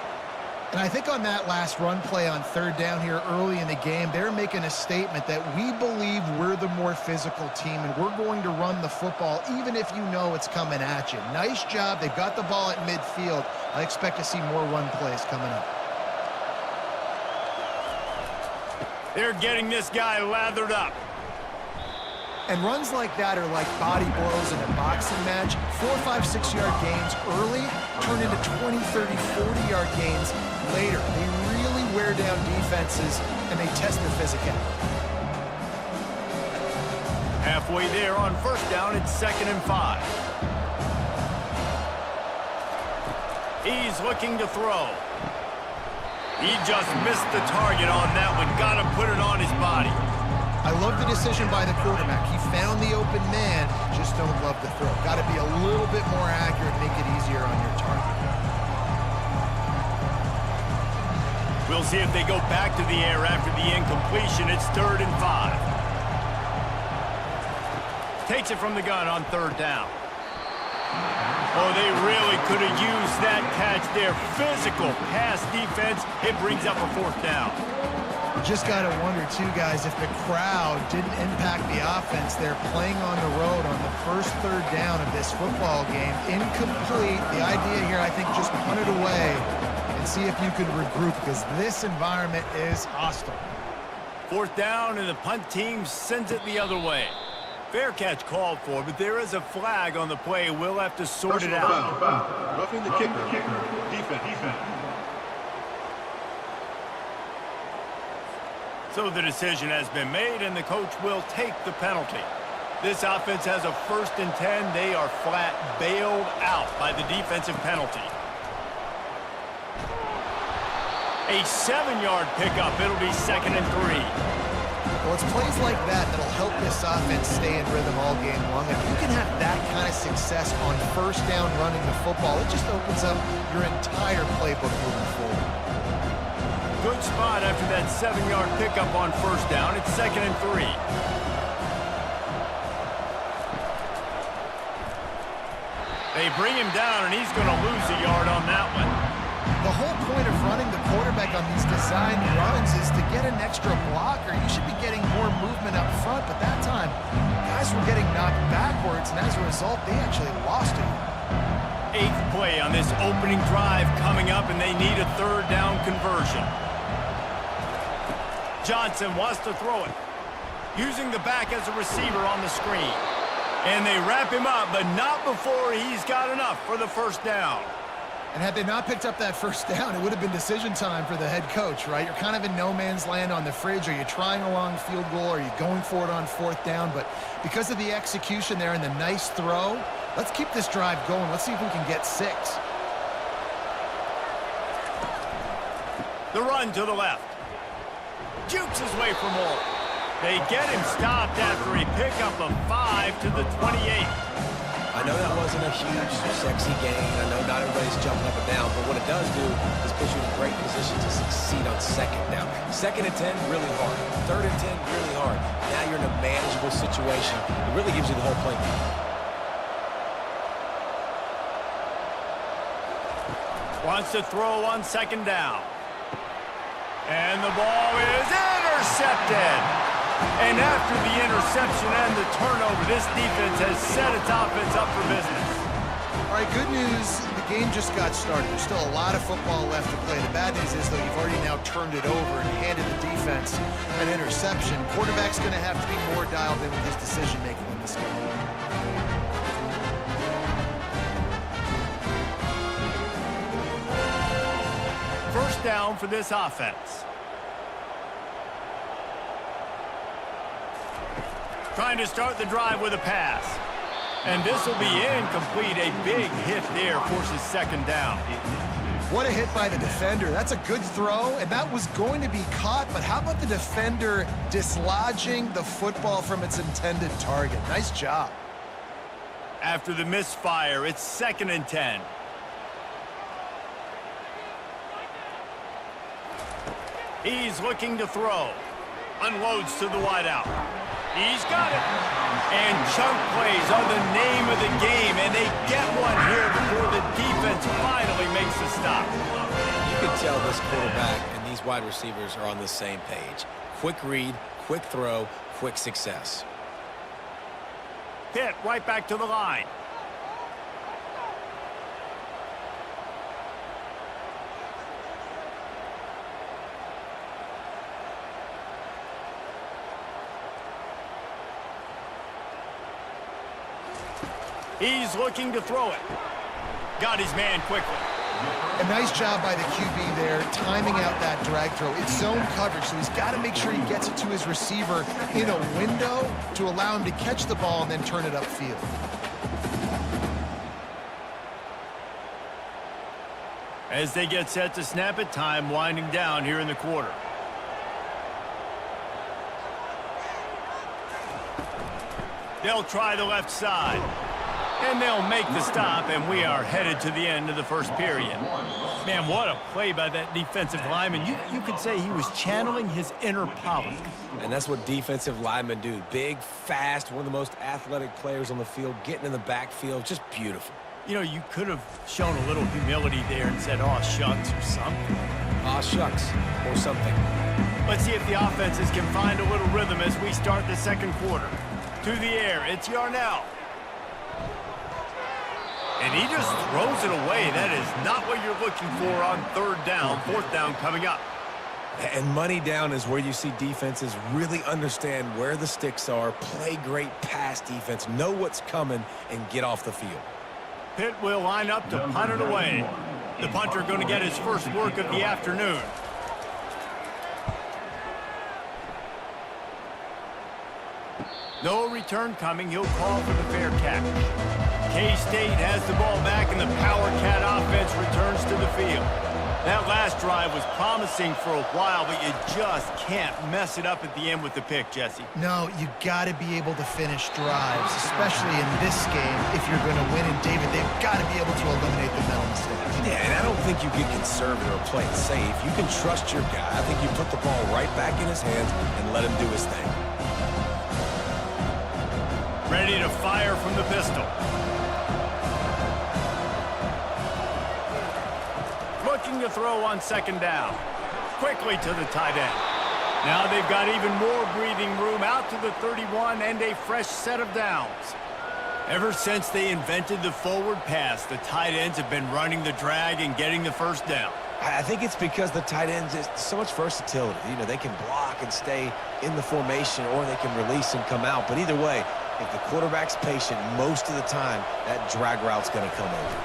And I think on that last run play on 3rd down here early in the game, they're making a statement that we believe we're the more physical team and we're going to run the football even if you know it's coming at you. Nice job. They've got the ball at midfield. I expect to see more run plays coming up. They're getting this guy lathered up. And runs like that are like body blows in a boxing match. 4, 5, 6-yard gains early turn into 20, 30, 40-yard gains later. They really wear down defenses, and they test their physicality. Halfway there on first down, it's 2nd and 5. He's looking to throw. He just missed the target on that one. Got to put it on his body. I love the decision by the quarterback. He found the open man, just don't love the throw. Got to be a little bit more accurate, make it easier on your target. We'll see if they go back to the air after the incompletion. It's 3rd and 5. Takes it from the gun on 3rd down. Oh, they really could have used that catch there. Physical pass defense. It brings up a 4th down. Just got to wonder, too, guys, if the crowd didn't impact the offense. They're playing on the road on the first 3rd down of this football game. Incomplete. The idea here, I think, just punt it away and see if you could regroup because this environment is hostile. 4th down, and the punt team sends it the other way. Fair catch called for, but there is a flag on the play. We'll have to sort it out. Roughing the kicker. Defense. So the decision has been made, and the coach will take the penalty. This offense has a 1st and 10. They are flat bailed out by the defensive penalty. A 7-yard pickup. It'll be 2nd and 3. Well, it's plays like that that'll help this offense stay in rhythm all game long. If you can have that kind of success on first down running the football, it just opens up your entire playbook moving forward. Good spot after that 7-yard pickup on first down. It's 2nd and 3. They bring him down, and he's going to lose a yard on that one. The whole point of running the quarterback on these design runs is to get an extra blocker. You should be getting more movement up front, but that time, guys were getting knocked backwards, and as a result, they actually lost it. 8th play on this opening drive coming up, and they need a 3rd down conversion. Johnson wants to throw it, using the back as a receiver on the screen. And they wrap him up, but not before he's got enough for the first down. And had they not picked up that first down, it would have been decision time for the head coach, right? You're kind of in no man's land on the fridge. Are you trying a long field goal? Are you going for it on 4th down? But because of the execution there and the nice throw, let's keep this drive going. Let's see if we can get 6. The run to the left. Jukes his way for more. They get him stopped after he picked up a 5 to the 28. I know that wasn't a huge, sexy gain. I know not everybody's jumping up and down, but what it does do is put you in a great position to succeed on 2nd down. 2nd and 10, really hard. 3rd and 10, really hard. Now you're in a manageable situation. It really gives you the whole playbook. Wants to throw on 2nd down. And the ball is intercepted. And after the interception and the turnover, this defense has set its offense up for business. All right, good news. The game just got started. There's still a lot of football left to play. The bad news is, though, you've already now turned it over and handed the defense an interception. Quarterback's going to have to be more dialed in with his decision-making in this game. First down for this offense. Trying to start the drive with a pass. And this will be incomplete. A big hit there forces second down. What a hit by the defender. That's a good throw, and that was going to be caught, but how about the defender dislodging the football from its intended target? Nice job. After the misfire, it's 2nd and 10. He's looking to throw. Unloads to the wideout. He's got it. And chunk plays are the name of the game, and they get one here before the defense finally makes a stop. You can tell this quarterback and these wide receivers are on the same page. Quick read, quick throw, quick success. Pitt right back to the line. He's looking to throw it. Got his man quickly. A nice job by the QB there, timing out that drag throw. It's zone coverage, so he's got to make sure he gets it to his receiver in a window to allow him to catch the ball and then turn it upfield. As they get set to snap it, time winding down here in the quarter. They'll try the left side. And they'll make the stop, and we are headed to the end of the first period. Man, what a play by that defensive lineman. You could say he was channeling his inner Pollock. And that's what defensive linemen do. Big, fast, one of the most athletic players on the field, getting in the backfield, just beautiful. You know, you could have shown a little humility there and said, "Aw, shucks," or something. Aw, shucks, or something. Let's see if the offenses can find a little rhythm as we start the second quarter. To the air, it's Yarnell. And he just throws it away. That is not what you're looking for on 3rd down, 4th down coming up. And money down is where you see defenses really understand where the sticks are, play great pass defense, know what's coming, and get off the field. Pitt will line up to punt it away. The punter going to get his first work of the afternoon. No return coming. He'll call for the fair catch. K-State has the ball back, and the Power Cat offense returns to the field. That last drive was promising for a while, but you just can't mess it up at the end with the pick, Jesse. No, you got to be able to finish drives, especially in this game if you're going to win. And, David, they've got to be able to eliminate the mental mistakes. Yeah, and I don't think you get conservative or play it safe. You can trust your guy. I think you put the ball right back in his hands and let him do his thing. Ready to fire from the pistol. Looking to throw on 2nd down. Quickly to the tight end. Now they've got even more breathing room out to the 31 and a fresh set of downs. Ever since they invented the forward pass, the tight ends have been running the drag and getting the first down. I think it's because the tight ends is so much versatility. You know, they can block and stay in the formation, or they can release and come out. But either way, if the quarterback's patient, most of the time, that drag route's going to come over.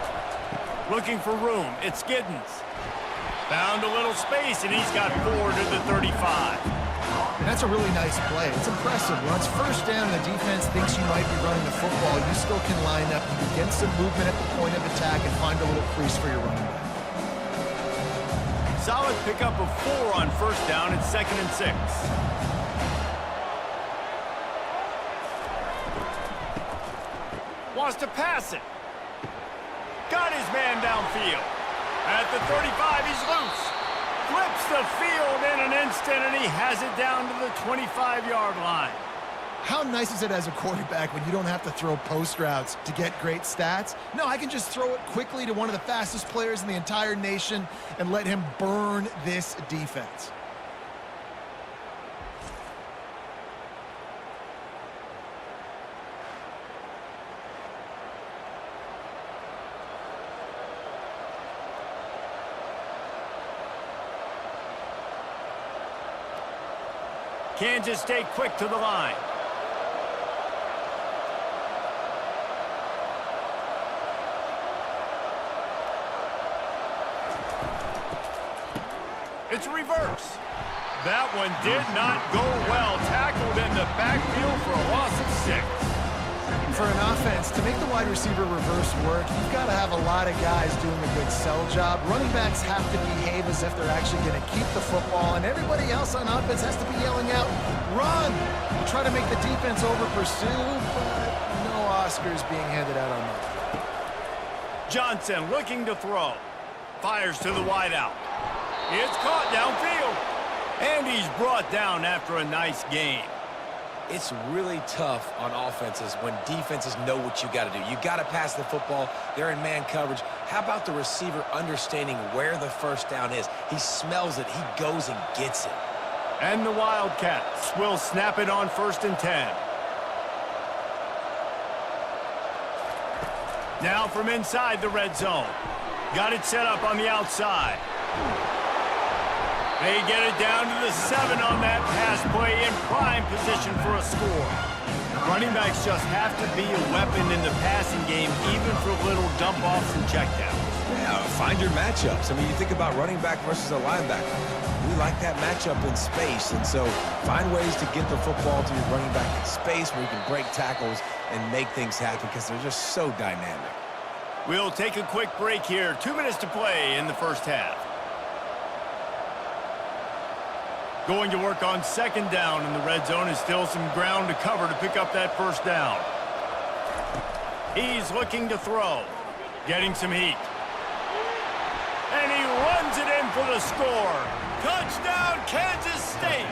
Looking for room. It's Giddens. Found a little space, and he's got 4 to the 35. And that's a really nice play. It's impressive. When it's 1st down and the defense thinks you might be running the football, you still can line up, you can get some movement at the point of attack and find a little crease for your running back. Solid pickup of 4 on 1st down. It's 2nd and 6. Wants to pass it. Got his man downfield. At the 35, he's loose. Flips the field in an instant, and he has it down to the 25-yard line. How nice is it as a quarterback when you don't have to throw post routes to get great stats? No, I can just throw it quickly to one of the fastest players in the entire nation and let him burn this defense. Kansas stay quick to the line. It's a reverse. That one did not go well. Tackled in the backfield for a loss of 6. For an offense, to make the wide receiver reverse work, you've got to have a lot of guys doing a good sell job. Running backs have to behave as if they're actually going to keep the football, and everybody else on offense has to be yelling out, run! Try to make the defense over-pursue, but no Oscars being handed out on that. Johnson looking to throw. Fires to the wideout. It's caught downfield. And he's brought down after a nice game. It's really tough on offenses when defenses know what you got to do. You got to pass the football. They're in man coverage. How about the receiver understanding where the first down is? He smells it. He goes and gets it. And the Wildcats will snap it on 1st and 10. Now from inside the red zone. Got it set up on the outside. They get it down to the 7 on that pass play in prime position for a score. Running backs just have to be a weapon in the passing game, even for little dump-offs and checkdowns. Yeah, find your matchups. I mean, you think about running back versus a linebacker. We like that matchup in space, and so find ways to get the football to your running back in space where you can break tackles and make things happen because they're just so dynamic. We'll take a quick break here. 2 minutes to play in the first half. Going to work on 2nd down in the red zone. Is still some ground to cover to pick up that 1st down. He's looking to throw. Getting some heat. And he runs it in for the score. Touchdown, Kansas State.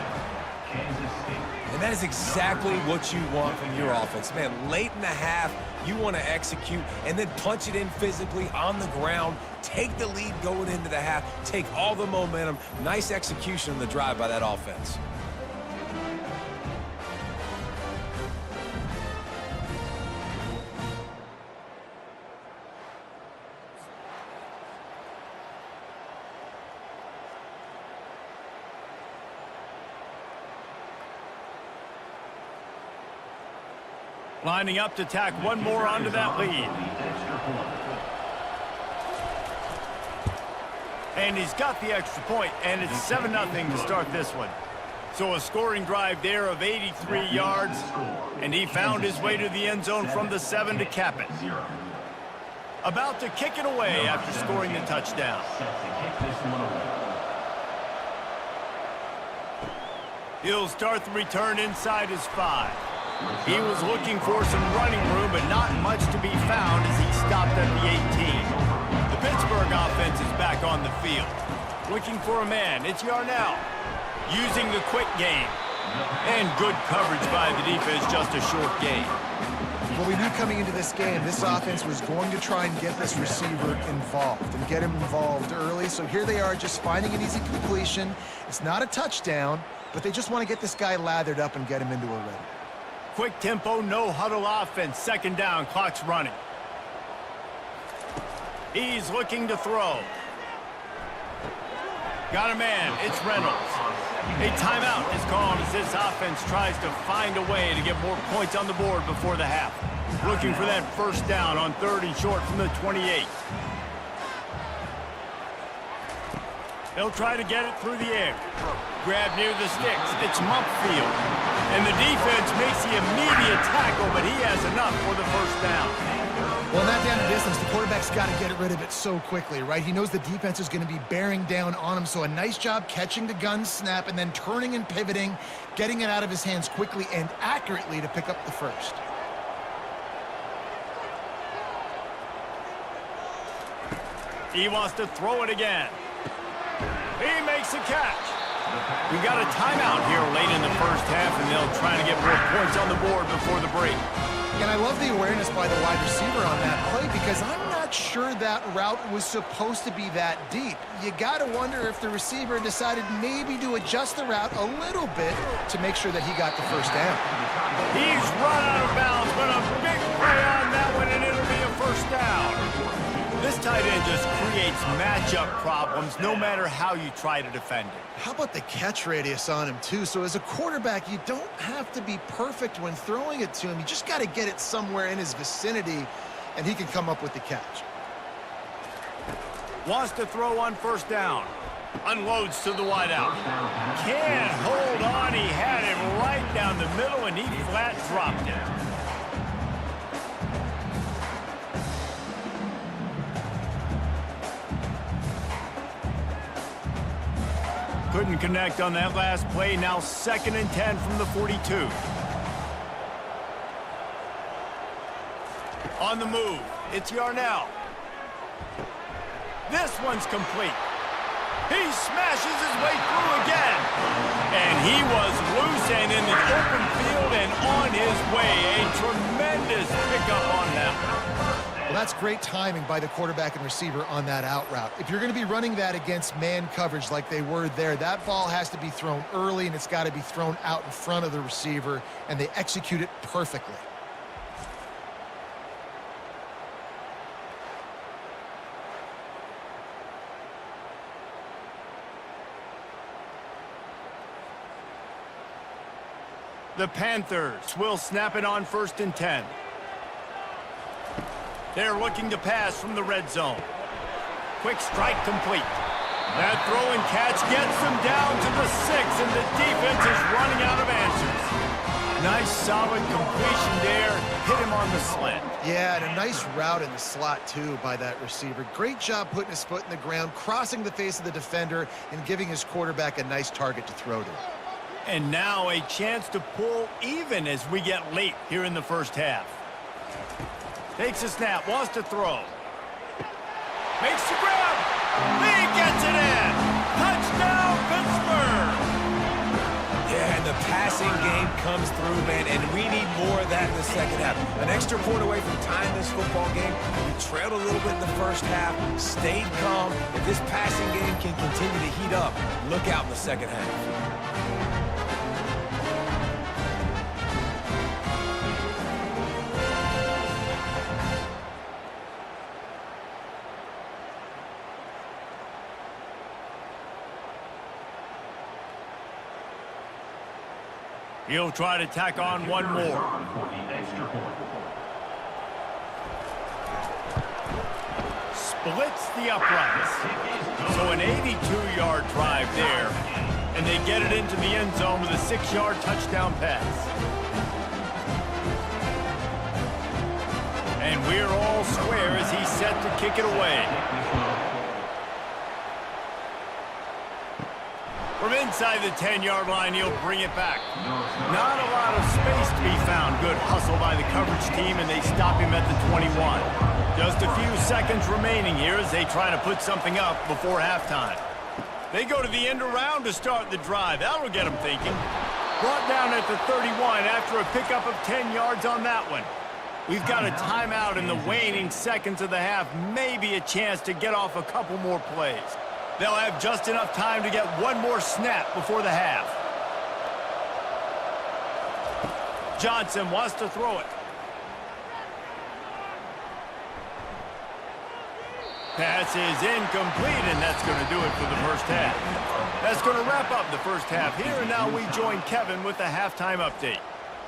Kansas State. And that is exactly what you want from your offense. Man, late in the half, you want to execute and then punch it in physically on the ground. Take the lead going into the half. Take all the momentum. Nice execution on the drive by that offense. Lining up to tack one more onto that lead. And he's got the extra point, and it's 7-0 to start this one. So a scoring drive there of 83 yards, and he found his way to the end zone from the 7 to cap it. About to kick it away after scoring the touchdown. He'll start the return inside his 5. He was looking for some running room, but not much to be found as he stopped at the 18. The Pittsburgh offense is back on the field. Looking for a man, it's Yarnell. Using the quick game. And good coverage by the defense, just a short gain. Well, we knew coming into this game, this offense was going to try and get this receiver involved and get him involved early. So here they are just finding an easy completion. It's not a touchdown, but they just want to get this guy lathered up and get him into a rhythm. Quick tempo, no huddle offense. 2nd down, clock's running. He's looking to throw. Got a man, it's Reynolds. A timeout is called as this offense tries to find a way to get more points on the board before the half. Looking for that 1st down on 3rd and short from the 28. They'll try to get it through the air. Grab near the sticks. It's Mumpfield. And the defense makes the immediate tackle, but he has enough for the 1st down. Well, in that down and distance, the quarterback's got to get rid of it so quickly, right? He knows the defense is going to be bearing down on him, so a nice job catching the gun snap and then turning and pivoting, getting it out of his hands quickly and accurately to pick up the 1st. He wants to throw it again. He makes a catch. We got a timeout here late in the 1st half, and they'll try to get more points on the board before the break. And I love the awareness by the wide receiver on that play because I'm not sure that route was supposed to be that deep. You got to wonder if the receiver decided maybe to adjust the route a little bit to make sure that he got the 1st down. He's run out of bounds, but a big play on that one, and it'll be a 1st down. This tight end just creates creates matchup problems no matter how you try to defend it. How about the catch radius on him, too? So as a quarterback, you don't have to be perfect when throwing it to him. You just got to get it somewhere in his vicinity, and he can come up with the catch. Wants to throw on first down. Unloads to the wideout. Can't hold on. He had him right down the middle, and he flat dropped it. Couldn't connect on that last play. Now 2nd and 10 from the 42. On the move, it's Yarnell. This one's complete. He smashes his way through again. And he was loose and in the open field and on his way. A tremendous pickup on that. Well, that's great timing by the quarterback and receiver on that out route. If you're going to be running that against man coverage like they were there, that ball has to be thrown early, and it's got to be thrown out in front of the receiver, and they execute it perfectly. The Panthers will snap it on 1st and 10. They're looking to pass from the red zone. Quick strike complete. That throw and catch gets them down to the 6, and the defense is running out of answers. Nice, solid completion there. Hit him on the slant. Yeah, and a nice route in the slot, too, by that receiver. Great job putting his foot in the ground, crossing the face of the defender, and giving his quarterback a nice target to throw to. And now a chance to pull even as we get late here in the first half. Takes a snap, wants to throw. Makes the grab. He gets it in. Touchdown, Pittsburgh. Yeah, and the passing game comes through, man, and we need more of that in the second half. An extra point away from tying this football game. We trailed a little bit in the first half, stayed calm. If this passing game can continue to heat up, look out in the second half. He'll try to tack on one more. Splits the uprights. So an 82-yard drive there. And they get it into the end zone with a 6-yard touchdown pass. And we're all square as he's set to kick it away. From inside the 10-yard line, he'll bring it back. Not a lot of space to be found. Good hustle by the coverage team, and they stop him at the 21. Just a few seconds remaining here as they try to put something up before halftime. They go to the end around to start the drive. That'll get them thinking. Brought down at the 31 after a pickup of 10 yards on that one. We've got a timeout in the waning seconds of the half. Maybe a chance to get off a couple more plays. They'll have just enough time to get one more snap before the half. Johnson wants to throw it. Pass is incomplete, and that's going to do it for the first half. That's going to wrap up the first half here, and now we join Kevin with the halftime update.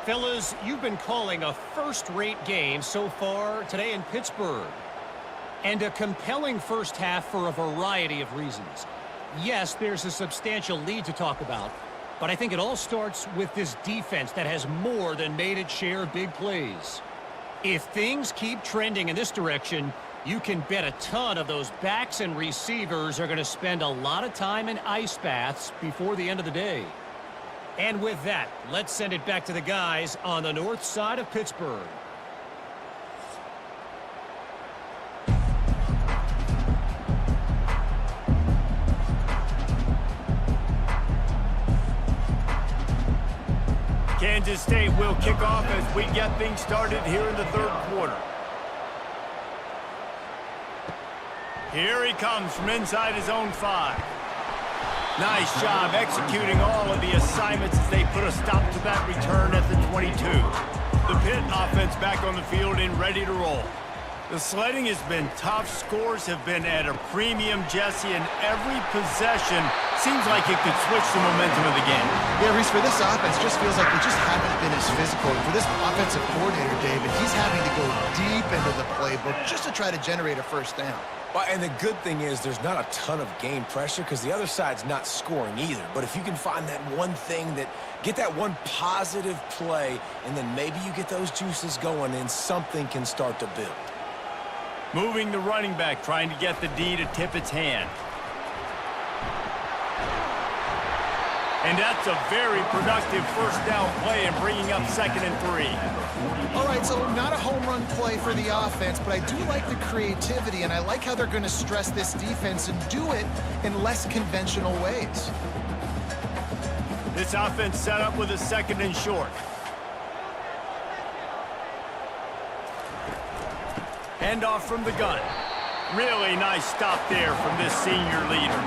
Fellas, you've been calling a first-rate game so far today in Pittsburgh. And a compelling first half for a variety of reasons. Yes, there's a substantial lead to talk about, but I think it all starts with this defense that has more than made its share of big plays. If things keep trending in this direction, you can bet a ton of those backs and receivers are going to spend a lot of time in ice baths before the end of the day. And with that, let's send it back to the guys on the north side of Pittsburgh. Kansas State will kick off as we get things started here in the third quarter. Here he comes from inside his own 5. Nice job executing all of the assignments as they put a stop to that return at the 22. The Pitt offense back on the field and ready to roll. The sledding has been tough. Scores have been at a premium, Jesse, and every possession seems like it could switch the momentum of the game. Yeah, Reese, for this offense, just feels like they just haven't been as physical. And for this offensive coordinator, David, he's having to go deep into the playbook just to try to generate a first down. Well, and the good thing is there's not a ton of game pressure because the other side's not scoring either. But if you can find that one thing get that one positive play, and then maybe you get those juices going and something can start to build. Moving the running back, trying to get the D to tip its hand. And that's a very productive first down play and bringing up 2nd and 3. All right, so not a home run play for the offense, but I do like the creativity, and I like how they're going to stress this defense and do it in less conventional ways. This offense set up with a 2nd and short. Handoff from the gun. Really nice stop there from this senior leader.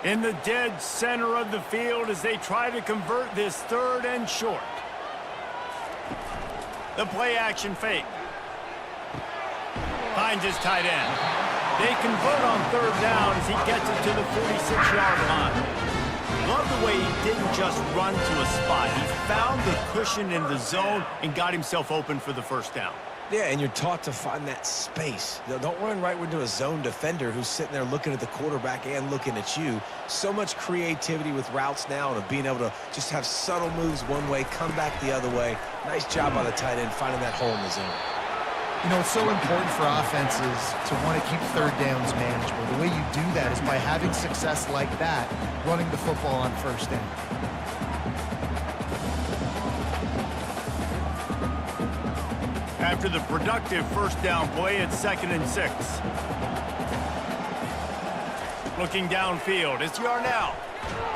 In the dead center of the field as they try to convert this 3rd and short. The play action fake. Finds his tight end. They convert on 3rd down as he gets it to the 46-yard line. Love the way he didn't just run to a spot. He found the cushion in the zone and got himself open for the first down. Yeah, and you're taught to find that space. Don't run right into a zone defender who's sitting there looking at the quarterback and looking at you. So much creativity with routes now and of being able to just have subtle moves one way, come back the other way. Nice job by the tight end finding that hole in the zone. You know, it's so important for offenses to want to keep 3rd downs manageable. The way you do that is by having success like that, running the football on 1st down. After the productive first down play, it's 2nd and 6. Looking downfield, it's Yarnell.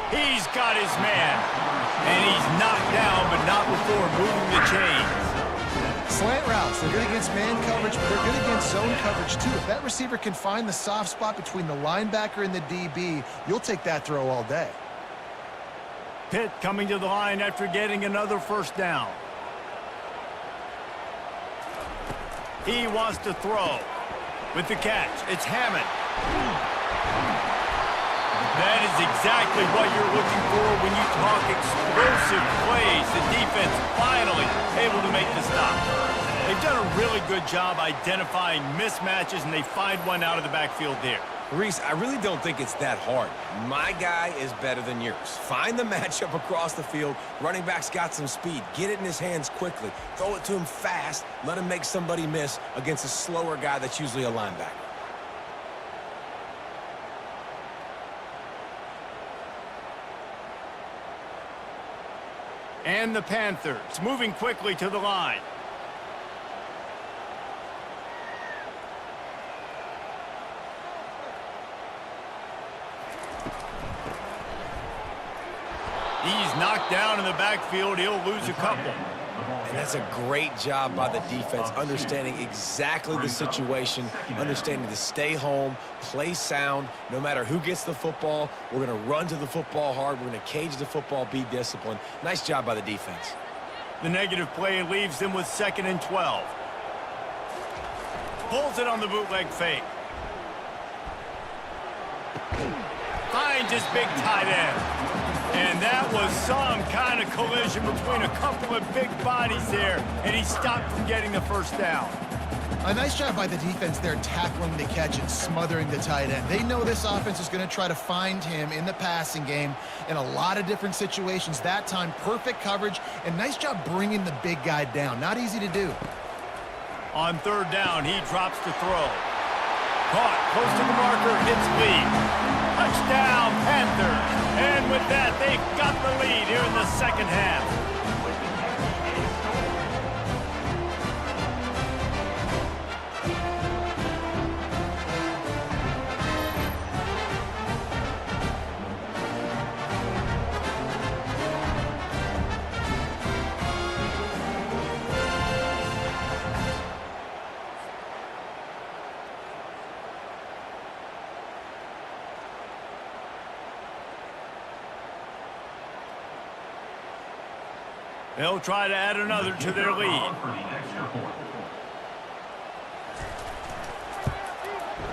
He's got his man. And he's knocked down, but not before moving the chains. Slant routes, they're good against man coverage, but they're good against zone coverage too. If that receiver can find the soft spot between the linebacker and the DB, you'll take that throw all day. Pitt coming to the line after getting another first down. He wants to throw. With the catch, it's Hammond. That is exactly what you're looking for when you talk explosive plays. The defense finally able to make the stop. They've done a really good job identifying mismatches, and they find one out of the backfield there. Reese, I really don't think it's that hard. My guy is better than yours. Find the matchup across the field. Running back's got some speed. Get it in his hands quickly. Throw it to him fast. Let him make somebody miss against a slower guy that's usually a linebacker. And the Panthers moving quickly to the line. He's knocked down in the backfield. He'll lose a couple. And that's a great job by the defense, understanding exactly the situation, understanding to stay home, play sound. No matter who gets the football, we're going to run to the football hard. We're going to cage the football, be disciplined. Nice job by the defense. The negative play leaves them with 2nd and 12. Pulls it on the bootleg fake. Finds his big tight end. And that was some kind of collision between a couple of big bodies there, and he stopped from getting the first down. A nice job by the defense there tackling the catch and smothering the tight end. They know this offense is going to try to find him in the passing game in a lot of different situations. That time, perfect coverage, and nice job bringing the big guy down. Not easy to do. On 3rd down, he drops to throw. Caught close to the marker, hits lead. Touchdown, Panthers. And with that, they've got the lead here in the 2nd half. They'll try to add another to their lead. For the extra point.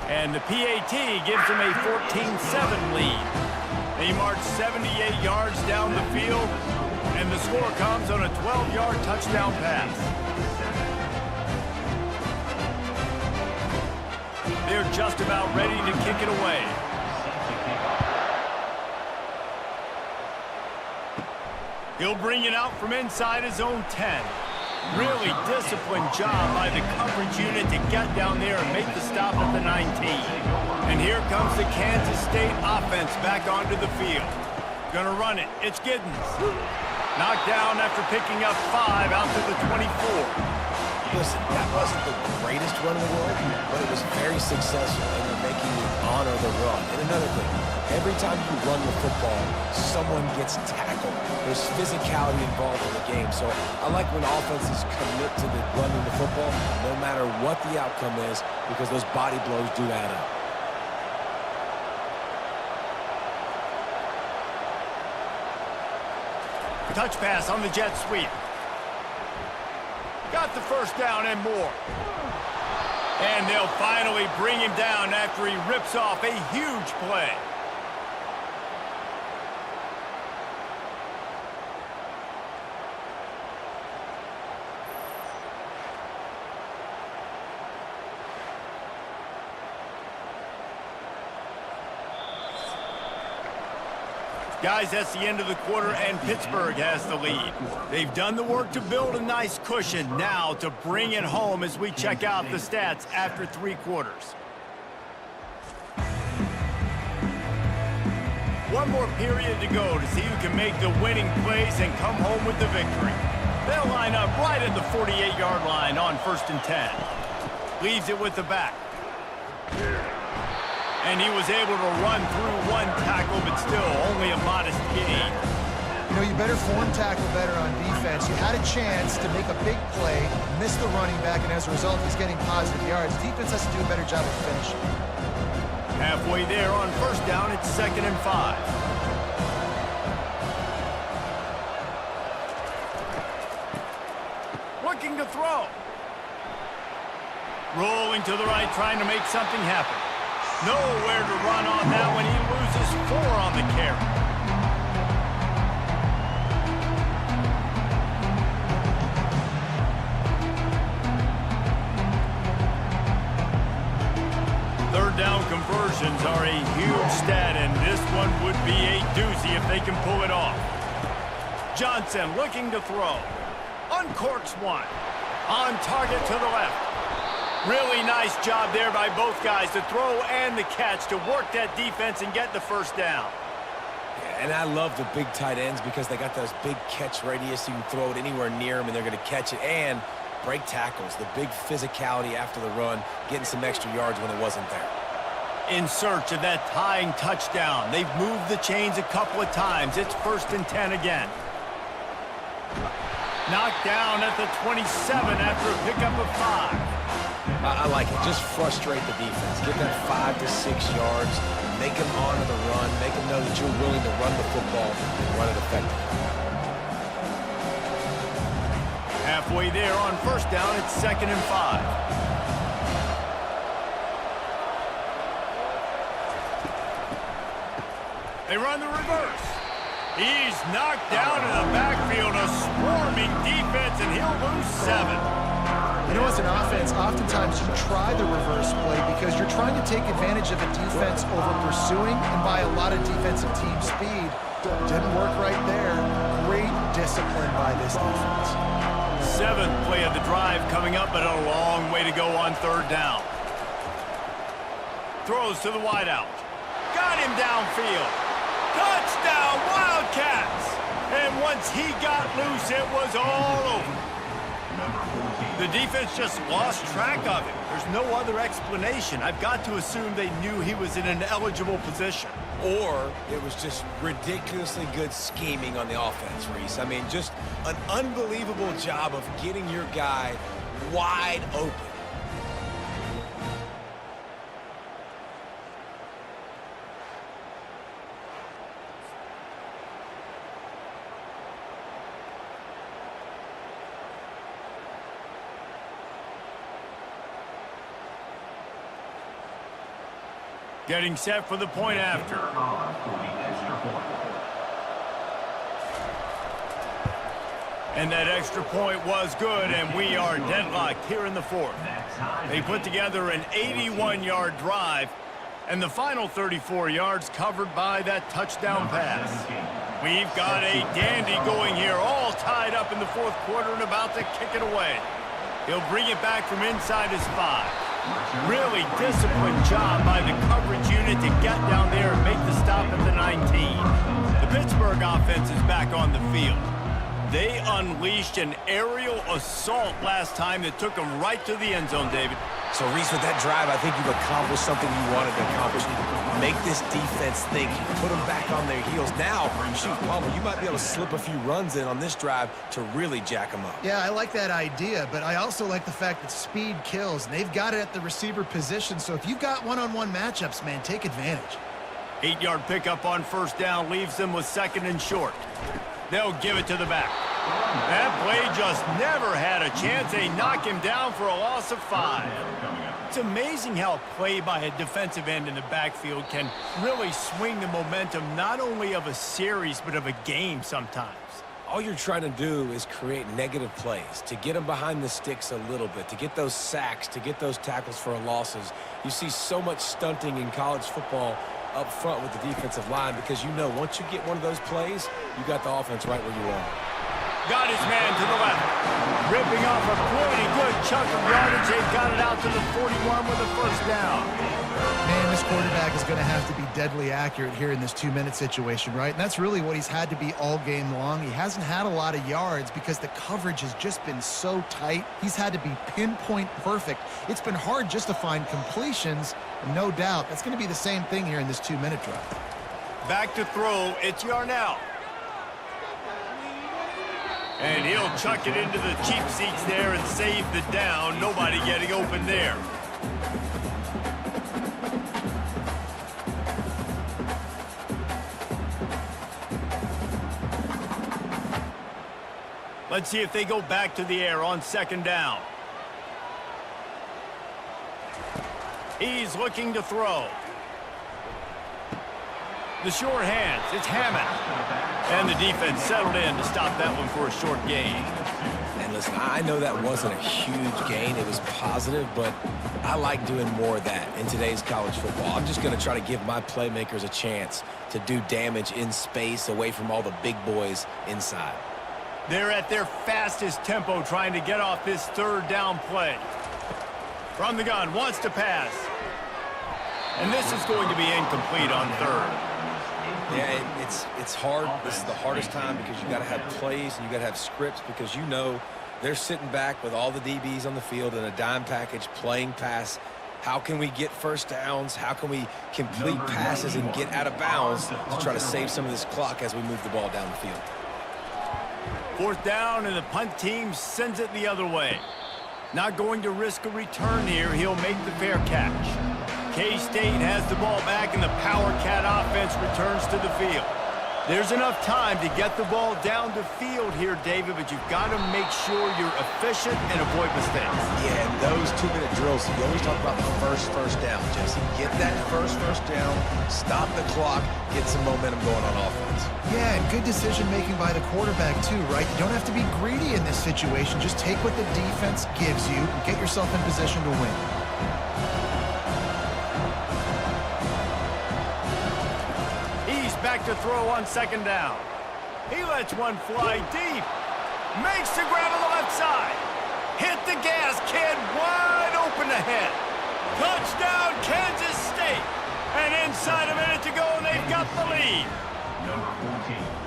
And the PAT gives them a 14-7 lead. They march 78 yards down the field, and the score comes on a 12-yard touchdown pass. They're just about ready to kick it away. He'll bring it out from inside his own 10. Really disciplined job by the coverage unit to get down there and make the stop at the 19. And here comes the Kansas State offense back onto the field. Gonna run it. It's Giddens. Knocked down after picking up 5 out to the 24. Listen, that wasn't the greatest run in the world, but it was very successful, and you're making you honor the run. And another thing, every time you run the football, someone gets tackled. There's physicality involved in the game. So I like when offenses commit to the running the football, no matter what the outcome is, because those body blows do add up. Touch pass on the jet sweep. Got the first down and more. And they'll finally bring him down after he rips off a huge play. Guys, that's the end of the quarter, and Pittsburgh has the lead. They've done the work to build a nice cushion. Now to bring it home as we check out the stats after 3 quarters. One more period to go to see who can make the winning plays and come home with the victory. They'll line up right at the 48-yard line on 1st and 10. Leaves it with the back. And he was able to run through 1 tackle, but still only a modest gain. You know, you better form tackle better on defense. You had a chance to make a big play, missed the running back, and as a result, he's getting positive yards. Defense has to do a better job of finishing. Halfway there on 1st down, it's 2nd and 5. Looking to throw. Rolling to the right, trying to make something happen. Nowhere to run on that when he loses 4 on the carry. Third down conversions are a huge stat, and this one would be a doozy if they can pull it off. Johnson looking to throw. Uncorks one. On target to the left. Really nice job there by both guys to throw and the catch to work that defense and get the 1st down. Yeah, and I love the big tight ends because they got those big catch radius. You can throw it anywhere near them, and they're going to catch it. And break tackles, the big physicality after the run, getting some extra yards when it wasn't there. In search of that tying touchdown. They've moved the chains a couple of times. It's 1st and 10 again. Knocked down at the 27 after a pickup of 5. I like it. Just frustrate the defense. Get that 5 to 6 yards. Make them honor the run. Make them know that you're willing to run the football and run it effectively. Halfway there on 1st down, it's 2nd and 5. They run the reverse. He's knocked down in the backfield, a swarming defense, and he'll lose 7. You know, as an offense, oftentimes you try the reverse play because you're trying to take advantage of a defense over pursuing and buy a lot of defensive team speed. Didn't work right there. Great discipline by this defense. 7th play of the drive coming up, but a long way to go on 3rd down. Throws to the wideout. Got him downfield. Touchdown, Wildcats! And once he got loose, it was all over. The defense just lost track of him. There's no other explanation. I've got to assume they knew he was in an eligible position. Or it was just ridiculously good scheming on the offense, Reese. I mean, just an unbelievable job of getting your guy wide open. Getting set for the point after. And that extra point was good, and we are deadlocked here in the fourth. They put together an 81-yard drive, and the final 34 yards covered by that touchdown pass. We've got a dandy going here, all tied up in the fourth quarter and about to kick it away. He'll bring it back from inside his 5. Really disciplined job by the coverage unit to get down there and make the stop at the 19. The Pittsburgh offense is back on the field. They unleashed an aerial assault last time that took them right to the end zone, David. So, Reese, with that drive, I think you've accomplished something you wanted to accomplish. Make this defense think. Put them back on their heels. Now, shoot, Palmer, you might be able to slip a few runs in on this drive to really jack them up. Yeah, I like that idea, but I also like the fact that speed kills. And they've got it at the receiver position, so if you've got one-on-one matchups, man, take advantage. 8-yard pickup on first down leaves them with 2nd and short. They'll give it to the back. That play just never had a chance. They knock him down for a loss of 5. It's amazing how a play by a defensive end in the backfield can really swing the momentum not only of a series but of a game sometimes. All you're trying to do is create negative plays, to get them behind the sticks a little bit, to get those sacks, to get those tackles for losses. You see so much stunting in college football up front with the defensive line because you know once you get one of those plays, you got the offense right where you want. Got his man to the left. Ripping off a pretty good chunk of yardage. They got it out to the 41 with a first down. Man, this quarterback is going to have to be deadly accurate here in this 2-minute situation, right? And that's really what he's had to be all game long. He hasn't had a lot of yards because the coverage has just been so tight. He's had to be pinpoint perfect. It's been hard just to find completions. And no doubt, that's going to be the same thing here in this 2-minute drive. Back to throw, it's Yarnell. And he'll chuck it into the cheap seats there and save the down. Nobody getting open there. Let's see if they go back to the air on 2nd down. He's looking to throw. The short hands, it's Hammond. And the defense settled in to stop that one for a short gain. And listen, I know that wasn't a huge gain. It was positive, but I like doing more of that in today's college football. I'm just going to try to give my playmakers a chance to do damage in space away from all the big boys inside. They're at their fastest tempo trying to get off this 3rd down play. From the gun, wants to pass. And this is going to be incomplete on 3rd. Yeah, it's hard. This is the hardest time because you got to have plays and you got to have scripts because you know they're sitting back with all the DBs on the field in a dime package playing pass. How can we get first downs? How can we complete passes and get out of bounds to try to save some of this clock as we move the ball down the field? 4th down, and the punt team sends it the other way. Not going to risk a return here. He'll make the fair catch. K-State has the ball back, and the Power Cat offense returns to the field. There's enough time to get the ball down the field here, David, but you've got to make sure you're efficient and avoid mistakes. Yeah, and those 2-minute drills, you always talk about the first down, Jesse. Get that first down, stop the clock, get some momentum going on offense. Yeah, and good decision-making by the quarterback, too, right? You don't have to be greedy in this situation. Just take what the defense gives you and get yourself in position to win. Back to throw on 2nd down. He lets one fly deep. Makes the grab on the left side. Hit the gas, kid. Wide open ahead. Touchdown, Kansas State. And inside a minute to go, and they've got the lead.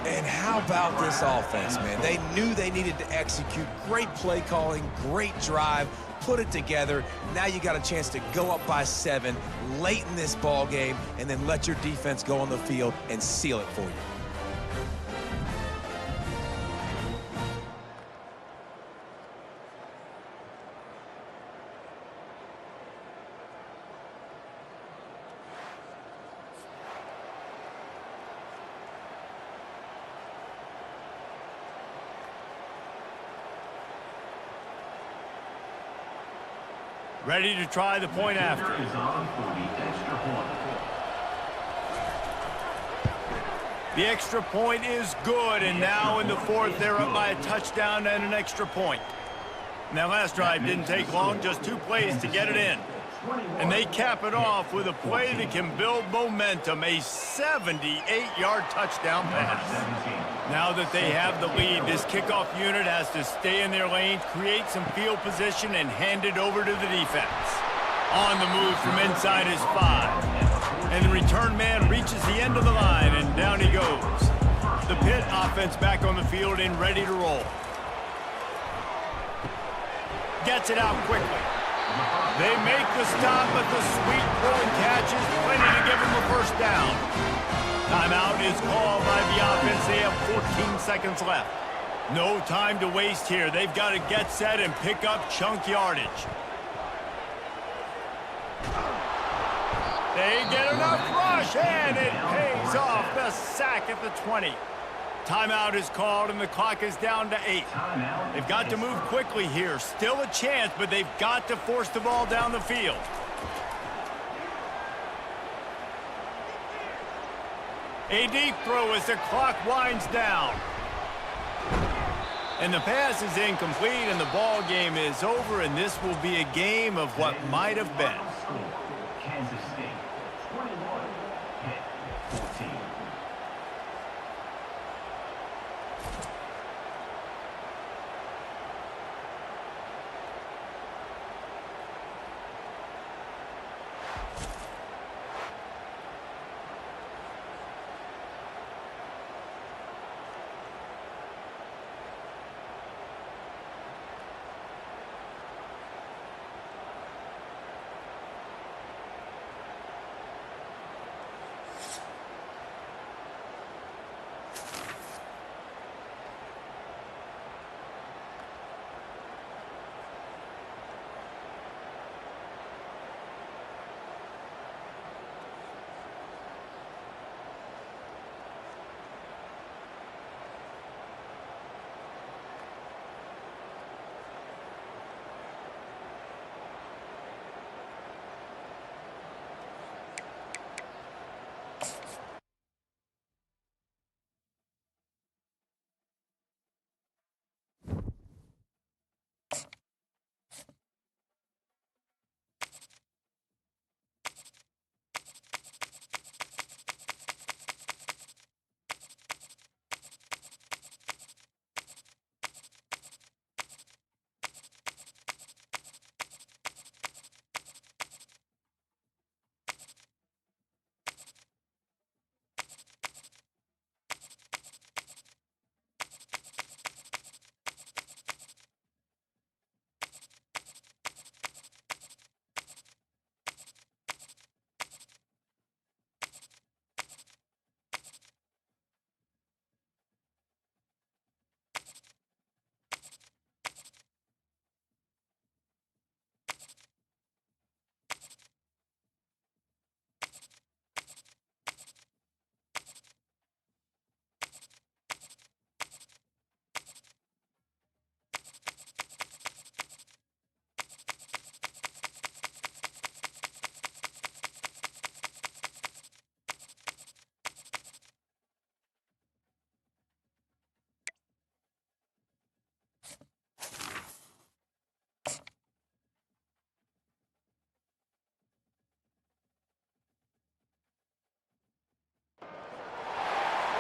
And how about this offense, man? They knew they needed to execute. Great play calling, great drive. Put it together. Now you got a chance to go up by 7 late in this ball game and then let your defense go on the field and seal it for you. Ready to try the point after. The extra point is good, and now in the fourth, they're up by a touchdown and an extra point. And that last drive didn't take long, just 2 plays to get it in. And they cap it off with a play that can build momentum, a 78-yard touchdown pass. Now that they have the lead, this kickoff unit has to stay in their lanes, create some field position, and hand it over to the defense. On the move from inside his 5. And the return man reaches the end of the line, and down he goes. The Pitt offense back on the field and ready to roll. Gets it out quickly. They make the stop, but the sweet throw and catch is plenty to give them a first down. Timeout is called by the offense. They have 14 seconds left. No time to waste here. They've got to get set and pick up chunk yardage. They get enough rush, and it pays off. The sack at the 20. Timeout is called, and the clock is down to 8. They've got to move quickly here. Still a chance, but they've got to force the ball down the field. A deep throw as the clock winds down. And the pass is incomplete, and the ball game is over, and this will be a game of what might have been. Kansas State 21, Pitt 14.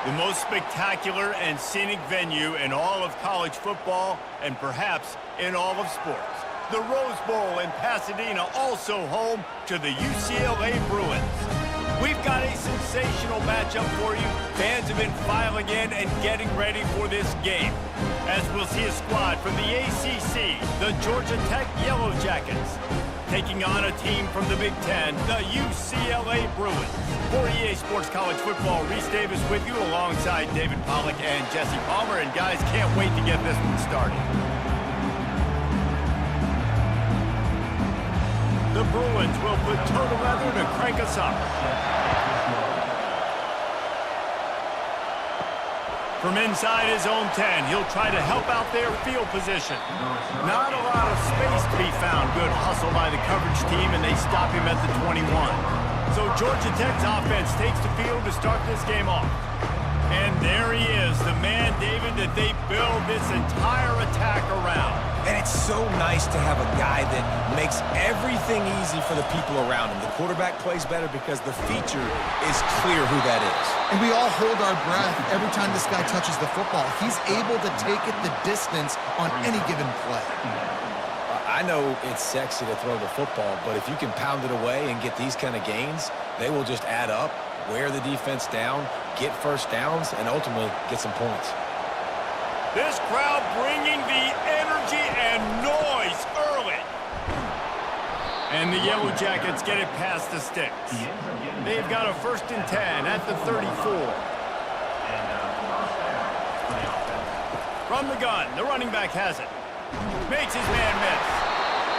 The most spectacular and scenic venue in all of college football and perhaps in all of sports. The Rose Bowl in Pasadena, also home to the UCLA Bruins. We've got a sensational matchup for you. Fans have been filing in and getting ready for this game. As we'll see a squad from the ACC, the Georgia Tech Yellow Jackets, taking on a team from the Big Ten, the UCLA Bruins. For EA Sports College Football, Reese Davis with you alongside David Pollack and Jesse Palmer. And guys, can't wait to get this one started. The Bruins will put toe to leather to crank us up. From inside his own 10, he'll try to help out their field position. Not a lot of space to be found. Good hustle by the coverage team, and they stop him at the 21. So Georgia Tech's offense takes the field to start this game off. And there he is, the man, David, that they build this entire attack around. And it's so nice to have a guy that makes everything easy for the people around him. The quarterback plays better because the feature is clear who that is. And we all hold our breath every time this guy touches the football. He's able to take it the distance on any given play. I know it's sexy to throw the football, but if you can pound it away and get these kind of gains, they will just add up, wear the defense down, get first downs, and ultimately get some points. This crowd bringing the energy and noise early. And the Yellow Jackets get it past the sticks. They've got a 1st and 10 at the 34. From the gun, the running back has it. Makes his man miss.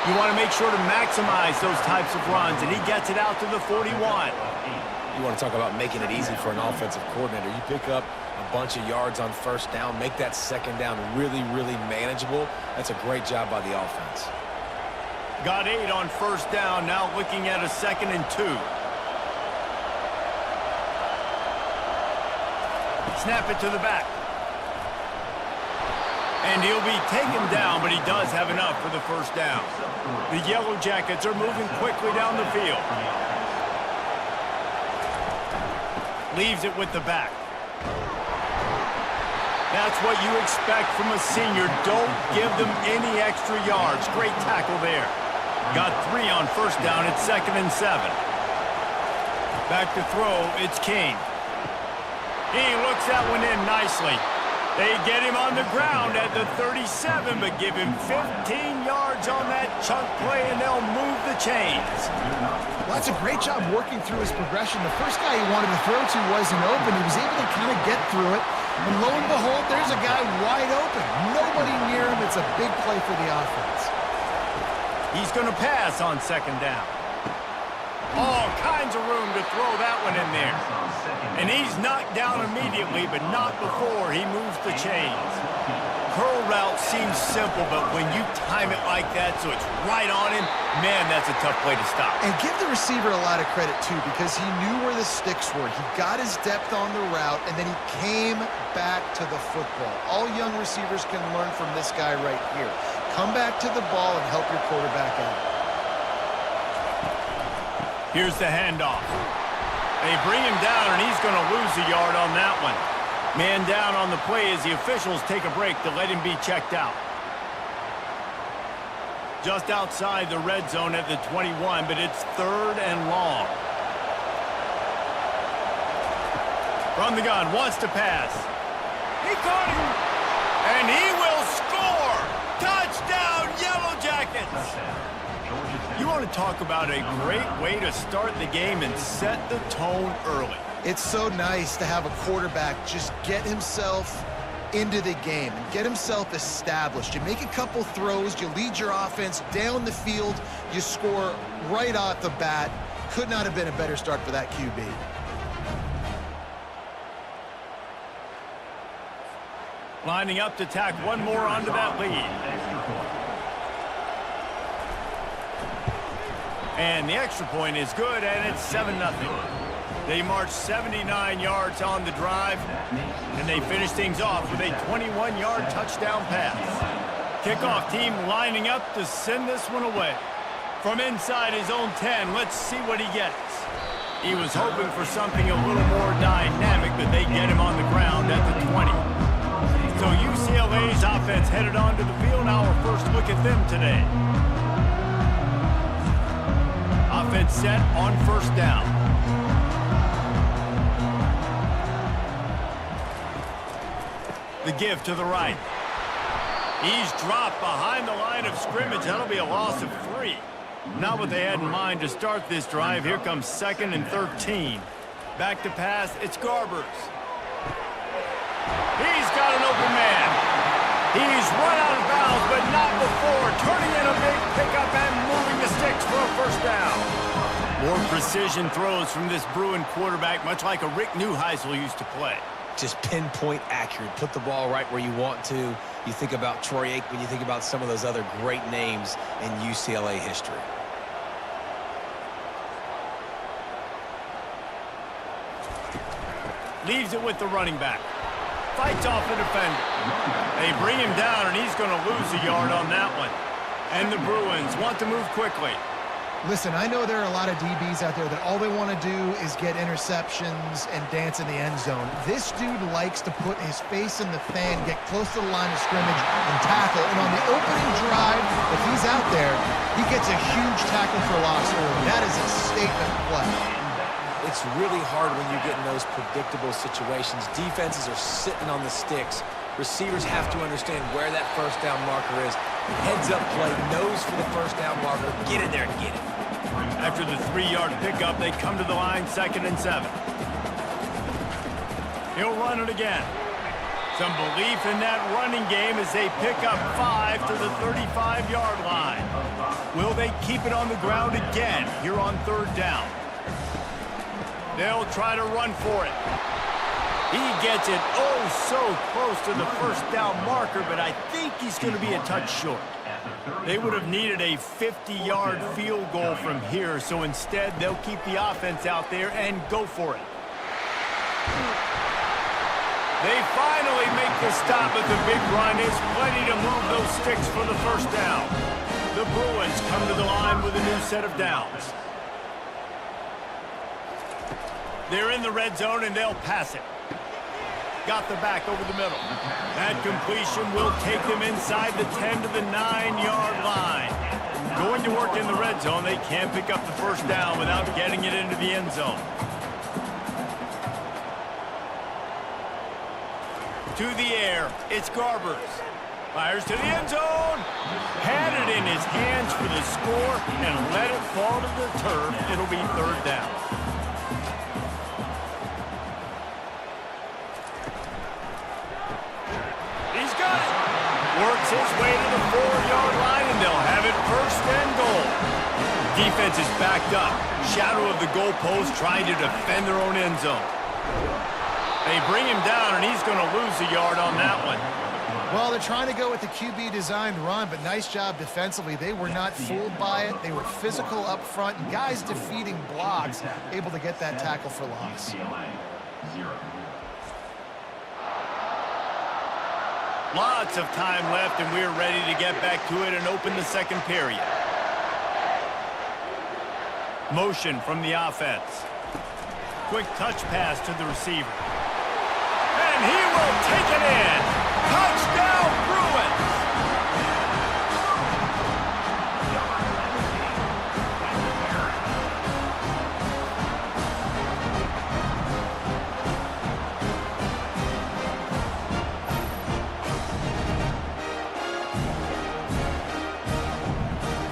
You want to make sure to maximize those types of runs, and he gets it out to the 41. You want to talk about making it easy for an offensive coordinator. You pick up a bunch of yards on 1st down, make that 2nd down really, really manageable. That's a great job by the offense. Got 8 on 1st down, now looking at a 2nd and 2. Snap it to the back. And he'll be taken down, but he does have enough for the 1st down. The Yellow Jackets are moving quickly down the field. Leaves it with the back. That's what you expect from a senior. Don't give them any extra yards. Great tackle there. Got 3 on 1st down. It's 2nd and 7. Back to throw. It's King. He looks that one in nicely. They get him on the ground at the 37, but give him 15 yards on that chunk play, and they'll move the chains. Well, that's a great job working through his progression. The first guy he wanted to throw to wasn't open. He was able to kind of get through it. And lo and behold, there's a guy wide open. Nobody near him. It's a big play for the offense. He's going to pass on 2nd down. All kinds of room to throw that one in there. And he's knocked down immediately, but not before he moves the chains. Curl route seems simple, but when you time it like that so it's right on him, man, that's a tough play to stop. And give the receiver a lot of credit, too, because he knew where the sticks were. He got his depth on the route, and then he came back to the football. All young receivers can learn from this guy right here. Come back to the ball and help your quarterback out. Here's the handoff. They bring him down, and he's going to lose a yard on that one. Man down on the play as the officials take a break to let him be checked out. Just outside the red zone at the 21, but it's 3rd and long. From the gun, wants to pass. He caught him, and he will score! Touchdown, Yellow Jackets! You want to talk about a great way to start the game and set the tone early. It's so nice to have a quarterback just get himself into the game and get himself established. You make a couple throws, you lead your offense down the field, you score right off the bat. Could not have been a better start for that QB. Lining up to tack one more onto that lead. And the extra point is good, and it's 7-0. They march 79 yards on the drive, and they finish things off with a 21-yard touchdown pass. Kickoff team lining up to send this one away. From inside his own 10, let's see what he gets. He was hoping for something a little more dynamic, but they get him on the ground at the 20. So UCLA's offense headed onto the field. Now our first look at them today. Offense set on 1st down. The give to the right. He's dropped behind the line of scrimmage. That'll be a loss of 3. Not what they had in mind to start this drive. Here comes 2nd and 13. Back to pass. It's Garbers. He's got an open man. He's run out of bounds, but not before. Turning in a big pickup and moving the sticks for a 1st down. More precision throws from this Bruin quarterback, much like a Rick Neuheisel used to play. Just pinpoint accurate. Put the ball right where you want to. You think about Troy Aikman, you think about some of those other great names in UCLA history. Leaves it with the running back. Fights off the defender. They bring him down, and he's going to lose a yard on that one. And the Bruins want to move quickly. Listen, I know there are a lot of DBs out there that all they want to do is get interceptions and dance in the end zone. This dude likes to put his face in the fan, get close to the line of scrimmage, and tackle. And on the opening drive, if he's out there, he gets a huge tackle for loss early. That is a statement play. It's really hard when you get in those predictable situations. Defenses are sitting on the sticks. Receivers have to understand where that first down marker is. Heads up play, nose for the first down marker. Get in there and get it. After the 3-yard pickup, they come to the line, 2nd and 7. He'll run it again. Some belief in that running game as they pick up 5 to the 35-yard line. Will they keep it on the ground again here on 3rd down? They'll try to run for it. He gets it oh so close to the first down marker, but I think he's going to be a touch short. They would have needed a 50-yard field goal from here, so instead they'll keep the offense out there and go for it. They finally make the stop, but the big run is plenty to move those sticks for the first down. The Bruins come to the line with a new set of downs. They're in the red zone, and they'll pass it. Got the back over the middle. That completion will take them inside the 10 to the 9-yard line. Going to work in the red zone, they can't pick up the first down without getting it into the end zone. To the air, it's Garbers. Fires to the end zone. Had it in his hands for the score and let it fall to the turf. It'll be 3rd down. Works his way to the 4-yard line, and they'll have it 1st and goal. Defense is backed up. Shadow of the goalpost trying to defend their own end zone. They bring him down, and he's going to lose a yard on that one. Well, they're trying to go with the QB-designed run, but nice job defensively. They were not fooled by it. They were physical up front, and guys defeating blocks, able to get that tackle for loss. Lots of time left, and we're ready to get back to it and open the 2nd period. Motion from the offense. Quick touch pass to the receiver. And he will take it in. Touchdown, Bruins!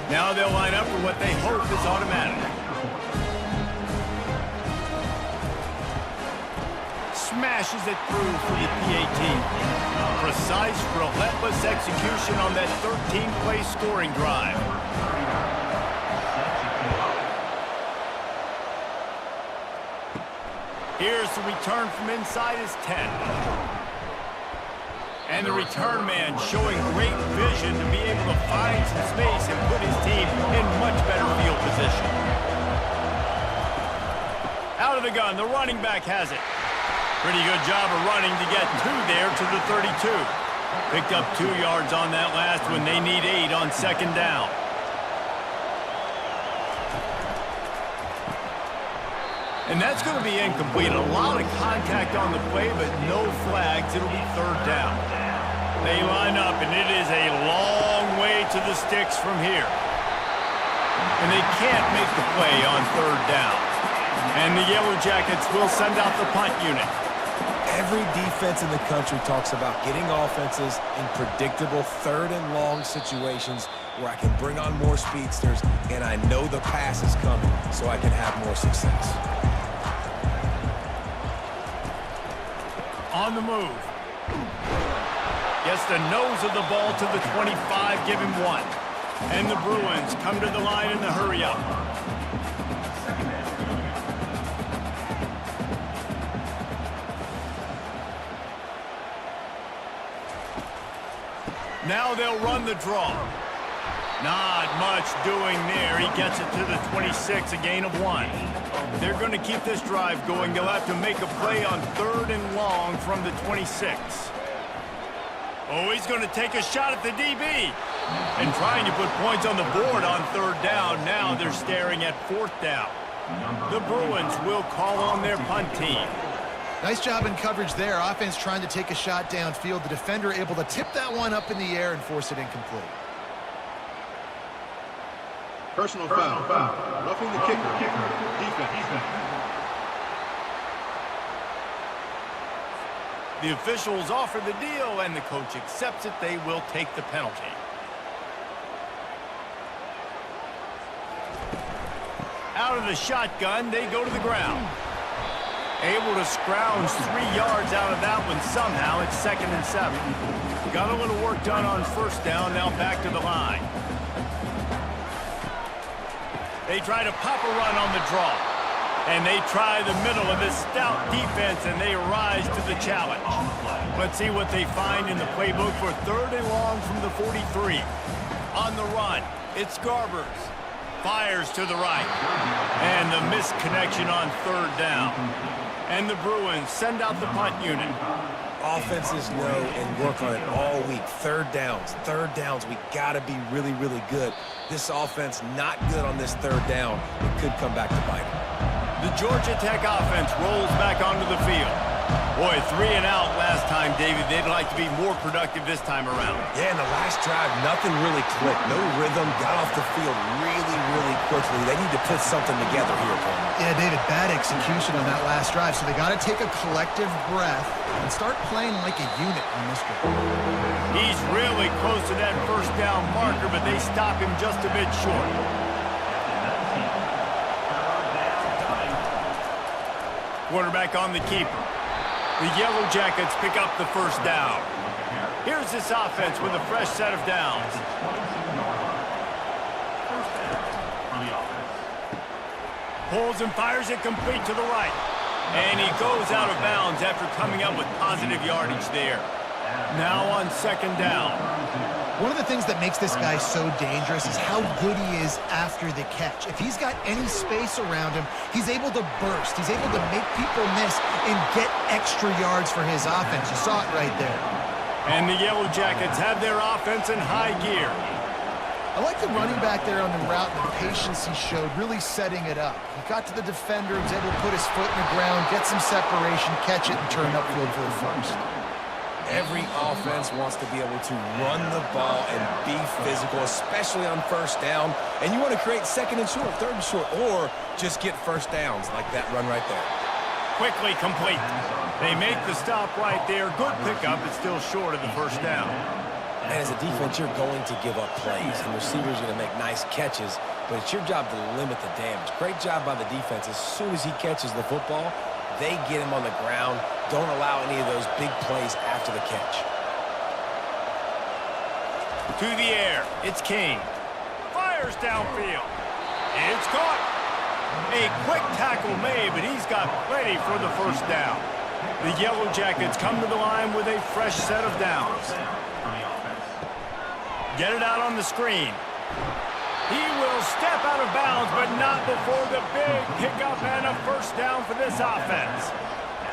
Now they'll line up for what they hope is automatic. Smashes it through for the PAT. Precise, relentless execution on that 13-play scoring drive. Here's the return from inside his 10. And the return man showing great vision to be able to find some space and put his team in much better field position. Out of the gun, the running back has it. Pretty good job of running to get 2 there to the 32. Picked up 2 yards on that last one. They need 8 on 2nd down. And that's going to be incomplete. A lot of contact on the play, but no flags. It'll be 3rd down. They line up, and it is a long way to the sticks from here. And they can't make the play on 3rd down. And the Yellow Jackets will send out the punt unit. Every defense in the country talks about getting offenses in predictable 3rd and long situations where I can bring on more speedsters, and I know the pass is coming, so I can have more success. On the move. Gets the nose of the ball to the 25, give him 1. And the Bruins come to the line in the hurry-up. Now they'll run the draw. Not much doing there. He gets it to the 26, a gain of 1. They're going to keep this drive going. They'll have to make a play on 3rd and long from the 26. Oh, he's going to take a shot at the DB. And trying to put points on the board on 3rd down. Now they're staring at 4th down. The Bruins will call on their punt team. Nice job in coverage there. Offense trying to take a shot downfield. The defender able to tip that one up in the air and force it incomplete. Personal foul. Roughing the kicker. Defense. The officials offer the deal, and the coach accepts it. They will take the penalty. Out of the shotgun, they go to the ground. Able to scrounge 3 yards out of that one somehow. It's 2nd and 7. Got a little work done on 1st down, now back to the line. They try to pop a run on the draw. And they try the middle of this stout defense, and they rise to the challenge. Let's see what they find in the playbook for 3rd and long from the 43. On the run, it's Garbers. Fires to the right. And the missed connection on 3rd down. And the Bruins send out the punt unit. Offenses know and work on it all week. 3rd downs. We got to be really, really good. This offense not good on this 3rd down. It could come back to bite them. The Georgia Tech offense rolls back onto the field. Boy, 3 and out last time, David. They'd like to be more productive this time around. Yeah, in the last drive, nothing really clicked. No rhythm. Got off the field really, really quickly. They need to put something together here, Paul. Yeah, David, bad execution on that last drive. So they got to take a collective breath and start playing like a unit on this one. He's really close to that 1st down marker, but they stop him just a bit short. Quarterback on the keeper. The Yellow Jackets pick up the 1st down. Here's this offense with a fresh set of downs. Pulls and fires it complete to the right. And he goes out of bounds after coming up with positive yardage there. Now on 2nd down. One of the things that makes this guy so dangerous is how good he is after the catch. If he's got any space around him, he's able to burst. He's able to make people miss and get extra yards for his offense. You saw it right there. And the Yellow Jackets have their offense in high gear. I like the running back there on the route and the patience he showed, really setting it up. He got to the defender, was able to put his foot in the ground, get some separation, catch it, and turn upfield for the 1st. Every offense wants to be able to run the ball and be physical, especially on 1st down. And you want to create 2nd and short, 3rd and short, or just get 1st downs like that run right there. Quickly complete. They make the stop right there. Good pickup, but still short of the 1st down. And as a defense, you're going to give up plays, and receivers are going to make nice catches, but it's your job to limit the damage. Great job by the defense. As soon as he catches the football, they get him on the ground. Don't allow any of those big plays after the catch. To the air, it's King. Fires downfield. It's caught. A quick tackle made, but he's got plenty for the 1st down. The Yellow Jackets come to the line with a fresh set of downs. Get it out on the screen. He will step out of bounds, but not before the big pickup and a 1st down for this offense.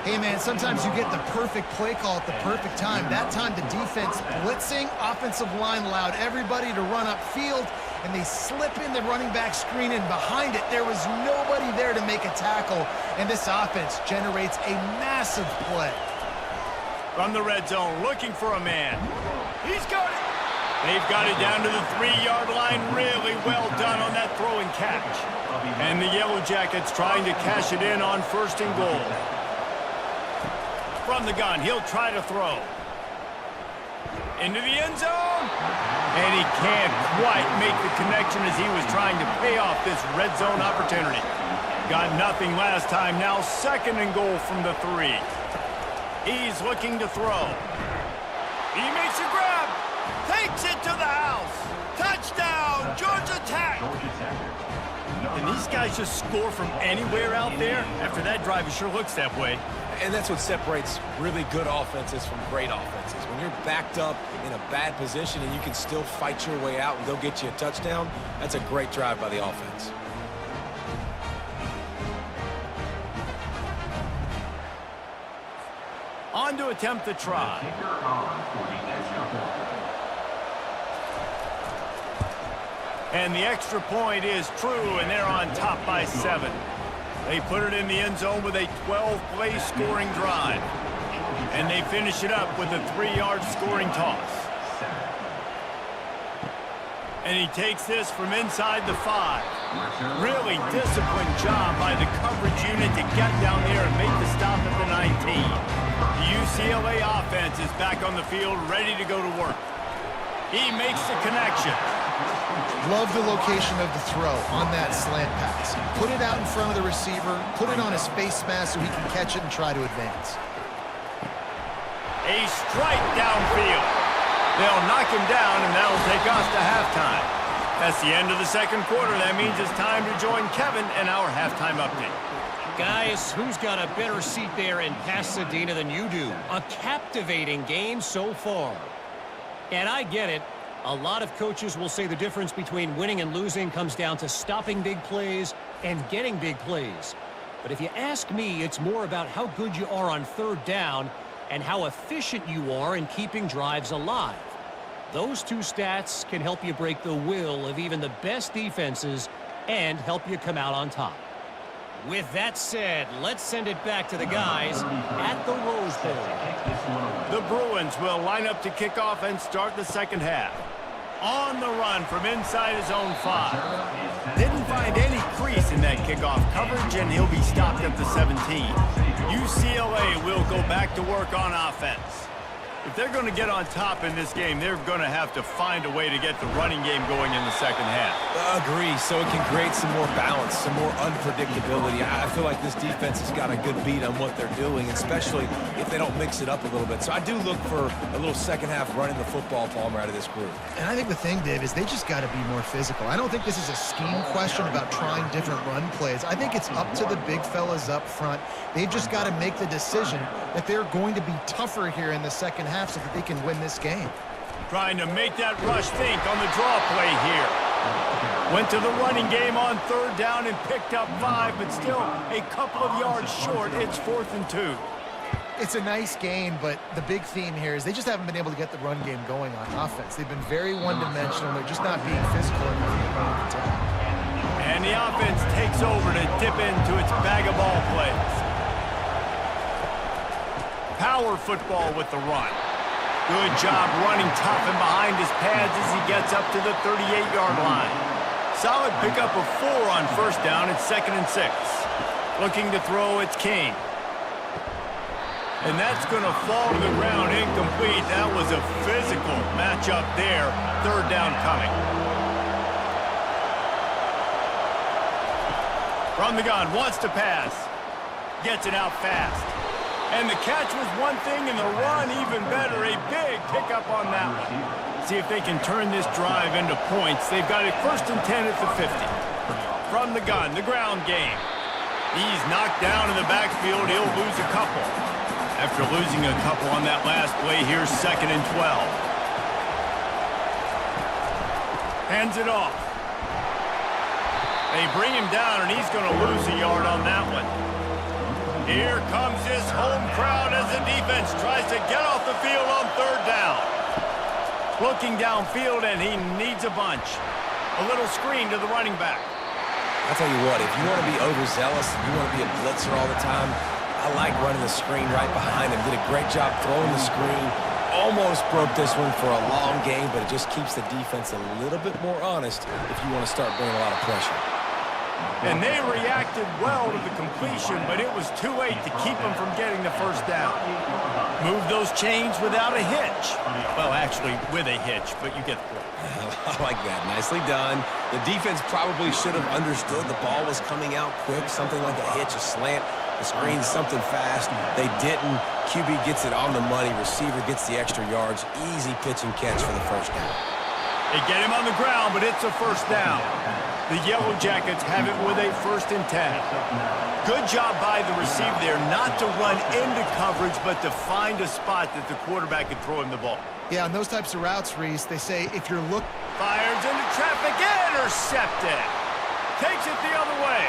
Hey, man, sometimes you get the perfect play call at the perfect time. That time the defense blitzing, offensive line allowed everybody to run upfield, and they slip in the running back screen, and behind it there was nobody there to make a tackle, and this offense generates a massive play. From the red zone, looking for a man. He's got it. They've got it down to the 3-yard line. Really well done on that throw and catch. And the Yellow Jackets trying to cash it in on 1st and goal. From the gun, he'll try to throw. Into the end zone. And he can't quite make the connection as he was trying to pay off this red zone opportunity. Got nothing last time. Now 2nd and goal from the 3. He's looking to throw. He makes a grab. Takes it to the house. Touchdown, Georgia Tech. And these guys just score from anywhere out there? After that drive, it sure looks that way. And that's what separates really good offenses from great offenses. When you're backed up in a bad position and you can still fight your way out and go get you a touchdown, that's a great drive by the offense. on to attempt the try. Kicker on for the extra point. And the extra point is true, and they're on top by 7. They put it in the end zone with a 12-play scoring drive. And they finish it up with a 3-yard scoring toss. And he takes this from inside the 5. Really disciplined job by the coverage unit to get down there and make the stop at the 19. The UCLA offense is back on the field, ready to go to work. He makes the connection. Love the location of the throw on that slant pass. Put it out in front of the receiver, put it on his face mask so he can catch it and try to advance. A strike downfield. They'll knock him down, and that'll take us to halftime. That's the end of the second quarter. That means it's time to join Kevin in our halftime update. Guys, who's got a better seat there in Pasadena than you do? A captivating game so far. And I get it. A lot of coaches will say the difference between winning and losing comes down to stopping big plays and getting big plays. But if you ask me, it's more about how good you are on third down and how efficient you are in keeping drives alive. Those two stats can help you break the will of even the best defenses and help you come out on top. With that said, let's send it back to the guys at the Rose Bowl. The Bruins will line up to kick off and start the second half. On the run from inside his own 5. Didn't find any crease in that kickoff coverage, and he'll be stopped at the 17. UCLA will go back to work on offense. If they're going to get on top in this game, they're going to have to find a way to get the running game going in the second half. Agree, so it can create some more balance, some more unpredictability. I feel like this defense has got a good beat on what they're doing, especially if they don't mix it up a little bit. So I do look for a little second half running the football, Palmer, out of this group. And I think the thing, Dave, is they just got to be more physical. I don't think this is a scheme question about trying different run plays. I think it's up to the big fellas up front. They've just got to make the decision that they're going to be tougher here in the second half so that they can win this game. Trying to make that rush think on the draw play here. Went to the running game on third down and picked up 5, but still a couple of yards short. It's 4th and 2. It's a nice game, but the big theme here is they just haven't been able to get the run game going on offense. They've been very one-dimensional. They're just not being physical enough to get on attack. And the offense takes over to dip into its bag of ball plays. Power football with the run. Good job running tough and behind his pads as he gets up to the 38-yard line. Solid pickup of 4 on first down. It's 2nd and 6. Looking to throw, it's King. And that's going to fall to the ground incomplete. That was a physical matchup there. Third down coming. From the gun, wants to pass. Gets it out fast. And the catch was one thing, and the run even better. A big pickup on that one. See if they can turn this drive into points. They've got it 1st and 10 at the 50. From the gun, the ground game. He's knocked down in the backfield. He'll lose a couple. After losing a couple on that last play, here's 2nd and 12. Hands it off. They bring him down, and he's going to lose a yard on that one. Here comes this home crowd as the defense tries to get off the field on third down. Looking downfield, and he needs a bunch. A little screen to the running back. I'll tell you what, if you want to be overzealous and you want to be a blitzer all the time, I like running the screen right behind him. Did a great job throwing the screen. Almost broke this one for a long game, but it just keeps the defense a little bit more honest if you want to start bringing a lot of pressure. And they reacted well to the completion, but it was too late to keep them from getting the first down. Move those chains without a hitch. Well, actually, with a hitch, but you get the point. I like that. Nicely done. The defense probably should have understood the ball was coming out quick, something like a hitch, a slant, the screen, something fast. They didn't. QB gets it on the money. Receiver gets the extra yards. Easy pitch and catch for the first down. They get him on the ground, but it's a first down. The Yellow Jackets have it with a 1st and 10. Good job by the receiver there not to run into coverage, but to find a spot that the quarterback could throw him the ball. Yeah, on those types of routes, Reese, they say if you're looking... Fires into traffic, intercepted. Takes it the other way.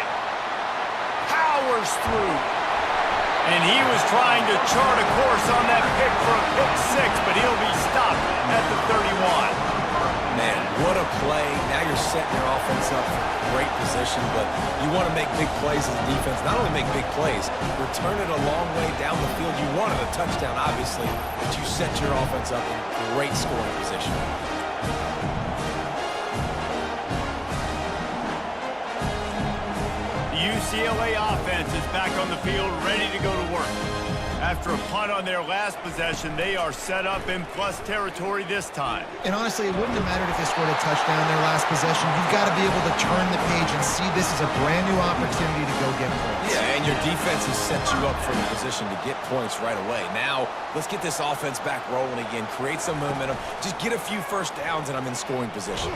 Powers through. And he was trying to chart a course on that pick for a pick six, but he'll be stopped at the 31. Man, what a play. Now you're setting your offense up for great position, but you want to make big plays as a defense. Not only make big plays, return it a long way down the field. You wanted a touchdown, obviously, but you set your offense up in great scoring position. The UCLA offense is back on the field, ready to go to work. After a punt on their last possession, they are set up in plus territory this time. And honestly, it wouldn't have mattered if they scored a touchdown in their last possession. You've got to be able to turn the page and see this is a brand new opportunity to go get points. Yeah, and your defense has set you up for the position to get points right away. Now, let's get this offense back rolling again, create some momentum, just get a few first downs, and I'm in scoring position.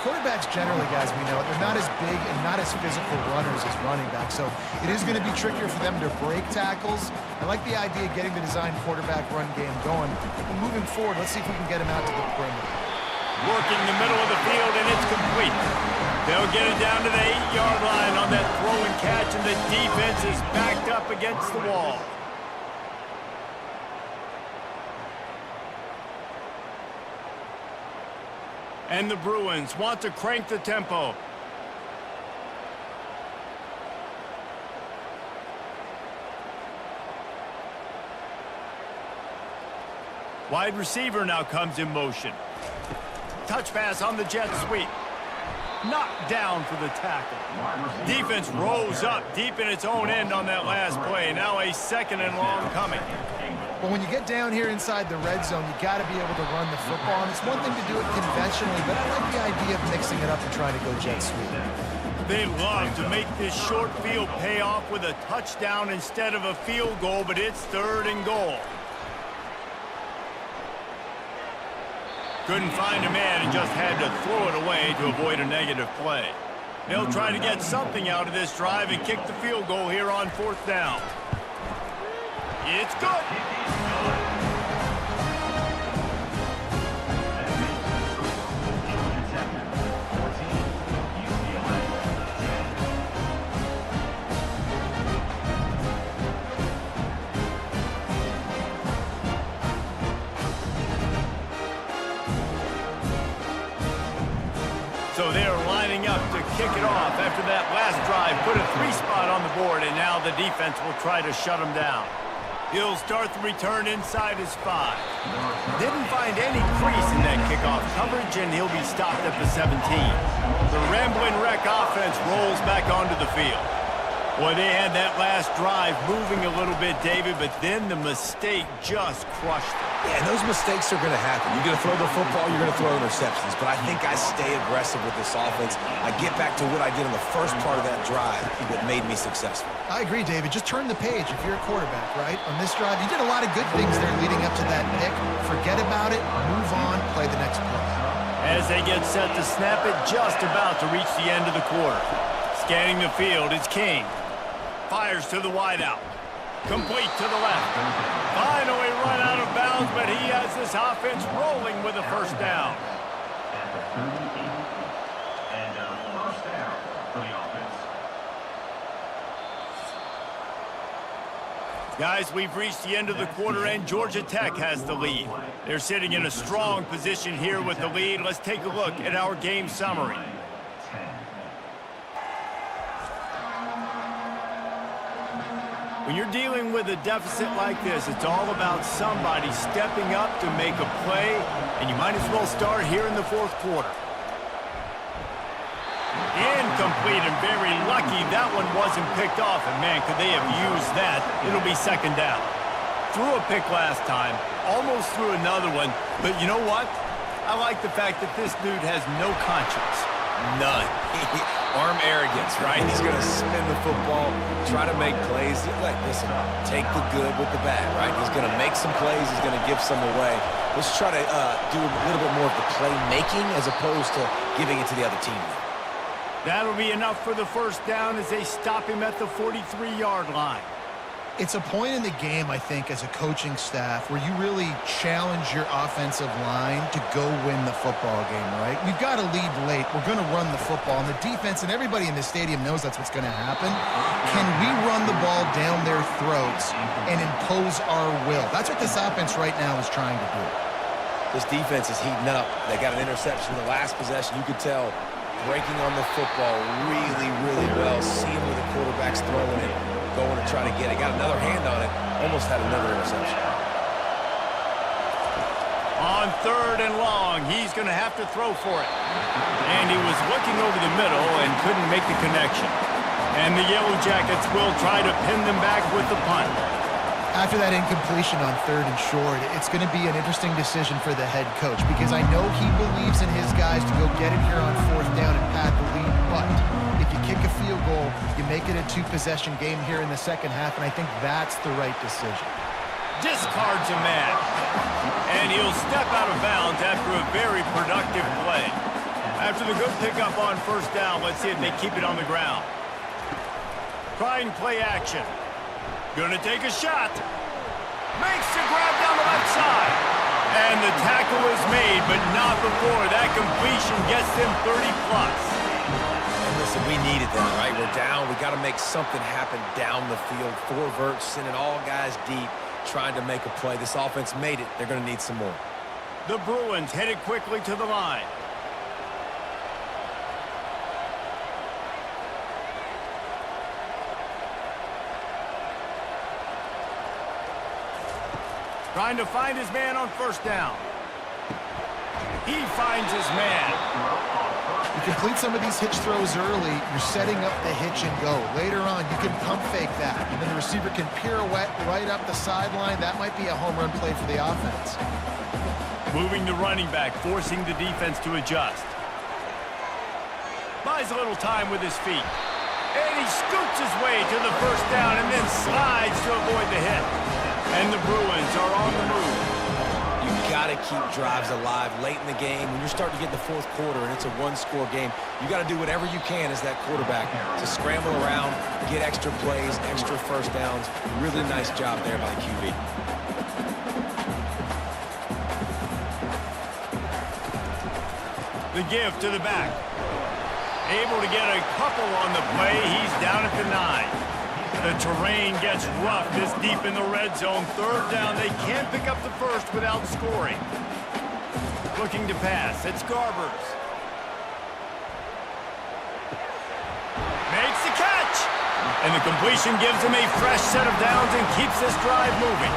Quarterbacks generally, guys, we know, they're not as big and not as physical runners as running backs, so it is going to be trickier for them to break tackles. I like the idea of getting the design quarterback run game going. But moving forward, let's see if we can get him out to the perimeter. Working the middle of the field, and it's complete. They'll get it down to the 8-yard line on that throw and catch, and the defense is backed up against the wall. And the Bruins want to crank the tempo. Wide receiver now comes in motion. Touch pass on the jet sweep. Knocked down for the tackle. Defense rose up deep in its own end on that last play. Now a second and long coming. But when you get down here inside the red zone, you got to be able to run the football. And it's one thing to do it conventionally, but I like the idea of mixing it up and trying to go jet sweep. They love to make this short field pay off with a touchdown instead of a field goal, but it's 3rd and goal. Couldn't find a man and just had to throw it away to avoid a negative play. They'll try to get something out of this drive and kick the field goal here on 4th down. It's good. So they're lining up to kick it off after that last drive. Put a 3-spot on the board, and now the defense will try to shut them down. He'll start the return inside his 5. Didn't find any crease in that kickoff coverage, and he'll be stopped at the 17. The Ramblin' Wreck offense rolls back onto the field. Boy, they had that last drive moving a little bit, David, but then the mistake just crushed them. Yeah, and those mistakes are going to happen. You're going to throw the football, you're going to throw interceptions. But I think I stay aggressive with this offense. I get back to what I did in the first part of that drive that made me successful. I agree, David. Just turn the page if you're a quarterback, right? On this drive, you did a lot of good things there leading up to that pick. Forget about it, move on, play the next play. As they get set to snap it, just about to reach the end of the quarter. Scanning the field, it's King. Fires to the wideout. Complete to the left. Finally run out of bounds, but he has this offense rolling with a first down. At the 38. And a first down for the offense. Guys, we've reached the end of the quarter, and Georgia Tech has the lead. They're sitting in a strong position here with the lead. Let's take a look at our game summary. When you're dealing with a deficit like this, it's all about somebody stepping up to make a play, and you might as well start here in the 4th quarter. Incomplete, and very lucky that one wasn't picked off, and man, could they have used that. It'll be 2nd down. Threw a pick last time, almost threw another one, but you know what? I like the fact that this dude has no conscience. None. Arm arrogance, right? He's going to spin the football, try to make plays. Like, listen, take the good with the bad, right? He's going to make some plays. He's going to give some away. Let's try to do a little bit more of the playmaking as opposed to giving it to the other team. That'll be enough for the first down as they stop him at the 43-yard line. It's a point in the game, I think, as a coaching staff where you really challenge your offensive line to go win the football game, right? We've got to lead late. We're going to run the football, and the defense and everybody in the stadium knows that's what's going to happen. Can we run the ball down their throats and impose our will. That's what this offense right now is trying to do. This defense is heating up. They got an interception in the last possession. You could tell breaking on the football really, really well. Seeing where the quarterback's throwing it, going to try to get it. Got another hand on it. Almost had another interception. On 3rd and long, he's going to have to throw for it. And he was looking over the middle and couldn't make the connection. And the Yellow Jackets will try to pin them back with the punt. After that incompletion on 3rd and short, it's going to be an interesting decision for the head coach because I know he believes in his guys to go get it here on 4th down and pad the lead. But if you kick a field goal, you make it a 2-possession game here in the second half, and I think that's the right decision. Discards a man. And he'll step out of bounds after a very productive play. After the good pickup on 1st down, let's see if they keep it on the ground. Trying play action. Gonna take a shot. Makes the grab down the left side. And the tackle is made, but not before that completion gets them 30+. And listen, we needed that, right? We're down. We got to make something happen down the field. 4 verts, sending all guys deep, trying to make a play. This offense made it. They're going to need some more. The Bruins headed quickly to the line. Trying to find his man on 1st down. He finds his man. You complete some of these hitch throws early, you're setting up the hitch and go. Later on, you can pump fake that, and then the receiver can pirouette right up the sideline. That might be a home run play for the offense. Moving the running back, forcing the defense to adjust. Buys a little time with his feet. And he scoots his way to the 1st down and then slides to avoid the hit. And the Bruins are on the move. You got to keep drives alive late in the game. When you're starting to get the 4th quarter and it's a 1-score game, you got to do whatever you can as that quarterback to scramble around, get extra plays, extra 1st downs. Really nice job there by the QB. The give to the back. Able to get a couple on the play. He's down at the 9. The terrain gets rough this deep in the red zone. 3rd down. They can't pick up the 1st without scoring. Looking to pass. It's Garbers. Makes the catch. And the completion gives them a fresh set of downs and keeps this drive moving.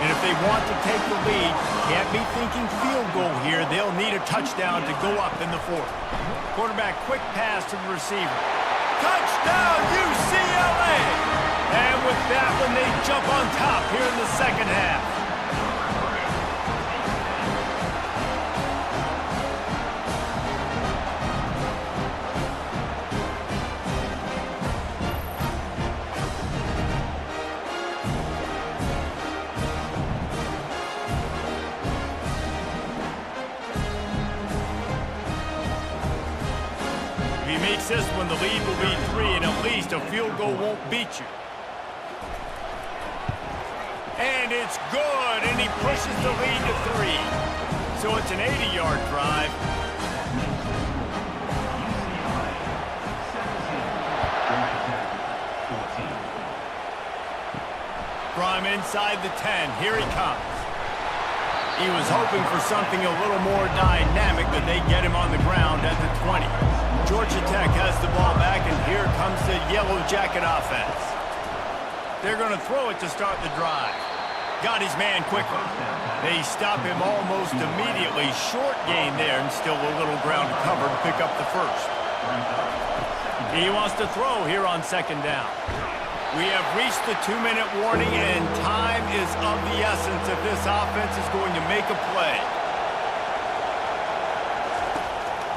And if they want to take the lead, can't be thinking field goal here. They'll need a touchdown to go up in the 4th. Quarterback quick pass to the receiver. Touchdown, UCLA! And with that one, they jump on top here in the second half. If he makes this one, the lead will be 3, and at least a field goal won't beat you. And it's good, and he pushes the lead to 3. So it's an 80-yard drive. From inside the 10, here he comes. He was hoping for something a little more dynamic, but they get him on the ground at the 20. Georgia Tech has the ball back, and here comes the Yellow Jacket offense. They're going to throw it to start the drive. Got his man quickly. They stop him almost immediately. Short gain there, and still a little ground to cover to pick up the 1st. He wants to throw here on 2nd down. We have reached the 2-minute warning, and time is of the essence if this offense is going to make a play.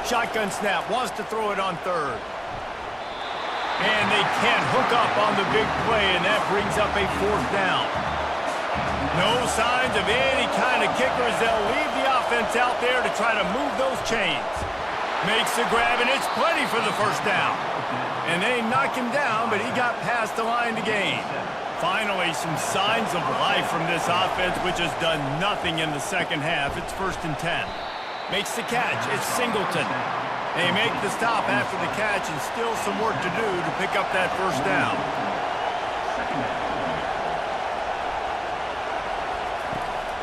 Shotgun snap, wants to throw it on 3rd. And they can't hook up on the big play, and that brings up a 4th down. No signs of any kind of kickers. They'll leave the offense out there to try to move those chains. Makes the grab, and it's plenty for the 1st down. And they knock him down, but he got past the line to gain. Finally, some signs of life from this offense, which has done nothing in the second half. It's 1st and 10. Makes the catch. It's Singleton. They make the stop after the catch, and still some work to do to pick up that 1st down.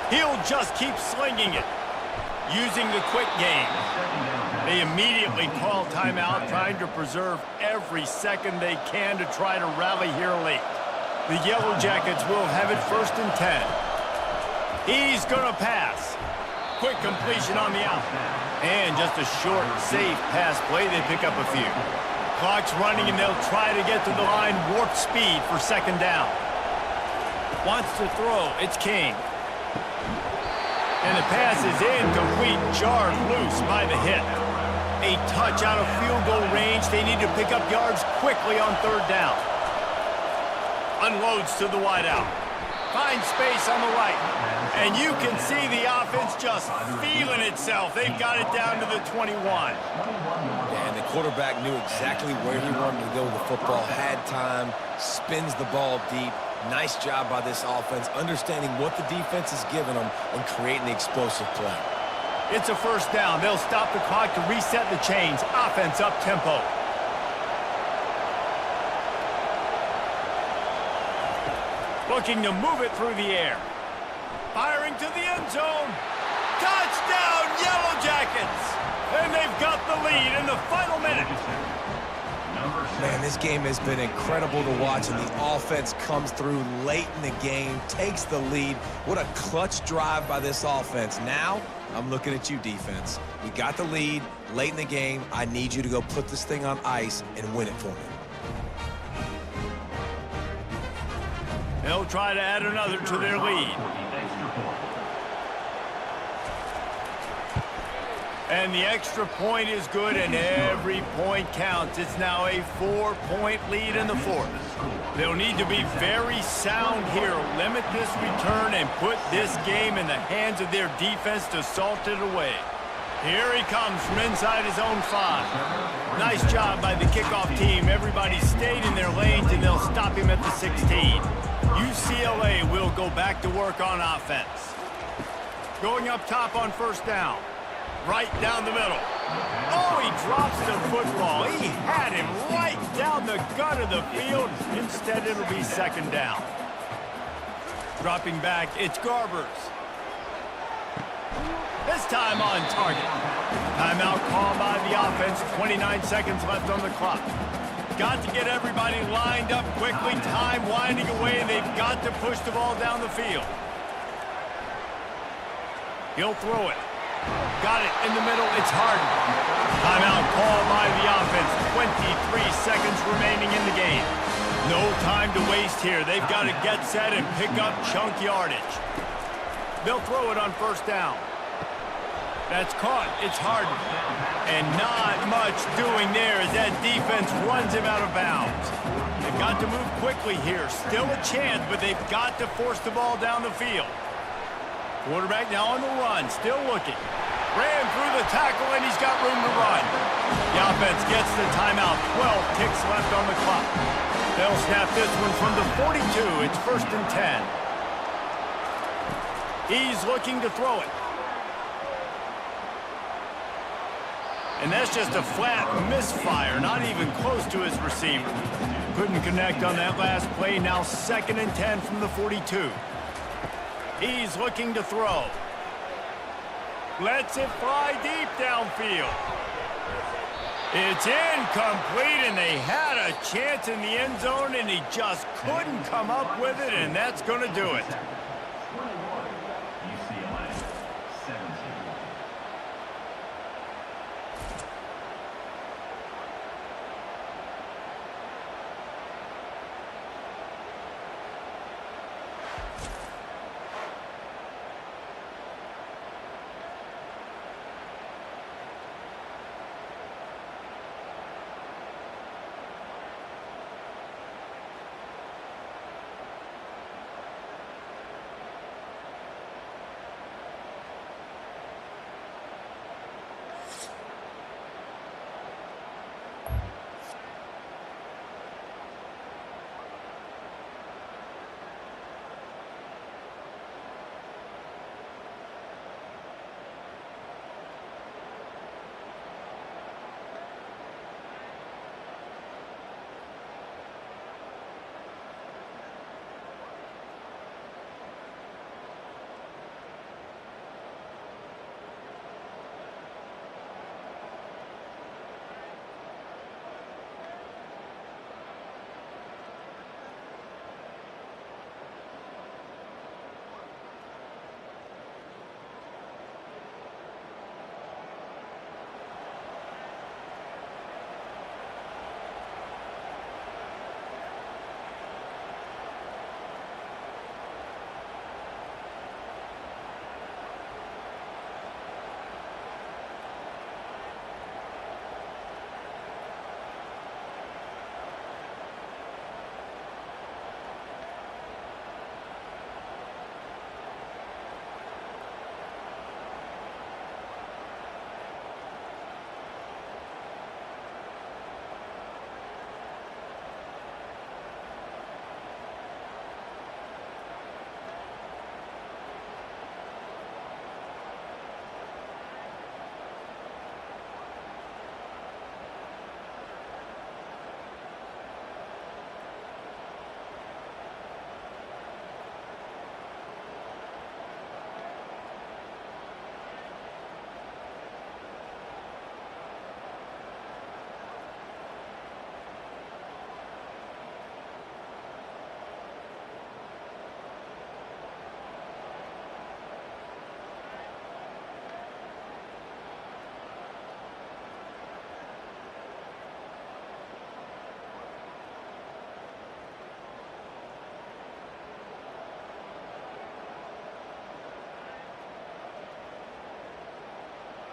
He'll just keep slinging it. Using the quick game. They immediately call timeout, trying to preserve every second they can to try to rally here late. The Yellow Jackets will have it 1st and 10. He's going to pass. Quick completion on the out. And just a short, safe pass play. They pick up a few. Clock's running, and they'll try to get to the line warp speed for 2nd down. Wants to throw. It's King. And the pass is incomplete, jarred loose by the hit. A touch out of field goal range. They need to pick up yards quickly on 3rd down. Unloads to the wideout. Finds space on the right. And you can see the offense just feeling itself. They've got it down to the 21. And the quarterback knew exactly where he wanted to go with the football. Had time, spins the ball deep. Nice job by this offense, understanding what the defense is giving them and creating the explosive play. It's a 1st down. They'll stop the clock to reset the chains. Offense up tempo. Looking to move it through the air. Firing to the end zone. Touchdown, Yellow Jackets! And they've got the lead in the final minute. Man, this game has been incredible to watch, and the offense comes through late in the game, takes the lead. What a clutch drive by this offense. Now, I'm looking at you, defense. We got the lead late in the game. I need you to go put this thing on ice and win it for me. They'll try to add another to their lead. And the extra point is good, and every point counts. It's now a 4-point lead in the 4th. They'll need to be very sound here, limit this return, and put this game in the hands of their defense to salt it away. Here he comes from inside his own 5. Nice job by the kickoff team. Everybody stayed in their lanes, and they'll stop him at the 16. UCLA will go back to work on offense. Going up top on 1st down. Right down the middle. Oh, he drops the football. He had him right down the gut of the field. Instead, it'll be 2nd down. Dropping back, it's Garbers. This time on target. Timeout called by the offense. 29 seconds left on the clock. Got to get everybody lined up quickly. Time winding away, and they've got to push the ball down the field. He'll throw it. Got it in the middle. It's Harden. Timeout called by the offense. 23 seconds remaining in the game. No time to waste here. They've got to get set and pick up chunk yardage. They'll throw it on 1st down. That's caught. It's Harden. And not much doing there as that defense runs him out of bounds. They've got to move quickly here. Still a chance, but they've got to force the ball down the field. Quarterback now on the run, still looking. Ran through the tackle, and he's got room to run. The offense gets the timeout. 12 ticks left on the clock. They'll snap this one from the 42. It's 1st and 10. He's looking to throw it. And that's just a flat misfire, not even close to his receiver. Couldn't connect on that last play. Now 2nd and 10 from the 42. He's looking to throw. Lets it fly deep downfield. It's incomplete, and they had a chance in the end zone, and he just couldn't come up with it, and that's going to do it.